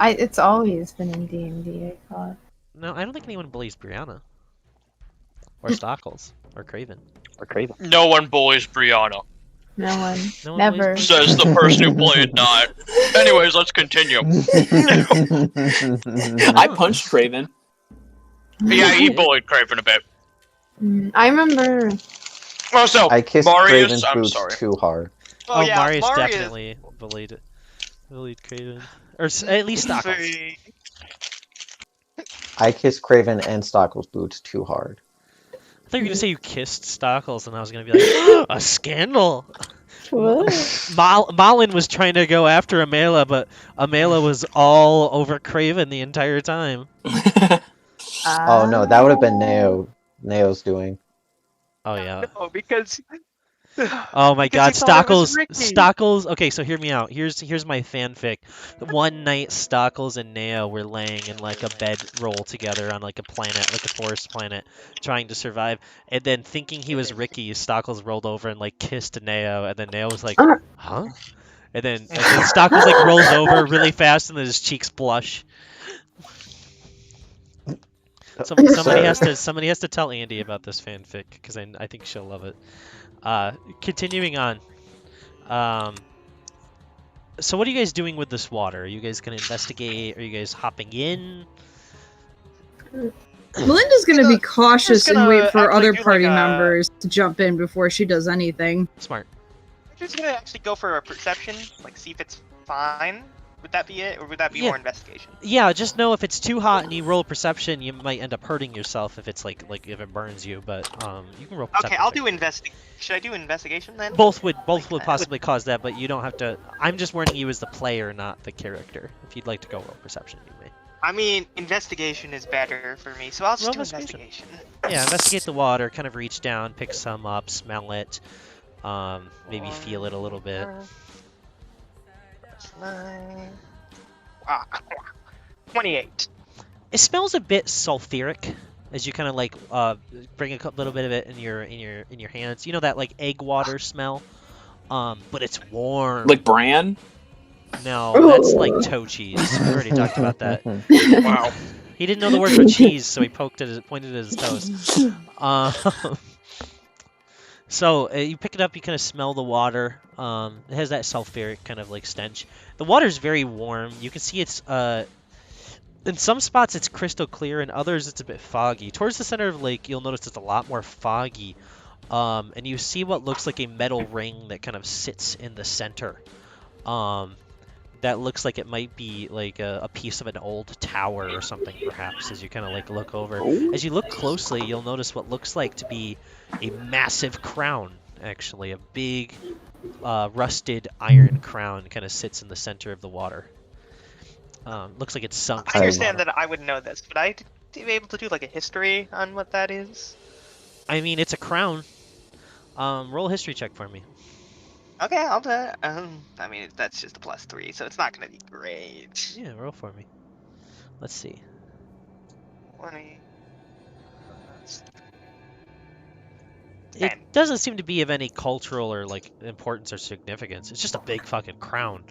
It's always been in D&D, I thought. No, I don't think anyone bullies Brianna. Or Stockles. Or Craven. No one bullies Brianna. No one. No one Never. bullies Says the person who played not. Anyways, let's continue. I punched Craven. Yeah, he bullied Craven a bit. I remember. Also, I kissed Marius, Craven's I'm boots sorry. too hard. Oh, yeah, Marius Marius. definitely bullied Craven. Or at least Stockles. I kissed Craven and Stockle's boots too hard. I thought you were going to say you kissed Stockles, and I was going to be like, a scandal! What? Malin was trying to go after Amela, but Amela was all over Craven the entire time. Oh no, that would have been Neo's doing. Oh, yeah. No, because. Oh my god, because he thought it was Stockles. Okay, so hear me out. Here's my fanfic. One night, Stockles and Neo were laying in like a bedroll together on like a planet, like a forest planet, trying to survive. And then thinking he was Ricky, Stockles rolled over and like kissed Neo, and then Neo was like, "Huh?" And then Stockles like rolls over really fast, and then his cheeks blush. Somebody has to tell Andy about this fanfic because I think she'll love it. Continuing on. So what are you guys doing with this water? Are you guys gonna investigate? Are you guys hopping in? Melinda's gonna be cautious and wait for actually other do, like, party a- members to jump in before she does anything. Smart. I'm just gonna actually go for a perception, like see if it's fine. Would that be it, or would that be Yeah. more investigation? Yeah, just know if it's too hot and you roll perception, you might end up hurting yourself if it's like if it burns you. But you can roll perception. Okay, I'll do investigation. Should I do investigation then? Both would possibly cause that, but you don't have to. I'm just warning you as the player, not the character. If you'd like to go roll perception, you may. I mean, investigation is better for me, so I'll just Roll do investigation. investigation. Yeah, investigate the water. Kind of reach down, pick some up, smell it, maybe feel it a little bit. 28. It smells a bit sulfuric as you kind of like bring a little bit of it in your hands. You know that like egg water smell, but it's warm. Like Bran? No, that's like toe cheese. We already talked about that. Wow. He didn't know the word for cheese, so he pointed at his toes. So you pick it up, you kind of smell the water. It has that sulfuric kind of like stench. The water's very warm. You can see it's in some spots it's crystal clear, in others it's a bit foggy. Towards the center of the lake, you'll notice it's a lot more foggy. And you see what looks like a metal ring that kind of sits in the center. That looks like it might be like a piece of an old tower or something, perhaps, as you kind of like look over. As you look closely, you'll notice what looks like to be a massive crown, actually. A big rusted iron crown kind of sits in the center of the water. Looks like it's sunk. I understand that I would know this, but I be able to do like a history on what that is. I mean, it's a crown. Roll a history check for me. Okay, I'll do it. I mean, that's just a +3, so it's not gonna be great. Yeah, roll for me. Let's see. 20. It doesn't seem to be of any cultural or like importance or significance. It's just a big fucking crown.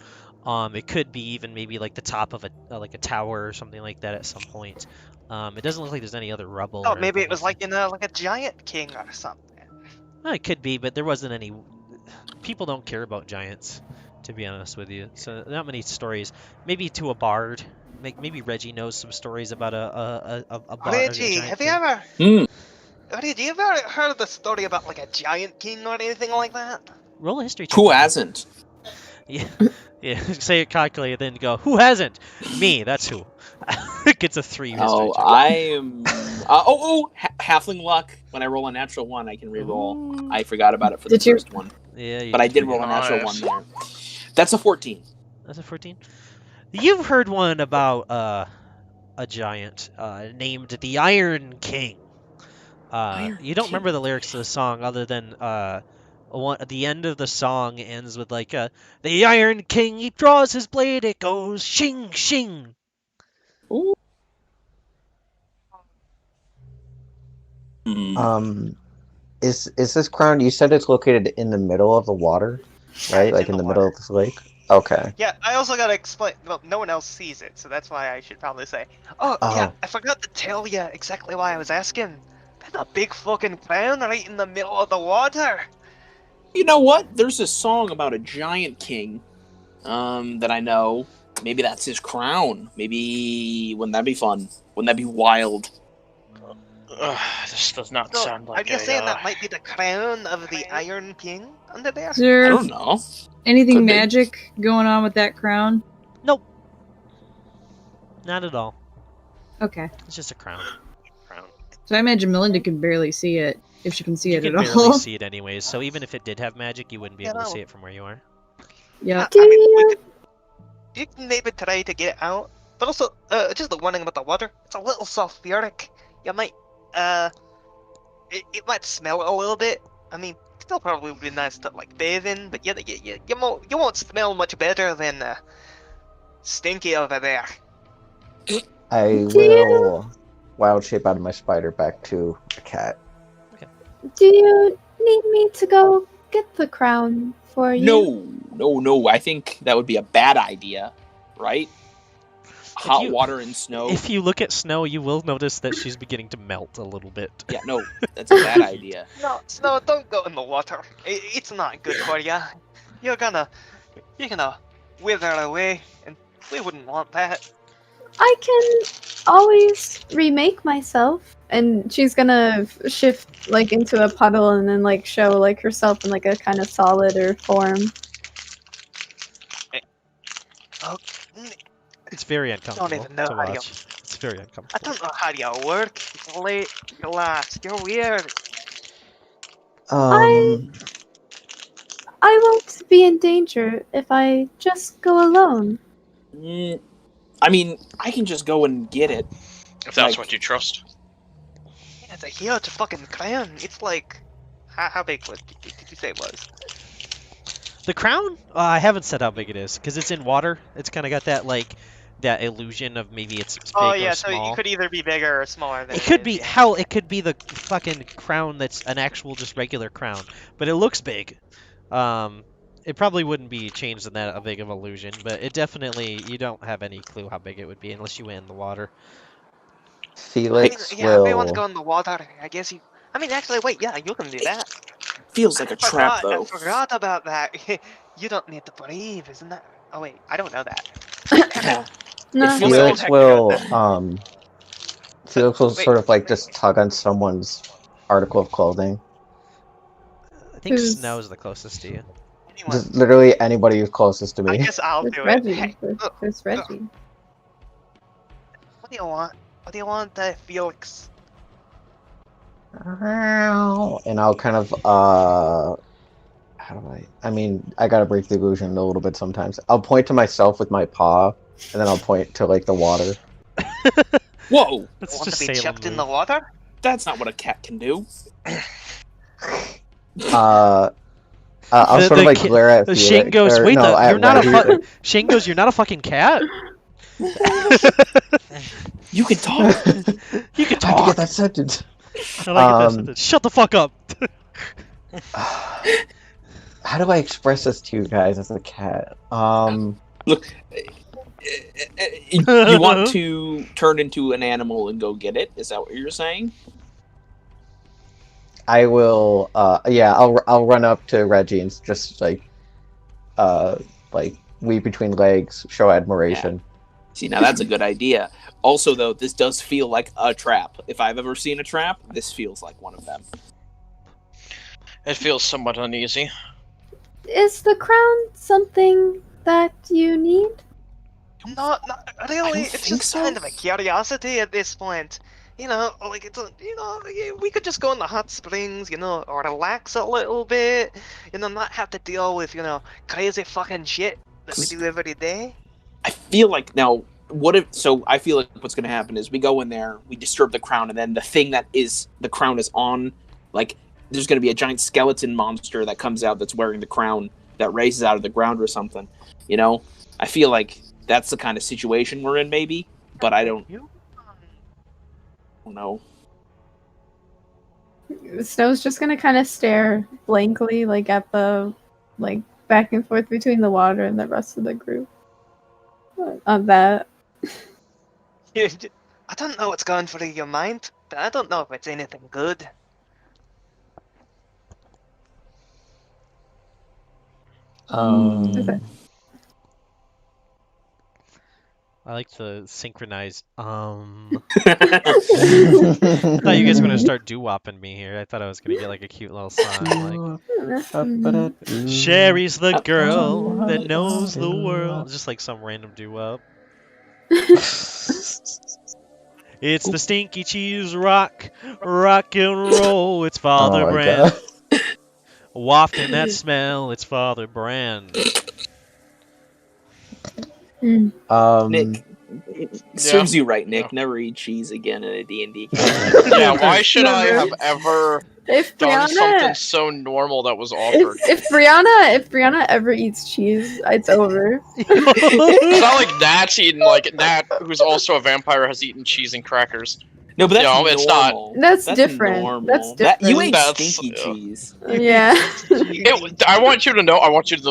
It could be even maybe like the top of a tower or something like that at some point. It doesn't look like there's any other rubble. Oh, or maybe anything it was like in a giant king or something. Well, it could be, but there wasn't any. People don't care about giants, to be honest with you. So not many stories. Maybe to a bard. Maybe Reggie knows some stories about a bard. Reggie, have you ever? Reggie, you ever heard of the story about like a giant king or anything like that? Roll a history check. Who hasn't? Yeah, yeah. Say it cockily, then go. Who hasn't? Me. That's who. Gets a 3 history Oh, check. I am. Halfling luck. When I roll a natural 1, I can re-roll. Ooh. I forgot about it for the Did you- first one, Yeah, you but I did forget. roll a natural 1 Nice. there. That's a 14. That's a 14. You've heard one about a giant named the Iron King. Iron You don't remember King. the lyrics to the song other than the end of the song ends with like the Iron King, he draws his blade, it goes shing shing. Ooh. Hmm. Is this crown? You said it's located in the middle of the water, right? it's Like in in the the middle water. of this lake. Okay. Yeah, I also gotta explain. Well, no one else sees it, so that's why I should probably say. Oh, yeah, Oh. I forgot to tell you exactly why I was asking. There's a big fucking crown right in the middle of the water. You know what? There's a song about a giant king that I know. Maybe that's his crown. Maybe wouldn't that be fun? Wouldn't that be wild? This does not So, sound like are you saying a. that might be the crown of the Iron King under there? Is there I don't know. anything Could be. magic going on with that crown? Nope. Not at all. Okay. It's just a crown. So I imagine Melinda can barely see it, if she can see You it can at barely all. see it anyways, so even if it did have magic, you wouldn't be Yeah, able to no. see it from where you are. Yeah. I mean, you can maybe try to get it out, but also, just the warning about the water. It's a little sulfuric. You might, it might smell a little bit. I mean, still probably would be nice to like bathe in, but you won't smell much better than Stinky over there. I Do you- will wild shape out of my spider back to a cat. Do you need me to go get the crown for you? No. I think that would be a bad idea, right? Hot you- water and snow. If you look at Snow, you will notice that she's beginning to melt a little bit. Yeah, no, that's a bad idea. No, Snow, don't go in the water. It's not good for you. You're gonna wither away, and we wouldn't want that. I can always remake myself. And she's gonna shift like into a puddle and then like show like herself in like a kind of solider form. It's very uncomfortable even know to how to- watch. It's very I uncomfortable. don't know how you work. It's late. You're last. You're weird. I won't be in danger if I just go alone. I mean, I can just go and get it. If that's Like- what you trust. Yeah, it's a huge fucking crown. It's like, how big did you say it was? The crown? I haven't said how big it is because it's in water. It's kind of got that like that illusion of maybe it's big Oh or yeah, so small. it could either be bigger or smaller than It could is, be yeah. hell. It could be the fucking crown that's an actual just regular crown, but it looks big. It probably wouldn't be changed in that big of illusion, but it definitely you don't have any clue how big it would be unless you went in the water. Felix Yeah, if they want to will. go in the water, I guess you. I mean, actually, wait, yeah, you can do that. Feels like a trap, I though. forgot about that. You don't need to breathe, isn't that? Oh wait, I don't know that. No. It feels Felix like- will. Felix will Wait. sort of like just tug on someone's article of clothing. I think Who's- Snow's the closest to you. Anyway, Just literally anybody who's closest to I me. guess I'll There's do it. Reggie. Hey, There's Reggie. what do you want? What do you want, Felix? And I'll kind of how do I mean, I gotta break the illusion a little bit sometimes. I'll point to myself with my paw, and then I'll point to like the water. Whoa, That's Want just to be Salem chucked in the move. water? that's not what a cat can do. I'll The- sort the of like ki- glare at Felix. Shane goes, or, wait, no, at you're not a Reggie. Shane goes, you're not a fucking cat. You can talk. You can I have to talk. get that sentence. I like it, Um, sentence. Shut the fuck up. How do I express this to you guys as a cat? Look, you want to turn into an animal and go get it? Is that what you're saying? I will. Yeah, I'll run up to Reggie and just like weave between legs, show admiration. See, now that's a good idea. Also, though, this does feel like a trap. If I've ever seen a trap, this feels like one of them. It feels somewhat uneasy. Is the crown something that you need? Not really. It's think just so. kind of a curiosity at this point. You know, like we could just go in the hot springs, or relax a little bit, not have to deal with, crazy fucking shit that we do every day. I feel like now, what if? So I feel like what's going to happen is we go in there, we disturb the crown, and then the thing that is the crown is on, like there's going to be a giant skeleton monster that comes out that's wearing the crown that raises out of the ground or something. I feel like that's the kind of situation we're in, maybe, but I don't know. Snow's just gonna kind of stare blankly, at the, back and forth between the water and the rest of the group. On that. I don't know what's going through your mind, but I don't know if it's anything good. I like to synchronize. I thought you guys were gonna start doo-wopping me here. I thought I was gonna get like a cute little song, like Sherry's the girl that knows the world. Just like some random doo-wop. It's the stinky cheese rock and roll. It's Father Brand. Wafting that smell. It's Father Brand. Nick, it serves you right, Nick. Never eat cheese again in a D&D. Yeah, why should I have ever If done something Brianna, so normal that was awkward? if Brianna ever eats cheese, it's over. It's not like Nat's eaten, like Nat, who's also a vampire, has eaten cheese and crackers. No, but that's No, it's not. normal. That's different. Normal. That's You ate That's- stinky yeah. cheese. Yeah. I want you to know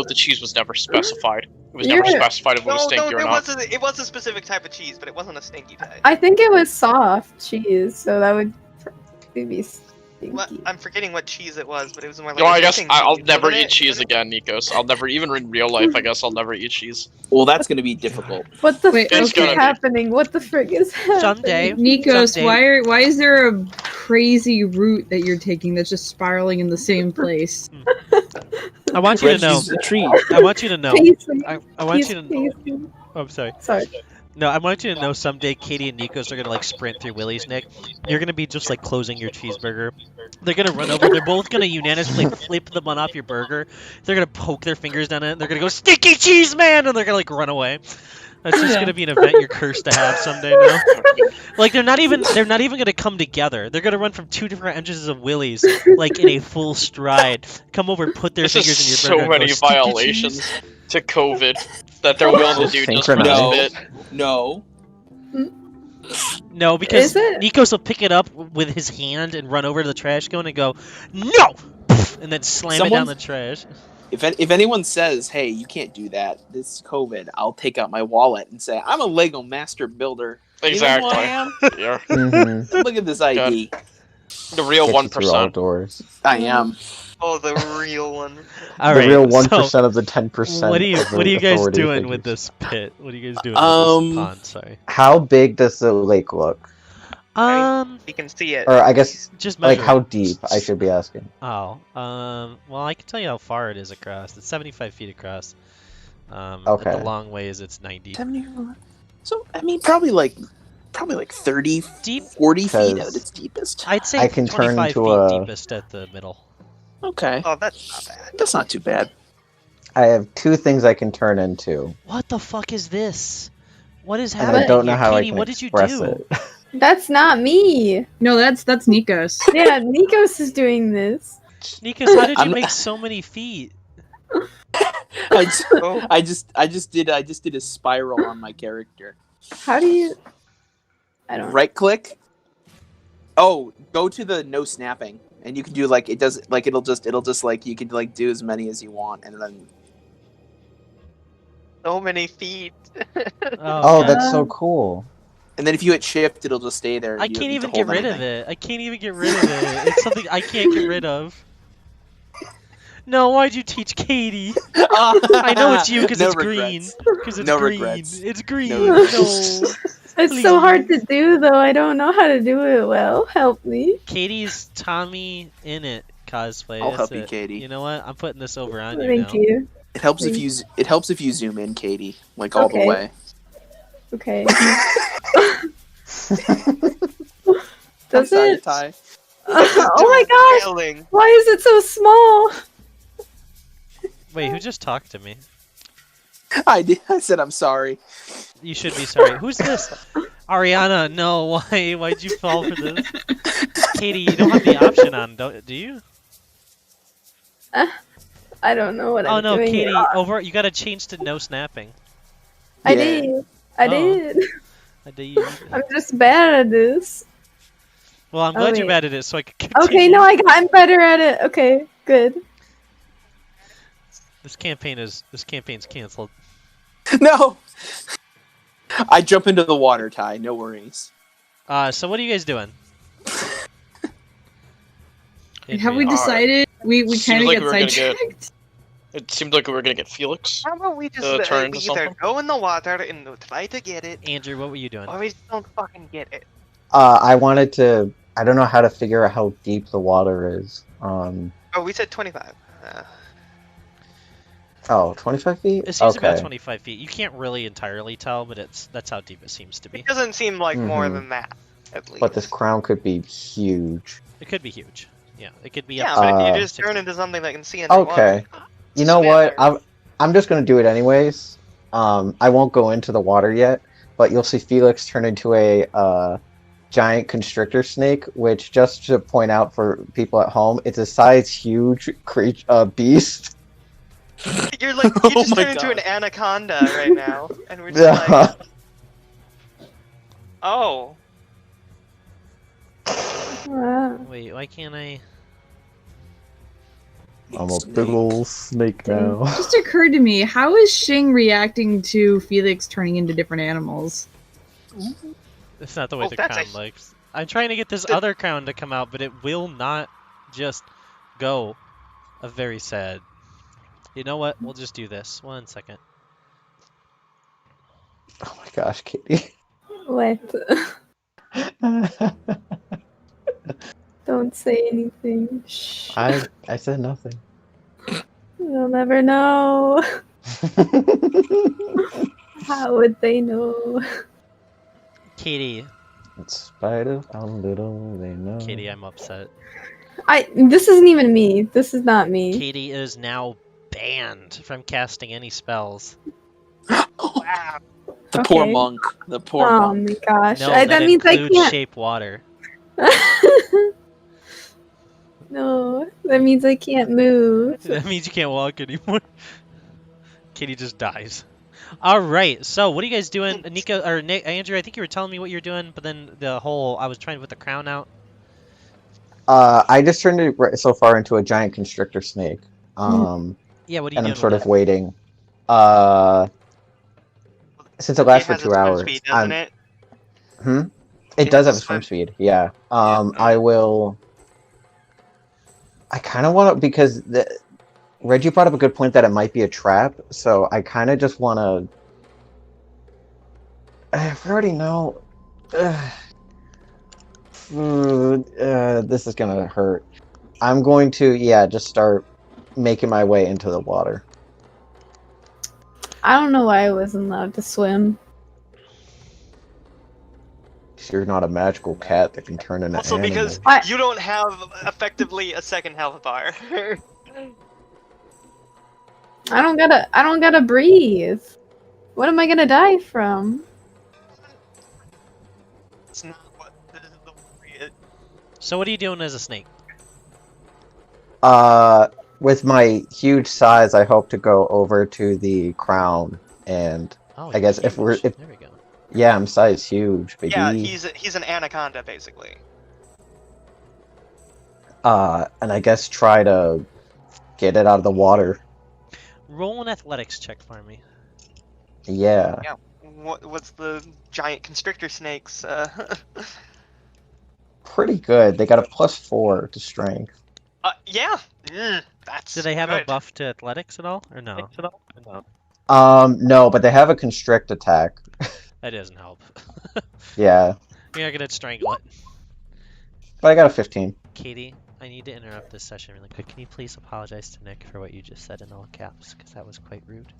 the cheese was never specified. It was never You're- specified if it was stinky or not. It was a specific type of cheese, but it wasn't a stinky type. I think it was soft cheese, so that would probably be stinky. I'm forgetting what cheese it was, but it was more like. No, a I guess cooking I'll cheese, never wasn't eat it? cheese again, Nikos. I'll never, even in real life, I guess I'll never eat cheese. Well, that's going to be difficult. What the Wait, frick it's is gonna be. happening? What the frick is happening? Someday. Nikos, Someday. why is there a crazy route that you're taking that's just spiraling in the same place? I want you to know. Reggie's the tree. I want you to know. Pacing. I want you to know. Pacing. Oh, I'm sorry. Sorry. No, I want you to know someday Katie and Nikos are gonna like sprint through Willie's, Nick. You're gonna be just like closing your cheeseburger. They're gonna run over. They're both gonna unanimously flip the bun off your burger. They're gonna poke their fingers down it. And they're gonna go stinky cheese man, and they're gonna like run away. That's just gonna be an event you're cursed to have someday now. Like they're not even gonna come together. They're gonna run from two different entrances of Willie's, like in a full stride. Come over, put their This fingers is in your so burger. and many go, "Stinky violations cheese?" to COVID that they're willing to do just for this Synchronized. bit. No. No, because Is it? Nikos will pick it up with his hand and run over to the trash can and go, "No!" and then slam it down the trash. If anyone says, "Hey, you can't do that. This is COVID," I'll take out my wallet and say, "I'm a Lego master builder." You know who I am? Yeah. Mhm. Look at this ID. The real Get you through all 1%. doors. I am. Oh, the real one. All The right. real so 1% of the 10%. what are you guys authority doing with figures. this pit? What are you guys doing with this pond? Sorry. How big does the lake look? You can see it. Or I guess, Just like, measure how it. deep, I should be asking. Oh, well, I can tell you how far it is across. It's 75 feet across. Okay. At the long ways, it's 90. So, I mean, probably like 30, Deep? 40 feet Because at its deepest. I'd say I can turn 25 into feet a- deepest at the middle. Okay. Oh, that's not bad. That's not too bad. I have two things I can turn into, What the fuck is this? What is and happening? I don't know here? how Katie, I can what did you express do? it. That's not me. No, that's Nikos. Yeah, Nikos is doing this. Nikos, how did you I'm- make so many feet? I just, Oh. I just did a spiral on my character. How do you? I don't. Right click. Oh, go to the no snapping, and you can do like it does. Like it'll just like you can like do as many as you want, and then So many feet. Oh, God. that's so cool. if you hit shift, it'll just stay there. I You don't can't need to even get hold rid of anything. it. I can't even get rid of it. It's something I can't get rid of. No, why'd you teach Katie? I know it's you because No it's regrets. green. Because it's No green. regrets. It's green. No No. regrets. It's so hard to do, though. I don't know how to do it well. Help me. Katie's Tommy in it. cosplay. I'll That's help you, it. Katie. You know what? I'm putting this over on you Thank now. you. It helps if you zoom in, Katie, like all the Okay. way. Okay. I'm Does sorry, it? Ty. Oh my gosh! Yelling. Why is it so small? Wait, who just talked to me? I did. I said I'm sorry. You should be sorry. Who's this? Ariana, no, why? Why'd you fall for this? Katie, you don't have the option on, do you? I don't know what Oh I'm no, doing. Katie, you gotta change to no snapping. I Yeah. did. I Oh. did. I did you- I'm just bad at this. Well, I'm Oh, glad you're wait. bad at it, so I can continue. Okay, no, I'm better at it. Okay, good. This campaign's canceled. No. I jump into the water, Ty. No worries. So what are you guys doing? Have we Adrian. decided we Seems kind of like get we were gonna get- sidetracked? It seemed like we were gonna get Felix. How about we just turn into we either something? go in the water and try to get it, Andrew, what were you doing? or we just don't fucking get it. I wanted to. I don't know how to figure out how deep the water is. Oh, we said 25. 25 feet? It seems okay. about 25 feet. You can't really entirely tell, but that's how deep it seems to be. It doesn't seem like more Mhm. than that, at least. But this crown could be huge. It could be huge. Yeah, it could be Yeah, up but to if Uh, you just turn into something that can see underwater. Okay. You know what? Smaller. I'm just gonna do it anyways. I won't go into the water yet, but you'll see Felix turn into a giant constrictor snake, which, just to point out for people at home, it's a size huge beast. You're like, you Oh just my turned into God. an anaconda right now, and we're just like, oh, Wow. Wait, why can't I? I'm a big ol' snake now. It just occurred to me, how is Shing reacting to Felix turning into different animals? That's not the way Oh, the that's crown a- likes. I'm trying to get this The- other crown to come out, but it will not just go. Very sad. You know what? We'll just do this. 1 second. Oh my gosh, Kitty. What? Don't say anything. Shh. I said nothing. They'll never know. How would they know? Katie, In spite of how little they know. Katie, I'm upset. This isn't even me. This is not me. Katie is now banned from casting any spells. wow. The poor Okay. monk. The poor Oh monk. my gosh. No, that means I includes can't. shape water. No, that means I can't move. That means you can't walk anymore. Katie just dies. All right. So what are you guys doing, Nico or Nick, Andrew? I think you were telling me what you're doing, but then I was trying to put the crown out. I just turned it so far into a giant constrictor snake. Yeah. What are you And doing? I'm sort with of it? waiting. Since it lasts for has 2 its swim hours, speed, doesn't it? It does have a has swim swim- speed. Yeah. Yeah. I will. I kind of want to, because Reggie brought up a good point that it might be a trap. So I kind of just want to. I already know. This is gonna hurt. I'm going to, just start making my way into the water. I don't know why I wasn't allowed to swim. You're not a magical cat that can turn into Also, animal. because What? you don't have effectively a second health bar. I don't gotta breathe. What am I gonna die from? It's not what the worry is. So what are you doing as a snake? With my huge size, I hope to go over to the crown, and Oh, I guess you're if we're- huge. if- There we go. yeah, I'm size huge, baby. Yeah, he's an anaconda basically. And I guess try to get it out of the water. Roll an athletics check for me. Yeah. What's the giant constrictor snakes? Pretty good. They got a +4 to strength. Yeah. That's. Do they have a good. buff to athletics at all, or no? No, but they have a constrict attack. That doesn't help. Yeah. You're not gonna strangle it. But I got a 15. Katie, I need to interrupt this session really quick. Can you please apologize to Nick for what you just said in all caps? Because that was quite rude.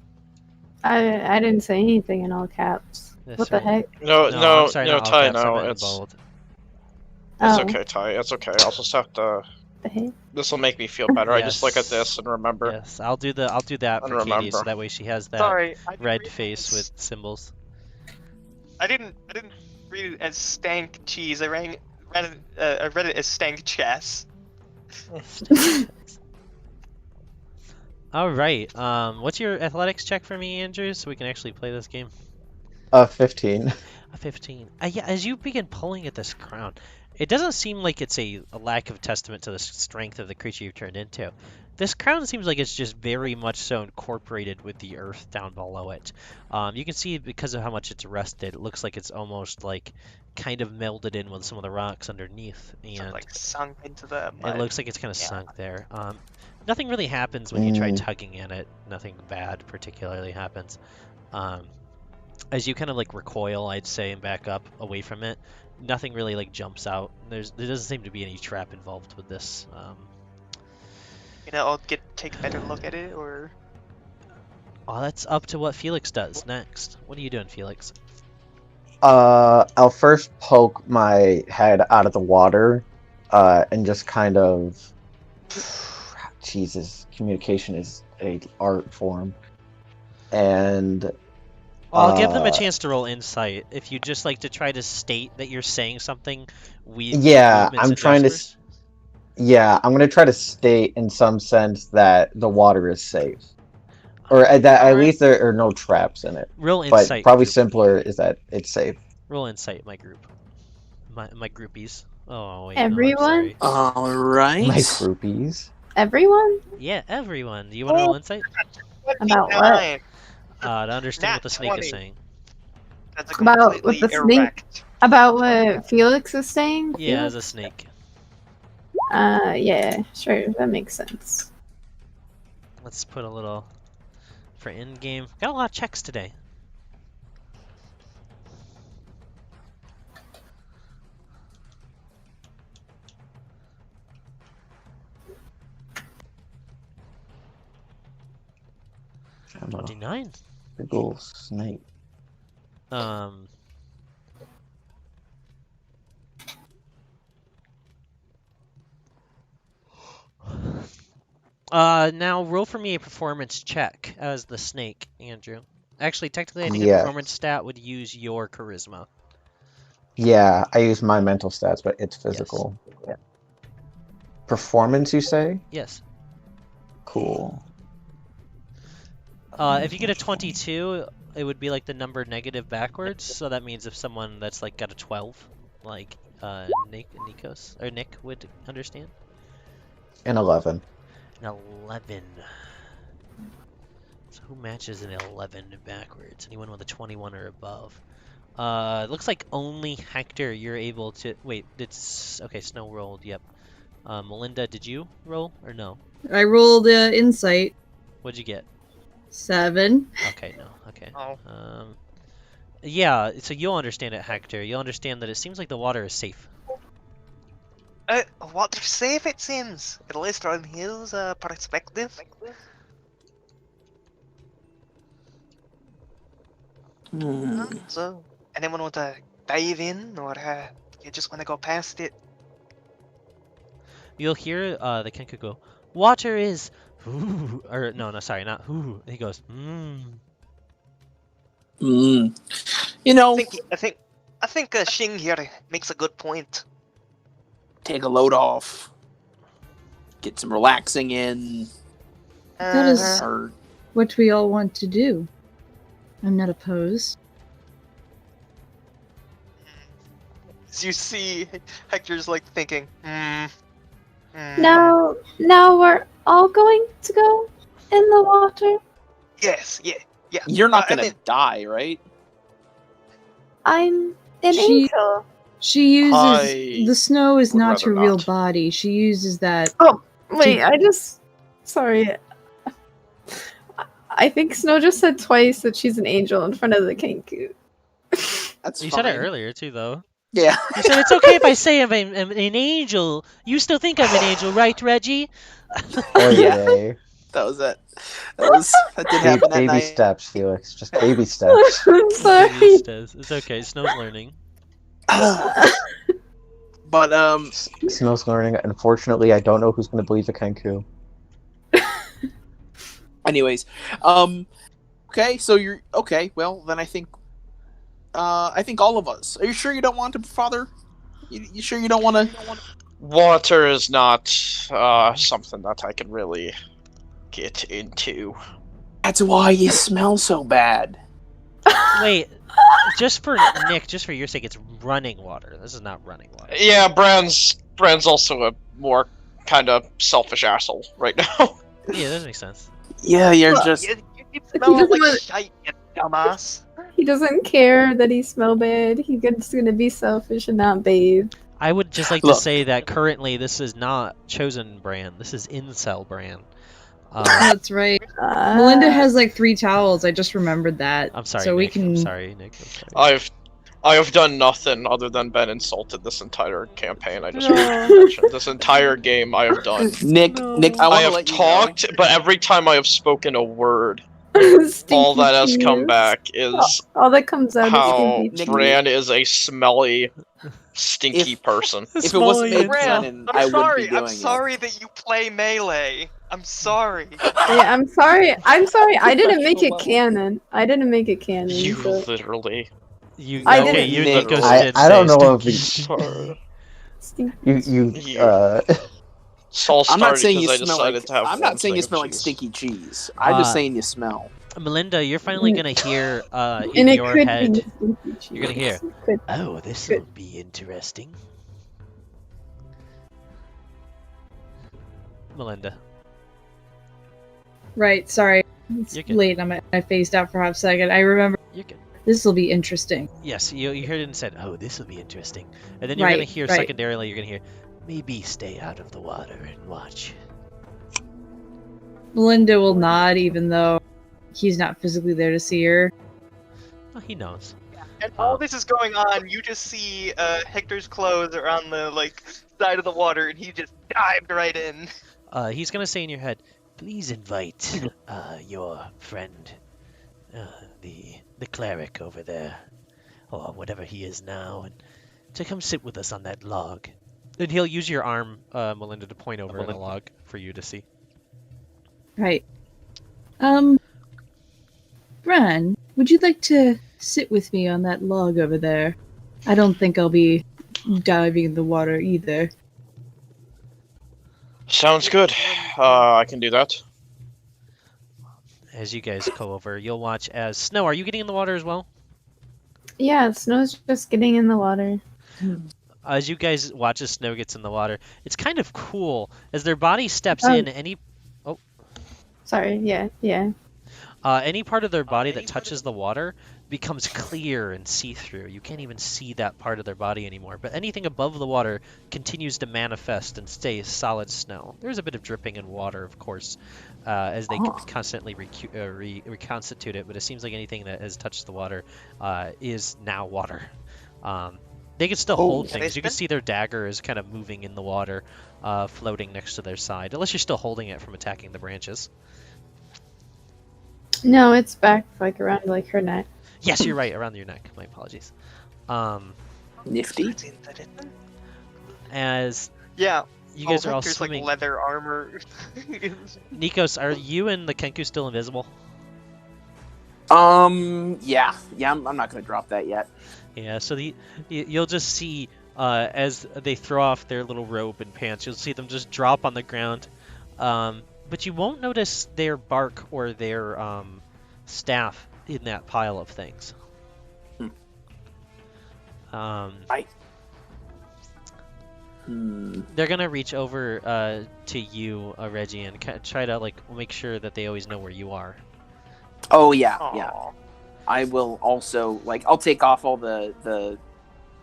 I didn't say anything in all caps. Yes, What the right. heck? No, I'm no, sorry, no, not all Ty, caps. I no, meant in it's bold. Oh, okay, Ty. It's okay. I'll just have to. the heck? This will make me feel better. I just look at Yes. this and remember. Yes, I'll do that And for Katie, so remember. that way she has that Sorry, I didn't red read face it with symbols. I didn't read it as stank cheese. I read it as stank chess. All right. What's your athletics check for me, Andrew, so we can actually play this game? 15. A 15. Yeah, as you begin pulling at this crown, it doesn't seem like it's a lack of testament to the strength of the creature you've turned into. This crown seems like it's just very much so incorporated with the earth down below it. You can see because of how much it's rusted, it looks like it's almost like kind of melded in with some of the rocks underneath, Sort and of like sunk into the it mud. looks like it's kind of Yeah. sunk there. Nothing really happens when you try Mm. tugging at it. Nothing bad particularly happens. As you kind of like recoil, I'd say, and back up away from it, nothing really like jumps out. There doesn't seem to be any trap involved with this. I'll take a better look at it, or Oh, that's up to what Felix does next. What are you doing, Felix? I'll first poke my head out of the water, and just kind of. Jesus, communication is an art form, and. Well, I'll give them a chance to roll insight. If you just like to try to state that you're saying something, Yeah, movements I'm and trying to. gestures. Yeah, I'm gonna try to state in some sense that the water is safe, or that at Alright. least there are no traps in it. Roll But insight. probably group. simpler is that it's safe. Roll insight, my group. My groupies. Oh wait, Everyone? no, I'm sorry. All right. My groupies. Everyone? Yeah, everyone. Do you want to roll insight? About what? 29. To understand what Nat the snake 20. is saying. That's About with completely the snake? erect. About what Felix is saying? Yeah, as Felix? a snake. Yeah, sure, that makes sense. Let's put a little for end game. Got a lot of checks today. I'm a 29. big ol' snake. Now roll for me a performance check as the snake, Andrew. Actually, technically, I think a Yes. performance stat would use your charisma. Yeah, I use my mental stats, but it's physical. Yes. Performance, you say? Yes. Cool. If you get a 22, it would be like the number negative backwards. So that means if someone that's like got a 12, like Nick would understand. An 11. An 11. So who matches an 11 backwards? Anyone with a 21 or above? It looks like only Hector you're able to... Wait, it's... Okay, Snow rolled, yep. Melinda, did you roll or no? I rolled insight. What'd you get? 7. Okay, no, okay. Oh. Yeah, so you'll understand it, Hector. You'll understand that it seems like the water is safe. Water's safe, it seems. At least on his perspective. So, anyone want to dive in, or you just want to go past it? You'll hear the Kenku go, water is... Ooh, or no, sorry, not ooh. He goes, You I know, think Shing here makes a good point. take a load off, get some relaxing in. That is- Or What we all want to do. I'm not opposed. As you see, Hector's like thinking, Now we're all going to go in the water? Yes, yeah. you're not I gonna mean- die, right? I'm an She- angel. She uses I the snow is would not rather her real not. body. She uses that. Wait, sorry. I think Snow just said twice that she's an angel in front of the Kenku. That's You fine. said it earlier too, though. Yeah. You said it's okay if I say I'm an angel. You still think I'm an angel, right, Reggie? Oy Yeah. vey. That was it. That did happen that Baby night. steps, Felix. Just baby steps. I'm Baby sorry. steps. It's okay. Snow's learning. But Snow's learning. Unfortunately, I don't know who's going to believe the Kenku. anyways, okay, so you're okay. Well, then I think all of us. Are you sure you don't want to, Father? You sure you don't want to? Water is not something that I can really get into. That's why you smell so bad. Wait, just for Nick, just for your sake, it's running water. This is not running water. Yeah, Brand's also a more kind of selfish asshole right now. Yeah, that makes sense. Yeah, you're Look, just. you keep smelling like doesn't- shite, you dumbass. He doesn't care that he smell bad. He's just gonna be selfish and not bathe. I would just like to Look. say that currently this is not Chosen brand. This is Incel brand. That's right. Melinda has like 3 towels. I just remembered that. I'm sorry, So we Nick. can. I'm sorry, Nick. I'm sorry. I have done nothing other than been insulted this entire campaign. I just No. wanted to mention this entire game I have done. Nick, No. I I want to have let you talked, but every time I have spoken a word, Stinky all that has come cheese. back is All that comes out how is stinky cheese. Bran is a smelly, stinky If- person. If it wasn't made Bran, canon, I'm I wouldn't sorry. be doing I'm sorry that you play melee. I'm sorry. Yeah, I'm sorry. I'm sorry. I didn't make it canon. I didn't make it canon. You so- literally. You I okay? didn't- You Nick, Nikos I- did I don't say know if stinky. Stinky You Yeah. It's all I'm not started saying you because I smell decided like. to have I'm one not saying you thing of smell like cheese. stinky cheese. I'm just Uh, saying you smell. Melinda, you're finally gonna hear in And it your could head. be stinky cheese. You're gonna hear. It could- Oh, this will be interesting. Melinda, Right, sorry. It's You're good. late. I phased out for half a second. I remember you're good. this will be interesting. Yes, you heard it and said, "Oh, this will be interesting," and then you're gonna Right, hear right. secondarily. You're gonna hear, "Maybe stay out of the water and watch." Melinda will nod even though he's not physically there to see her. Well, he knows. And all this is going on, you just see Hector's clothes are on the side of the water, and he just dived right in. He's gonna say in your head, "Please invite your friend, the cleric over there, or whatever he is now, and to come sit with us on that log." And he'll use your arm, Melinda, to point over the log for you to see. Right. Bran, would you like to sit with me on that log over there? I don't think I'll be diving in the water either. Sounds good. I can do that. As you guys go over, you'll watch as Snow. Are you getting in the water as well? Yeah, Snow's just getting in the water. As you guys watch as Snow gets in the water, it's kind of cool as their body steps Oh. in. Sorry, yeah. Any part of their body that touches the water becomes clear and see-through. You can't even see that part of their body anymore. But anything above the water continues to manifest and stay solid snow. There's a bit of dripping in water, of course, as they constantly reconstitute it. But it seems like anything that has touched the water is now water. They can still hold things. You can see their dagger is kind of moving in the water, floating next to their side. Unless you're still holding it from attacking the branches. No, it's back around her neck. Yes, you're right, around your neck. My apologies. Nifty. As Yeah. you guys are all Hector's swimming, leather armor. Nikos, are you and the Kenku still invisible? Yeah. I'm not gonna drop that yet. Yeah. So you'll just see as they throw off their little robe and pants, you'll see them just drop on the ground. But you won't notice their bark or their staff in that pile of things. They're gonna reach over to you, Reggie, and try to make sure that they always know where you are. Oh yeah. Aw. I will also I'll take off all the.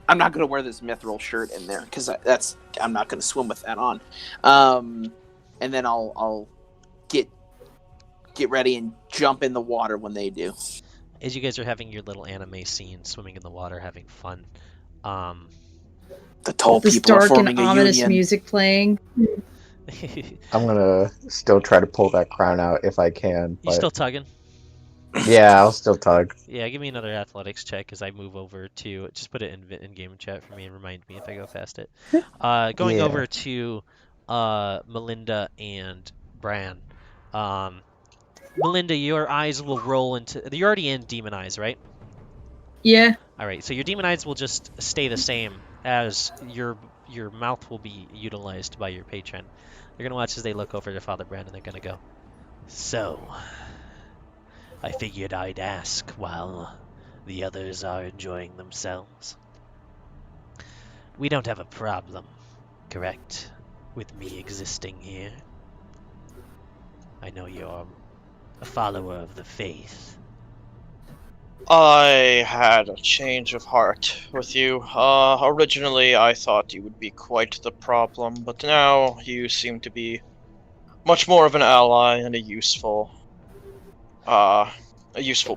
I'm not gonna wear this mithril shirt in there because I'm not gonna swim with that on. And then I'll get ready and jump in the water when they do. As you guys are having your little anime scene, swimming in the water, having fun, The tall This people are dark forming and a ominous union. music playing. I'm gonna still try to pull that crown out if I can, You but still tugging? yeah, I'll still tug. Yeah, give me another athletics check as I move over to. Just put it in game chat for me and remind me if I go past it. Going Yeah. over to Melinda and Bran. Melinda, your eyes will roll into. You're already in demon eyes, right? Yeah. All right, so your demon eyes will just stay the same as your mouth will be utilized by your patron. They're gonna watch as they look over to Father Bran, and they're gonna go. So, I figured I'd ask while the others are enjoying themselves. We don't have a problem, correct, with me existing here? I know you're a follower of the faith. I had a change of heart with you. Originally I thought you would be quite the problem, but now you seem to be much more of an ally and a useful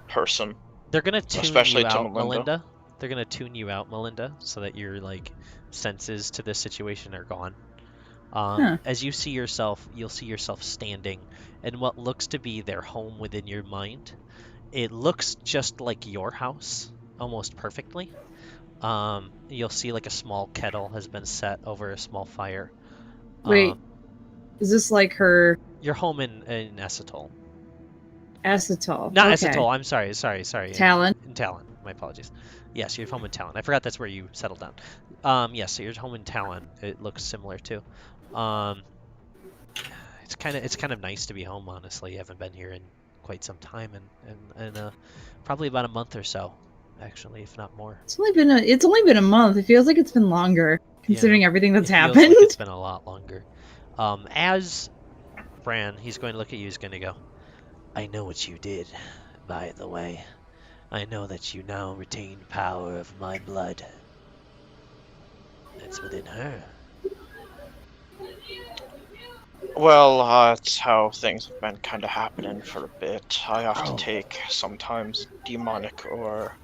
person, They're gonna tune especially you to out, Melinda. Melinda. They're gonna tune you out, Melinda, so that your senses to this situation are gone. Huh. As you see yourself, you'll see yourself standing in what looks to be their home within your mind. It looks just like your house, almost perfectly. You'll see like a small kettle has been set over a small fire. Wait. Is this like her Your home in Acetol. acetol? Not Okay. Acetol, I'm sorry. Talon. In Talon, my apologies. Yes, your home in Talon. I forgot that's where you settled down. Yes, so your home in Talon, it looks similar too. It's kind of nice to be home, honestly. I haven't been here in quite some time, and probably about a month or so, actually, if not more. It's only been a month. It feels like it's been longer, considering everything that's It feels happened. like it's been a lot longer. As Bran, he's going to look at you. He's going to go, I know what you did, by the way. I know that you now retain power of my blood. It's within her. Well, that's how things have been kind of happening for a bit. I have Oh. to take sometimes demonic or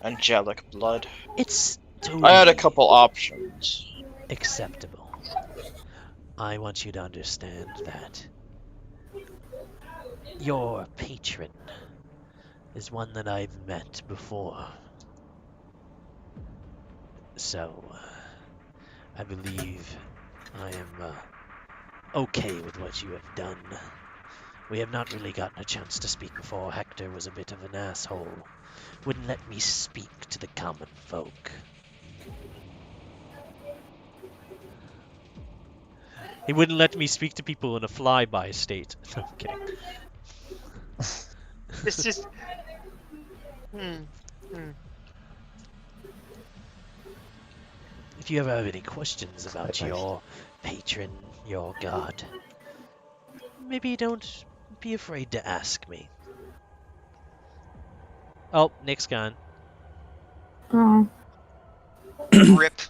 angelic blood. It's I had a totally couple options. acceptable. I want you to understand that your patron is one that I've met before. So, I believe I am okay with what you have done. We have not really gotten a chance to speak before. Hector was a bit of an asshole. Wouldn't let me speak to the common folk. He wouldn't let me speak to people in a flyby state. No, I'm kidding. It's just. If you ever have any questions about your patron, your god, maybe don't be afraid to ask me. Oh, Nick's gone. Oh. Rip.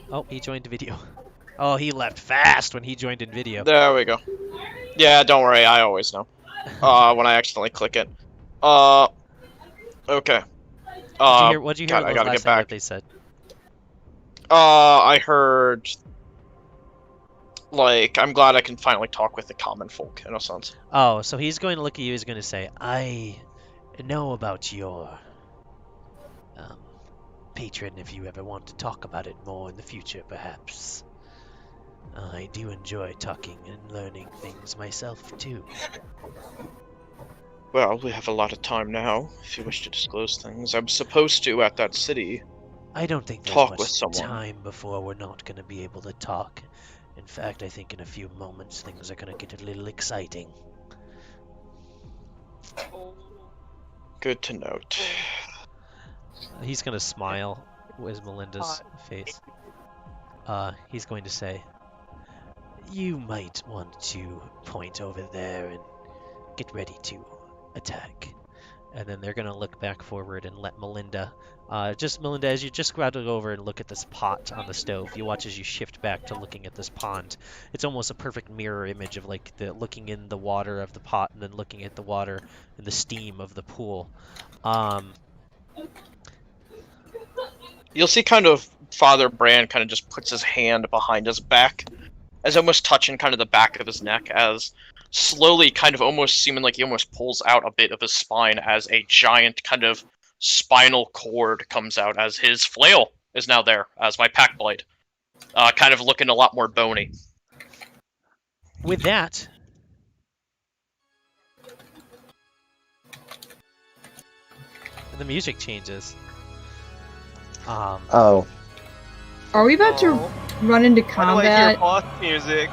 Oh, he joined the video. Oh, he left fast when he joined in video. There we go. Yeah, don't worry, I always know. When I accidentally click it. Okay. What'd you hear? God, I gotta last get time back. What they said? I heard, like, I'm glad I can finally talk with the common folk, in a sense. Oh, so he's going to look at you. He's going to say, I know about your patron if you ever want to talk about it more in the future, perhaps. I do enjoy talking and learning things myself, too. Well, we have a lot of time now, if you wish to disclose things. I'm supposed to, at that city, I don't think there's talk much with someone. time before we're not going to be able to talk. In fact, I think in a few moments things are going to get a little exciting. Good to note. He's going to smile with Melinda's face. He's going to say, you might want to point over there and get ready to attack. and then they're gonna look back forward and let Melinda. Melinda, as you just about to go over and look at this pot on the stove, you watch as you shift back to looking at this pond. It's almost a perfect mirror image of like the looking in the water of the pot and then looking at the water and the steam of the pool. You'll see kind of Father Brand kind of just puts his hand behind his back, as almost touching kind of the back of his neck, as slowly kind of almost seeming like he almost pulls out a bit of his spine as a giant kind of spinal cord comes out, as his flail is now there as my pack blade, kind of looking a lot more bony. With that, the music changes. Oh, Are we about to run into Why do I hear combat? boss music?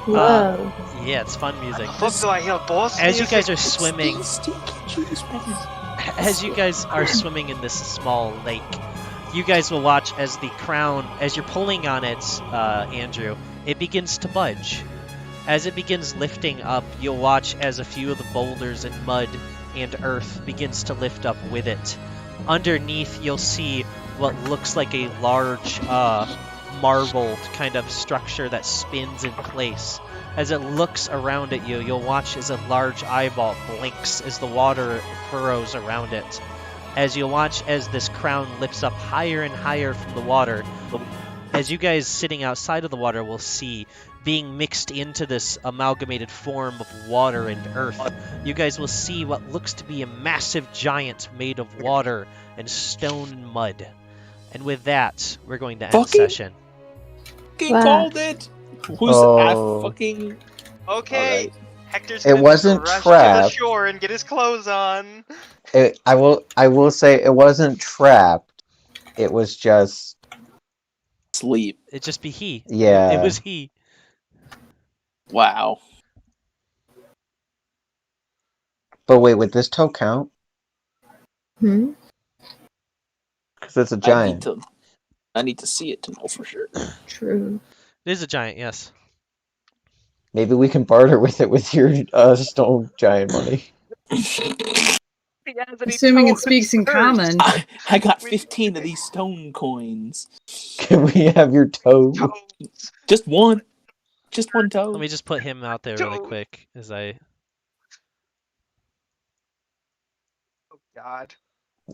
Whoa. Yeah, it's fun music. Fuck do I hear boss As you music? guys are swimming, as you guys are swimming in this small lake, you guys will watch as the crown, as you're pulling on it, Andrew, it begins to budge. As it begins lifting up, you'll watch as a few of the boulders and mud and earth begins to lift up with it. Underneath, you'll see what looks like a large marbled kind of structure that spins in place. As it looks around at you, you'll watch as a large eyeball blinks as the water furrows around it. As you watch as this crown lifts up higher and higher from the water, as you guys sitting outside of the water will see, being mixed into this amalgamated form of water and earth, you guys will see what looks to be a massive giant made of water and stone and mud. And with that, we're going to end Fucking- session. Fucking Wow. called it. Who's Oh. fucking? Okay, Alright. Hector's It gonna wasn't rush to the trapped. shore and get his clothes on. I will say it wasn't trapped. It was just Sleep. It'd just be he. Yeah. It was he. Wow. But wait, would this toe count? Hmm? Because it's a giant. I need to see it to know for sure. True. It is a giant, yes. Maybe we can barter with it with your stone giant money. He has any Assuming it toes speaks in first. common. I got 15 of these stone coins. Can we have your toe? Toes. Just one. Just one toe. Let me just put him out there really Don't. quick as I... Oh God.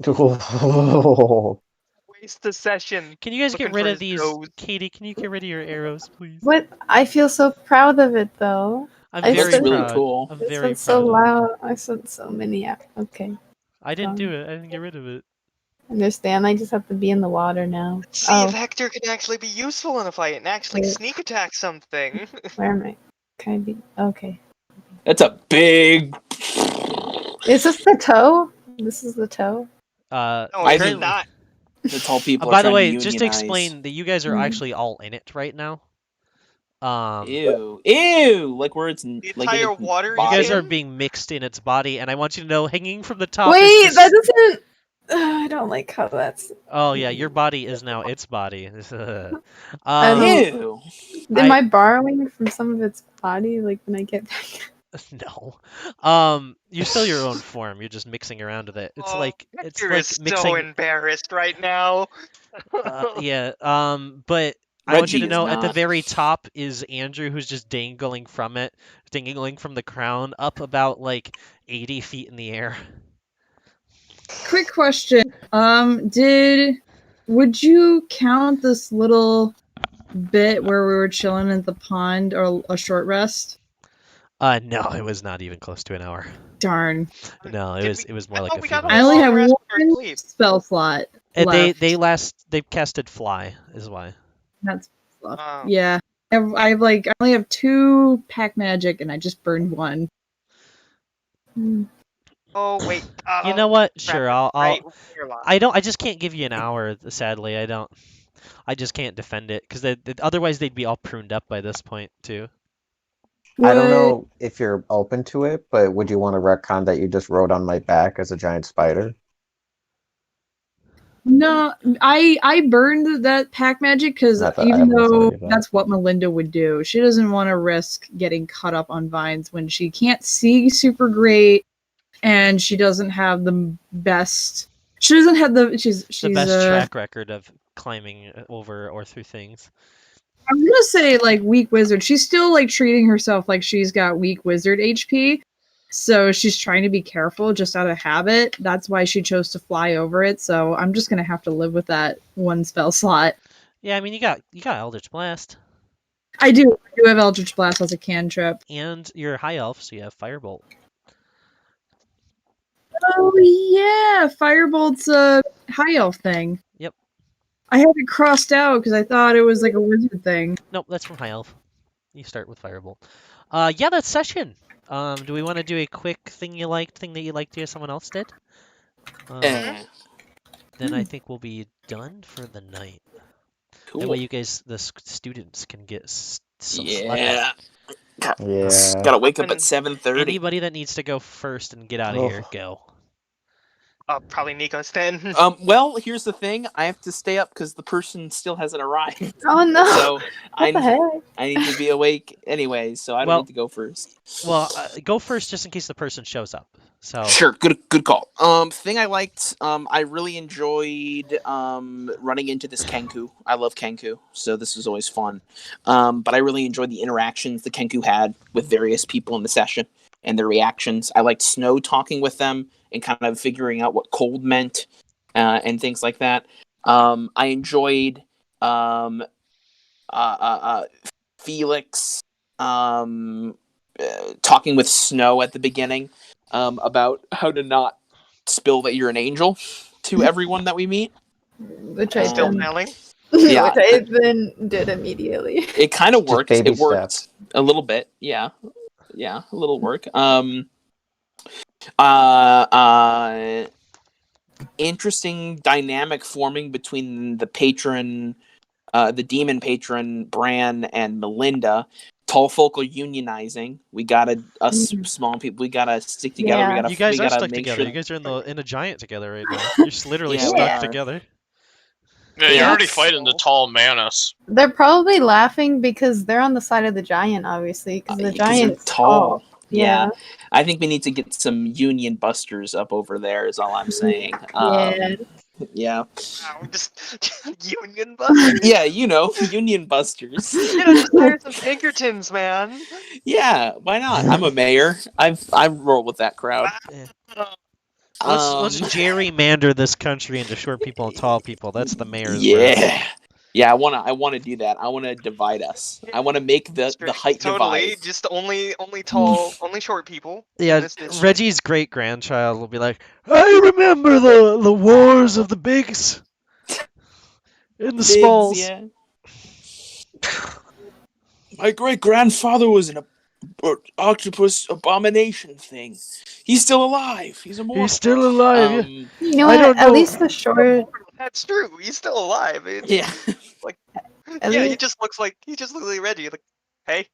Oh. Waste the session. Can you guys get Looking rid for of his these? toes. Katie, can you get rid of your arrows, please? What? I feel so proud of it, though. I'm I very said- really proud. cool. I'm This very one's so proud. loud. I said so many. Okay. I didn't do it. I didn't get rid of it. Understand. I just have to be in the water now. See Oh, if Hector can actually be useful in a fight and actually Yeah. sneak attack something. where am I? Can I be? Okay. That's a big. Is this the toe? This is the toe? No, I it's think- not. That's all people. By are the trying way, to just to unionize. explain that you guys are Mhm. actually all in it right now. Ew, ew! Like where it's The like in entire its water You body. guys are in? being mixed in its body, and I want you to know, hanging from the top. Wait, is that this... doesn't. I don't like how that's. Oh yeah, your body is now its body. I don't- Ew. Am I borrowing from some of its body? Like when I get back. No. You're still your own form. You're just mixing around with it. It's Oh, like it's Hector like is so mixing. embarrassed right now. Yeah. But I want you to Reggie is know at the not. very top is Andrew, who's just dangling from it, dangling from the crown up about like 80 feet in the air. Quick question. Would you count this little bit where we were chilling at the pond or a short rest? No, it was not even close to an hour. Darn. No, Did it was more I like thought a we few got I minutes. only long have rest before one sleep. spell slot. And left. they casted fly is why. That's Oh. yeah. I only have 2 pack magic and I just burned 1. Oh wait. You know what? crap, Sure, I'll right, we're lost. I just can't give you an hour, sadly. I just can't defend it because otherwise they'd be all pruned up by this point too. I don't Would- know if you're open to it, but would you want to retcon that you just rode on my back as a giant spider? No, I burned that pack magic because Not that I even haven't though told you that. that's what Melinda would do, she doesn't want to risk getting cut up on vines when she can't see super great and she doesn't have the best. She doesn't have the. She's The best track record of climbing over or through things. I'm gonna say like weak wizard. She's still like treating herself like she's got weak wizard HP. So she's trying to be careful just out of habit. That's why she chose to fly over it. So I'm just gonna have to live with that one spell slot. Yeah, I mean you got Eldritch Blast. I do have Eldritch Blast as a cantrip. And you're high elf, so you have Firebolt. Oh yeah, Firebolt's a high elf thing. Yep. I had it crossed out because I thought it was like a wizard thing. Nope, that's from high elf. You start with Firebolt. Yeah, that's session. Do we want to do a quick thing that you liked to someone else did? Then I think we'll be done for the night. Cool. That way you guys, the students, can get some sleep. Yeah. Yeah. Gotta wake up at 7:30. Anybody that needs to go first and get out of here, go. Probably Nico's 10. Well, here's the thing. I have to stay up because the person still hasn't arrived. Oh no! So What the heck? I need to be awake anyway, so I don't need to go first. Well, go first just in case the person shows up. So Sure, good call. Thing I liked, I really enjoyed running into this Kenku. I love Kenku, so this was always fun. But I really enjoyed the interactions the Kenku had with various people in the session and their reactions. I liked Snow talking with them and kind of figuring out what cold meant and things like that. I enjoyed Felix talking with Snow at the beginning about how to not spill that you're an angel to everyone that we meet. Which I Still done. mailing. Yeah. Which I then did immediately. It kind of Just worked. baby It worked steps. a little bit. Yeah, a little work. Interesting dynamic forming between the patron, the demon patron Bran and Melinda. Tall folk are unionizing. We gotta small people. We gotta stick together. Yeah. We gotta. you guys we are gotta stuck make together. Sure... You guys are in a giant together right now. You're just literally Yeah, we stuck are. together. Yeah, you're Yeah. already fighting the tall Manus. They're probably laughing because they're on the side of the giant, obviously, because the they're giant's tall. Yeah. I think we need to get some Union Busters up over there. Is all I'm saying. Yeah. Yeah. Wow, just Union Busters. Yeah, Union Busters. Just hire some Pinkertons, man. Yeah, why not? I'm a mayor. I roll with that crowd. Let's gerrymander this country into short people and tall people. That's the mayor's Yeah. Yeah, I wanna do that. I wanna divide us. I wanna make the height Totally, divide. just only tall, only short people. in Yeah, this district. Reggie's great grandchild will be like, I remember the wars of the bigs and the Bigs, smalls. yeah. My great grandfather was an octopus abomination thing. He's still alive. He's immortal. He's still alive. Yeah. You know I what? don't At know. least the short. That's true. He's still alive. It's, Yeah. At yeah, he least- just looks like Reggie. Like, hey.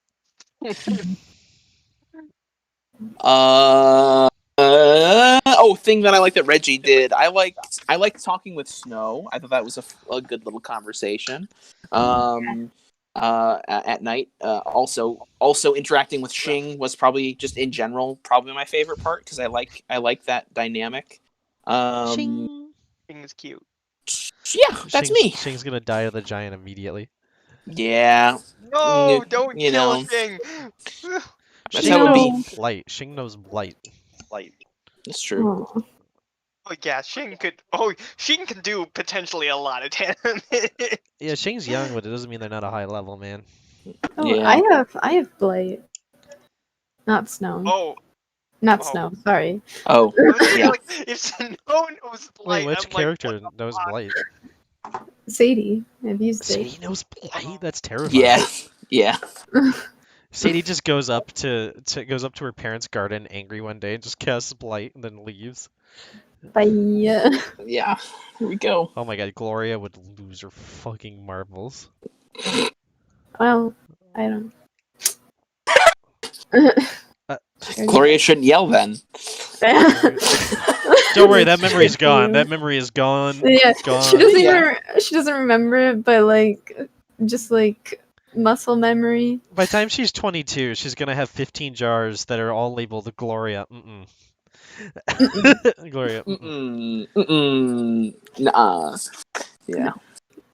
Thing that I like that Reggie did. I liked talking with Snow. I thought that was a good little conversation. At night. Also interacting with Xing was probably just in general probably my favorite part because I like that dynamic. Shing. Thing's cute. Yeah, that's me. Shing's gonna die of the giant immediately. Yeah, No, don't you kill know. a thing. that's Shing how it be. knows blight. Shing knows blight. That's true. Oh. Oh yeah, Shing can do potentially a lot of damage. Yeah, Shing's young, but it doesn't mean they're not a high level, man. Oh, Yeah. I have blight. Not snow. Oh, Not oh. snow. Sorry. Oh, I was thinking, yeah. like, if Snow knows Wait, Blight, which I'm like, character what the knows fuck? blight? Sadie. I've used it. Sadie knows blight. That's terrifying. Yeah. Sadie just goes up to her parents' garden angry one day and just casts blight and then leaves. Bye. Yeah. Here we go. Oh my god, Gloria would lose her fucking marbles. Well, I don't. Gloria shouldn't yell then. Don't worry, that memory's gone. That memory is gone. Yeah, Gone. she doesn't Yeah. she doesn't remember it, but like just like muscle memory. By the time she's 22, she's gonna have 15 jars that are all labeled Gloria. Gloria. Nuh-uh. Yeah.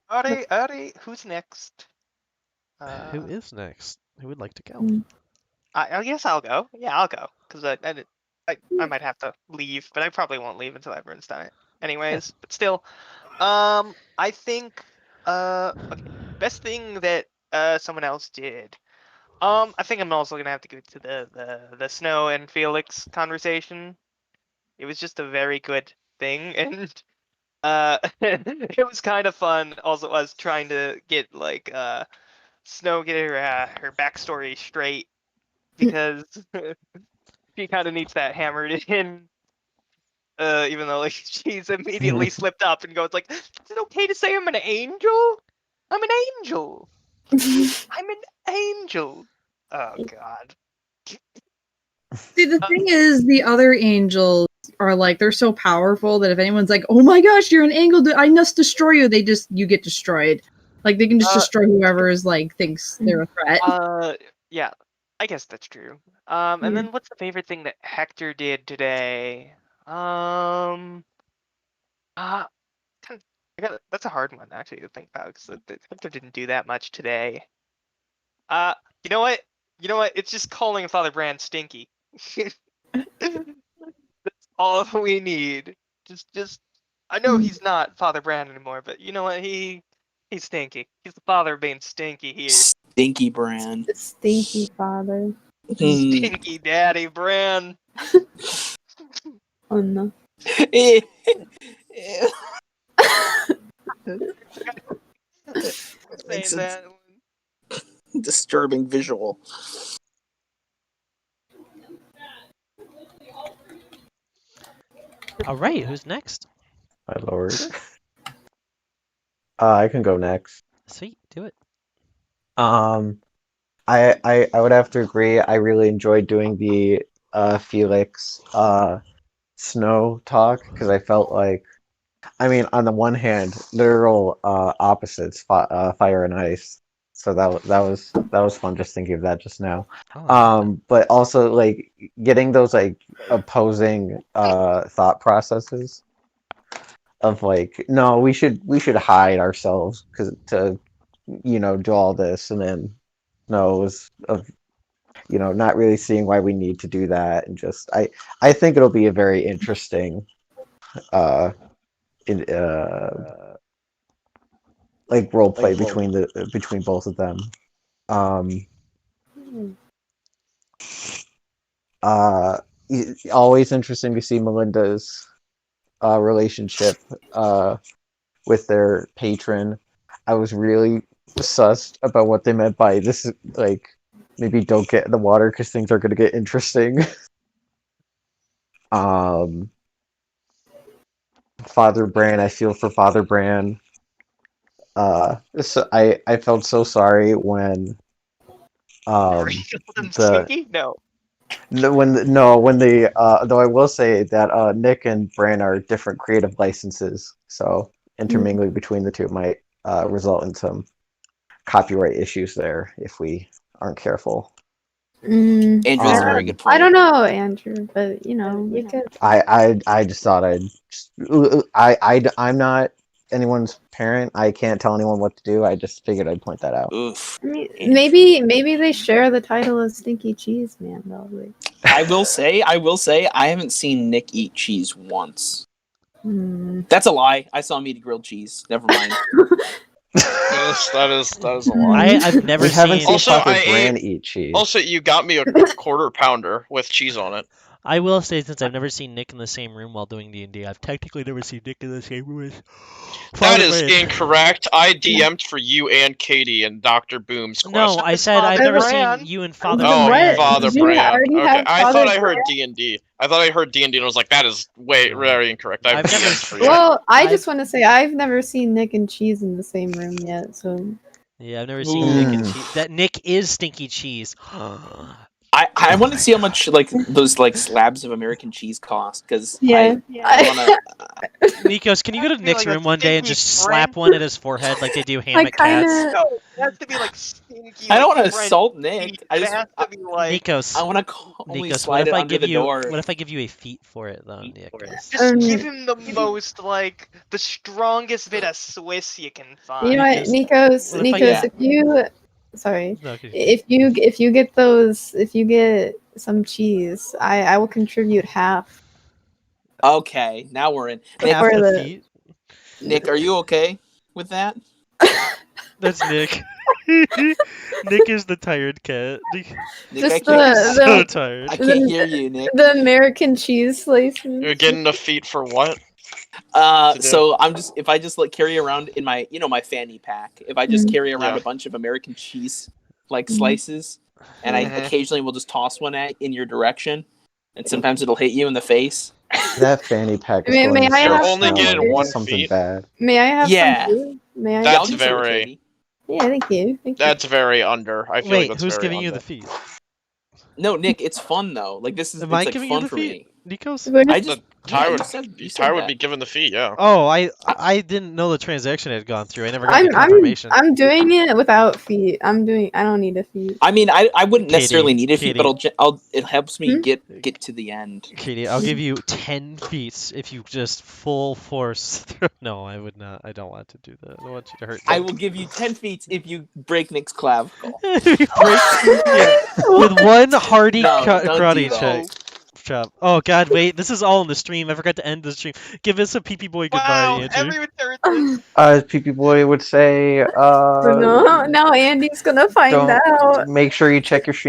Ari, who's next? Who is next? Who would like to go? Mm. I guess I'll go. Yeah, I'll go. Because I might have to leave, but I probably won't leave until everyone's done it. Anyways, but still, I think, okay, best thing that someone else did. I think I'm also gonna have to go to the Snow and Felix conversation. It was just a very good thing, and it was kind of fun. Also, was trying to get like Snow get her backstory straight because she kind of needs that hammered in. Even though like she's immediately slipped up and goes like, "Is it okay to say I'm an angel? I'm an angel. I'm an angel." Oh God. See, the thing is, the other angels are like, they're so powerful that if anyone's like, oh my gosh, you're an angel, I must destroy you, you get destroyed. Like, they can just destroy whoever is like, thinks they're a threat. Yeah, I guess that's true. And then what's the favorite thing that Hector did today? Kind of- that's a hard one actually to think about because Hector didn't do that much today. You know what? You know what? It's just calling Father Brand stinky. That's all we need. Just. I know he's not Father Brand anymore, but you know what? He's stinky. He's the father of being stinky here. Stinky Brand. The stinky father. Stinky Daddy Brand. Oh no. Makes Saying that. disturbing visual. All right, who's next? My lord. I can go next. Sweet, do it. I would have to agree. I really enjoyed doing the Felix Snow talk because I felt like, I mean, on the one hand, literal opposites, fire and ice. So that was fun just thinking of that just now. But also like getting those like opposing thought processes of like, no, we should hide ourselves because to do all this, and then no, it was of not really seeing why we need to do that, and just I think it'll be a very interesting in like role play between both of them. Always interesting to see Melinda's relationship with their patron. I was really sussed about what they meant by this, like maybe don't get in the water because things are going to get interesting. Father Bran, I feel for Father Bran. So I felt so sorry when Stinky? No. when the though I will say that Nick and Bran are different creative licenses, so intermingling between the two might result in some copyright issues there if we aren't careful. Andrew has a very good point. I don't know, Andrew, but we could. I just thought I'm not anyone's parent. I can't tell anyone what to do. I just figured I'd point that out. Oof. I mean, maybe they share the title of Stinky Cheese Man, though. Like. I will say, I haven't seen Nick eat cheese once. That's a lie. I saw him eat grilled cheese. Never mind. Yes, that is a lie. I've never haven't seen. seen Father Bran eat cheese. Also, you got me a quarter pounder with cheese on it. I will say, since I've never seen Nick in the same room while doing D&D, I've technically never seen Nick in the same room as That is incorrect. I DM'd for you and Katie and Dr. Boom's quest. No, I said I've never seen you and Father Oh, Bran. Father Did you Bran. already Okay, have I Father thought I heard Bran? D&D. I thought I heard D&D and I was like, that is very incorrect. I've never DM'd for you. Well, I just want to say I've never seen Nick and Cheese in the same room yet, so. Yeah, I've never seen Nick and cheese. That Nick is Stinky Cheese. I want to see how much like those like slabs of American cheese cost because Yeah. I want to. Nikos, can you go to Be Nick's like a room one day and stinky just friend. slap one at his forehead like they do I Hammock cats? kind of. No, it has to be like stinky. I don't like, want to French assault Nick. cheese. I It just has to be like. Nikos, I want to only Nikos, slide it under the door. what if I give you a feat for it though, Nikos? Just give him the most, like, the strongest bit of Swiss you can find. You know what, Nikos? What if I Nikos, get- if you, sorry, No, okay. if you get those, if you get some cheese, I will contribute half. Okay, now we're in. Nick, Half for the the- feat? Nick, are you okay with that? That's Nick. Nick is the tired cat. Nick Nick, Just I can't, the- so tired. I can't hear you, Nick. The American cheese slices. You're getting a feat for what? to do. So I'm just if I just like carry around in my my fanny pack, if I just Mhm. carry around Yeah. a bunch of American cheese like Mhm. slices, and I Mhm. occasionally will just toss one in your direction, and sometimes it'll hit you in the face. That fanny pack is May- going may to I start have only some getting food? one something feat? bad. May I have Yeah. some food? May I? That's Yeah, I'll do so, very- Katie. Yeah, thank you. Thank you. That's very under. I feel like Wait, that's who's very giving you under. the feat? No, Nick, it's fun though. Like this is Am it's I like giving you fun the for feat? me. Nikos? We're I just- just Ty yeah, would, you said Ty would that. be given the feat, yeah. Oh, I didn't know the transaction had gone through. I never got I'm any confirmation. I'm doing it without feet. I don't need a feet. I mean, I wouldn't Katie, necessarily need a feat, but Katie. it helps me Hmm? get to the end. Katie, I'll give you 10 feats if you just full force through. No, I would not. I don't want to do that. I don't want you to hurt I Nick. will give you 10 feet if you break Nick's clavicle. With one hearty No, don't do karate that. check. Chop. Oh god, wait, this is all in the stream. I forgot to end the stream. Give us a pee boy goodbye, Wow, Andrew. everyone heard this. PP Boy would say, No, now Andy's gonna find don't out. make sure you check your stream